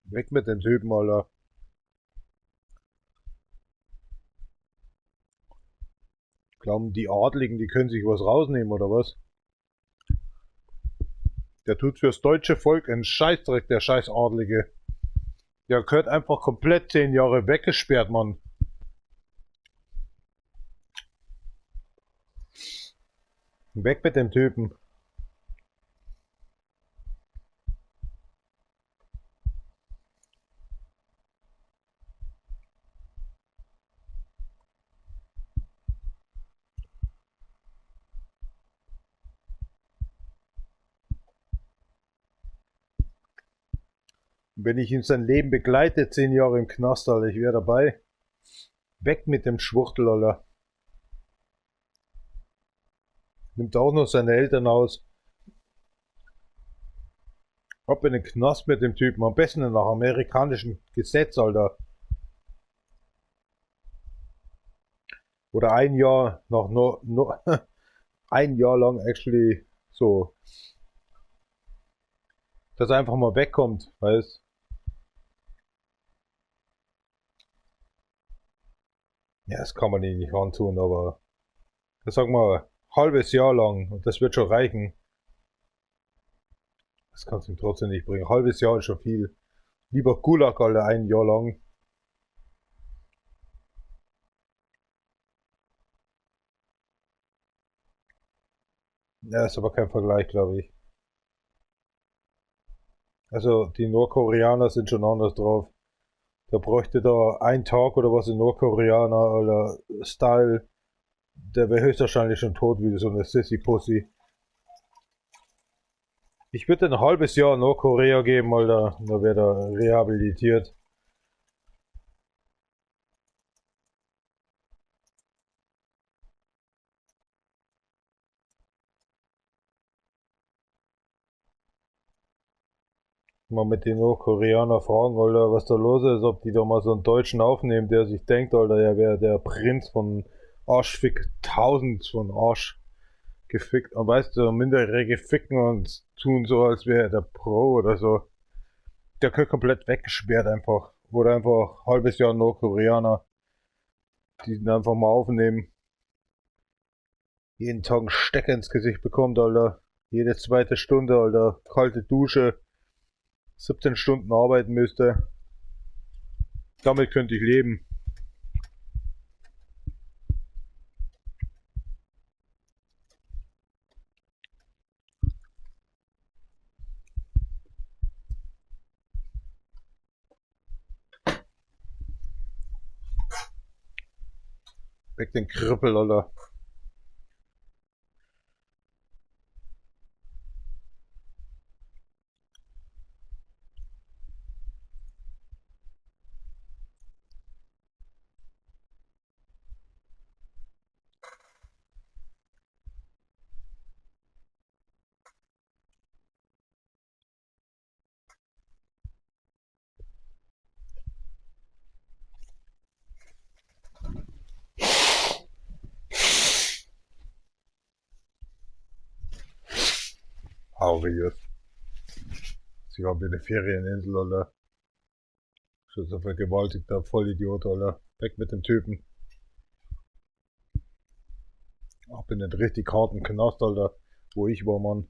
Weg mit dem Typen, Alter. Glauben die Adligen, die können sich was rausnehmen, oder was? Der tut fürs deutsche Volk einen Scheißdreck, der Scheißadlige. Der gehört einfach komplett 10 Jahre weggesperrt, Mann. Weg mit dem Typen. Wenn ich ihm sein Leben begleite, 10 Jahre im Knast, Alter, ich wäre dabei. Weg mit dem Schwuchtel, Alter. Nimmt auch noch seine Eltern aus. Ab in den Knast mit dem Typen. Am besten nach amerikanischem Gesetz, Alter. Oder ein Jahr nach ein Jahr lang actually so. Dass er einfach mal wegkommt, weißt. Ja, das kann man ihm nicht antun, aber das sag mal, halbes Jahr lang und das wird schon reichen. Das kannst du ihm trotzdem nicht bringen. Halbes Jahr ist schon viel. Lieber Gulag, Alter, ein Jahr lang. Ja, ist aber kein Vergleich, glaube ich. Also, die Nordkoreaner sind schon anders drauf. Da bräuchte da ein Tag oder was in Nordkoreaner oder Style. Der wäre höchstwahrscheinlich schon tot wie so eine Sissy-Pussy. Ich würde ein halbes Jahr in Nordkorea geben, Alter. Da wäre er rehabilitiert. Mal mit den Nordkoreaner fragen, Alter, was da los ist, ob die da mal so einen Deutschen aufnehmen, der sich denkt, Alter, er wäre der Prinz von Arschfick 1000 von Arsch gefickt. Und weißt du, Minderjährige ficken und tun so, als wäre er der Pro oder so. Der gehört komplett weggesperrt einfach. Oder einfach halbes Jahr Nordkoreaner. Die ihn einfach mal aufnehmen. Jeden Tag einen Stecker ins Gesicht bekommt, Alter. Jede zweite Stunde, Alter. Kalte Dusche. 17 Stunden arbeiten müsste. Damit könnte ich leben. Weg den Krüppel, Alter. Trauriges. Sie haben eine Ferieninsel, oder? Schon so vergewaltigter Vollidiot, oder? Weg mit dem Typen. Ab in den richtig harten Knast, Alter. Wo ich war, Mann.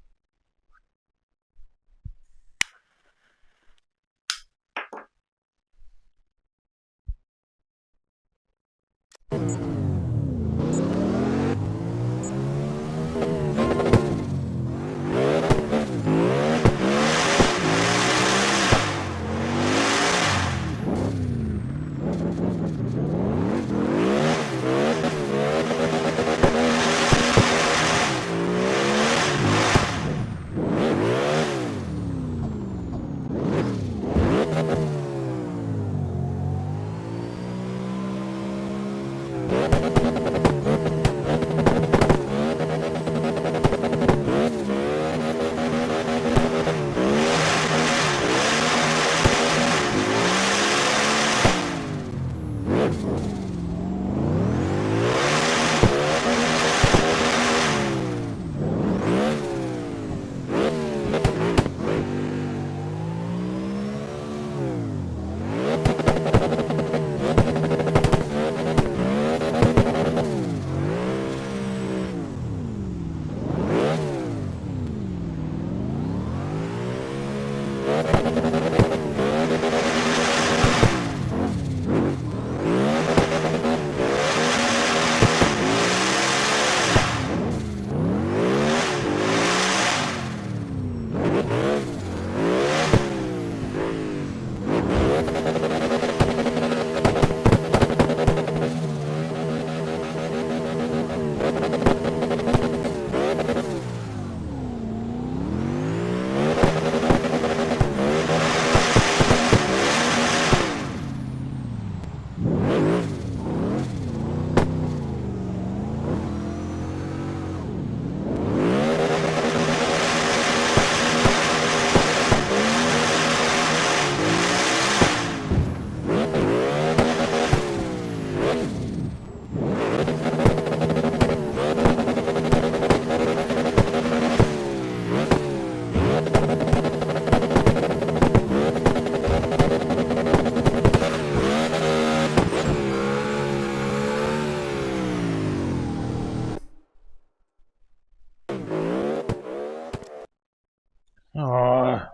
Ah,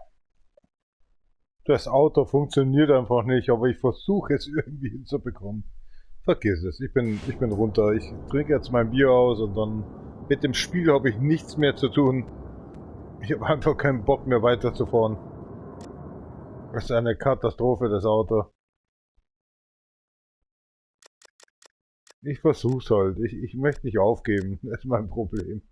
das Auto funktioniert einfach nicht, aber ich versuche es irgendwie hinzubekommen. Vergiss es, ich bin runter. Ich trinke jetzt mein Bier aus und dann mit dem Spiel habe ich nichts mehr zu tun. Ich habe einfach keinen Bock mehr weiterzufahren. Das ist eine Katastrophe, das Auto. Ich versuch's halt. Ich möchte nicht aufgeben. Das ist mein Problem.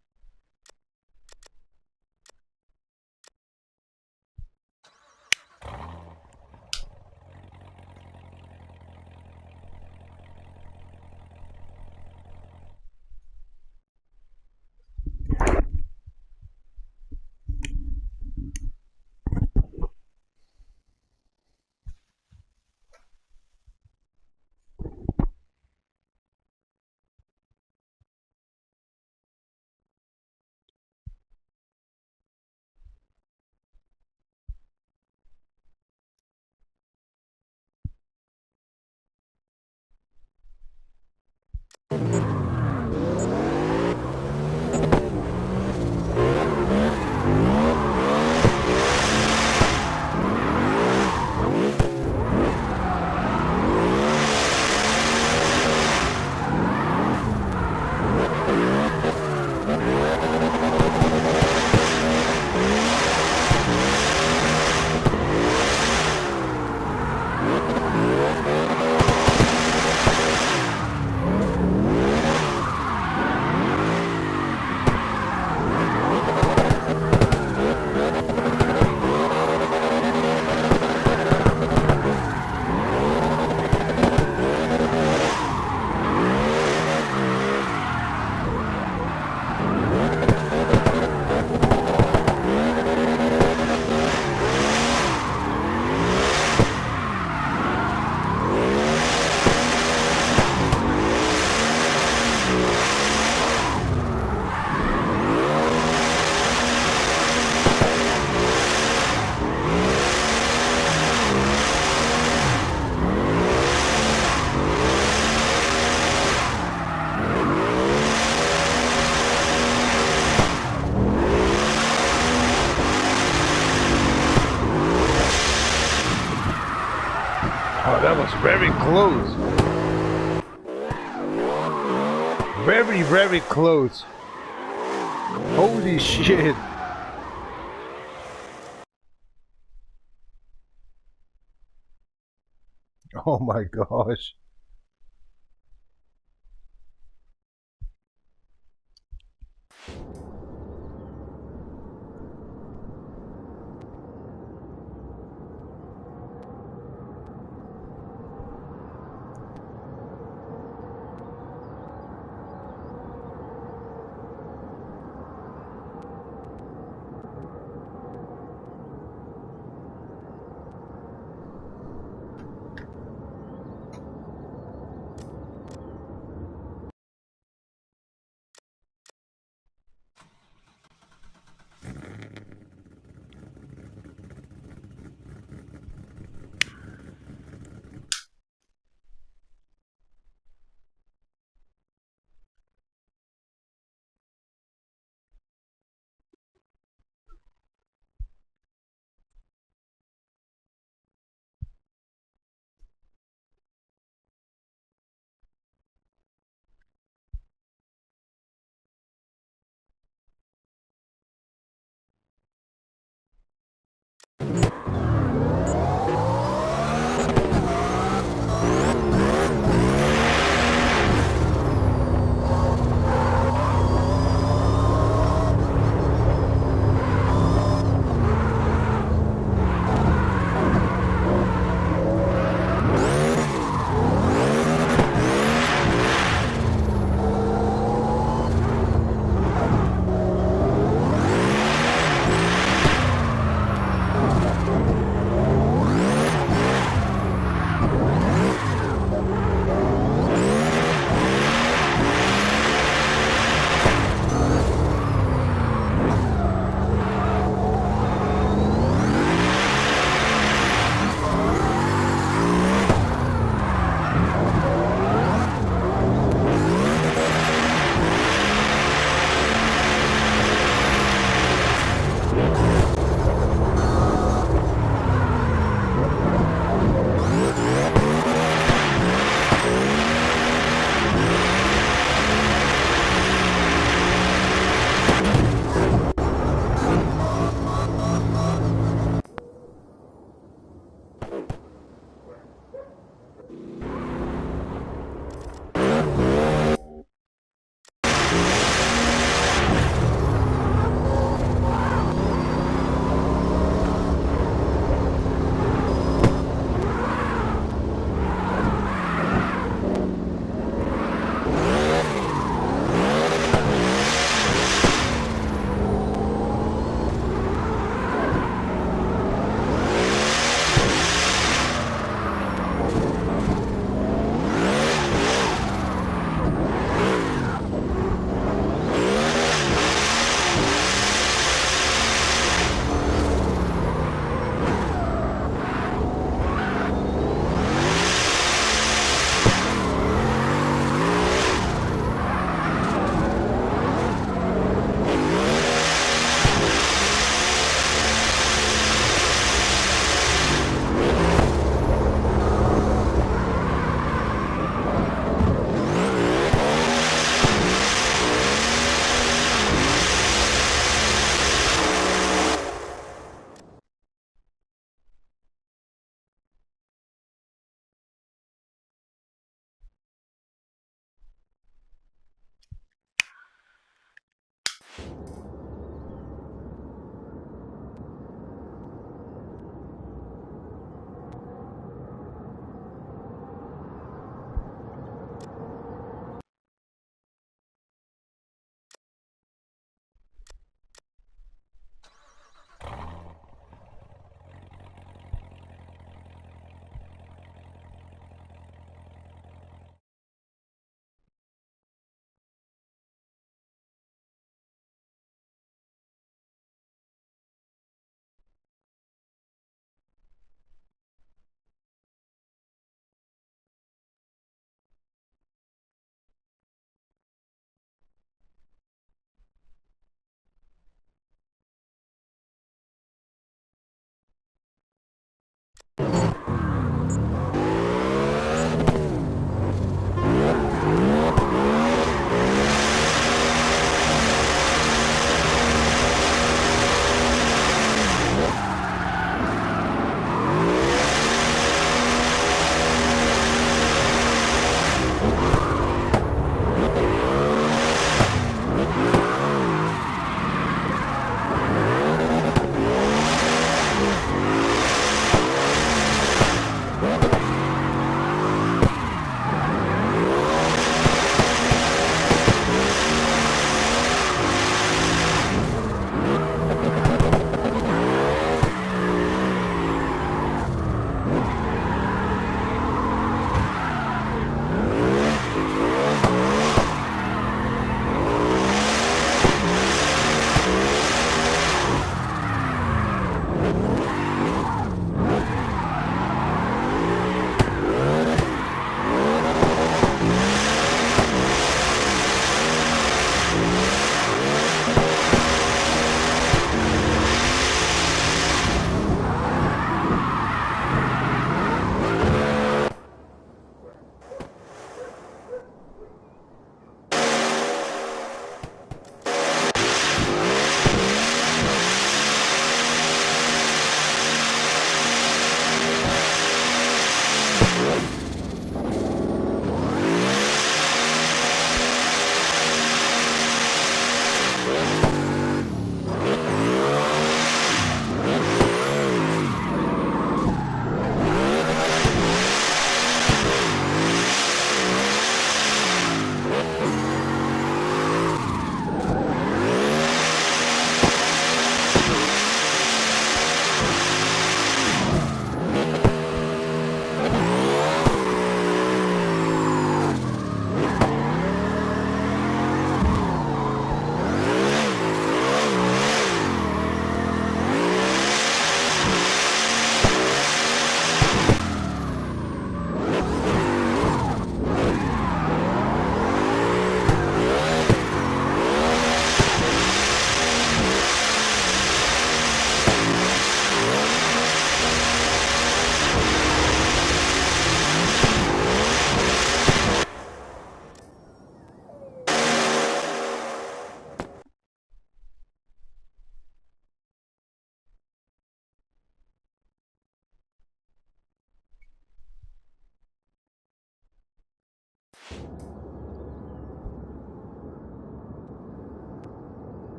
was very close. Very, very close. Holy shit. Oh my gosh.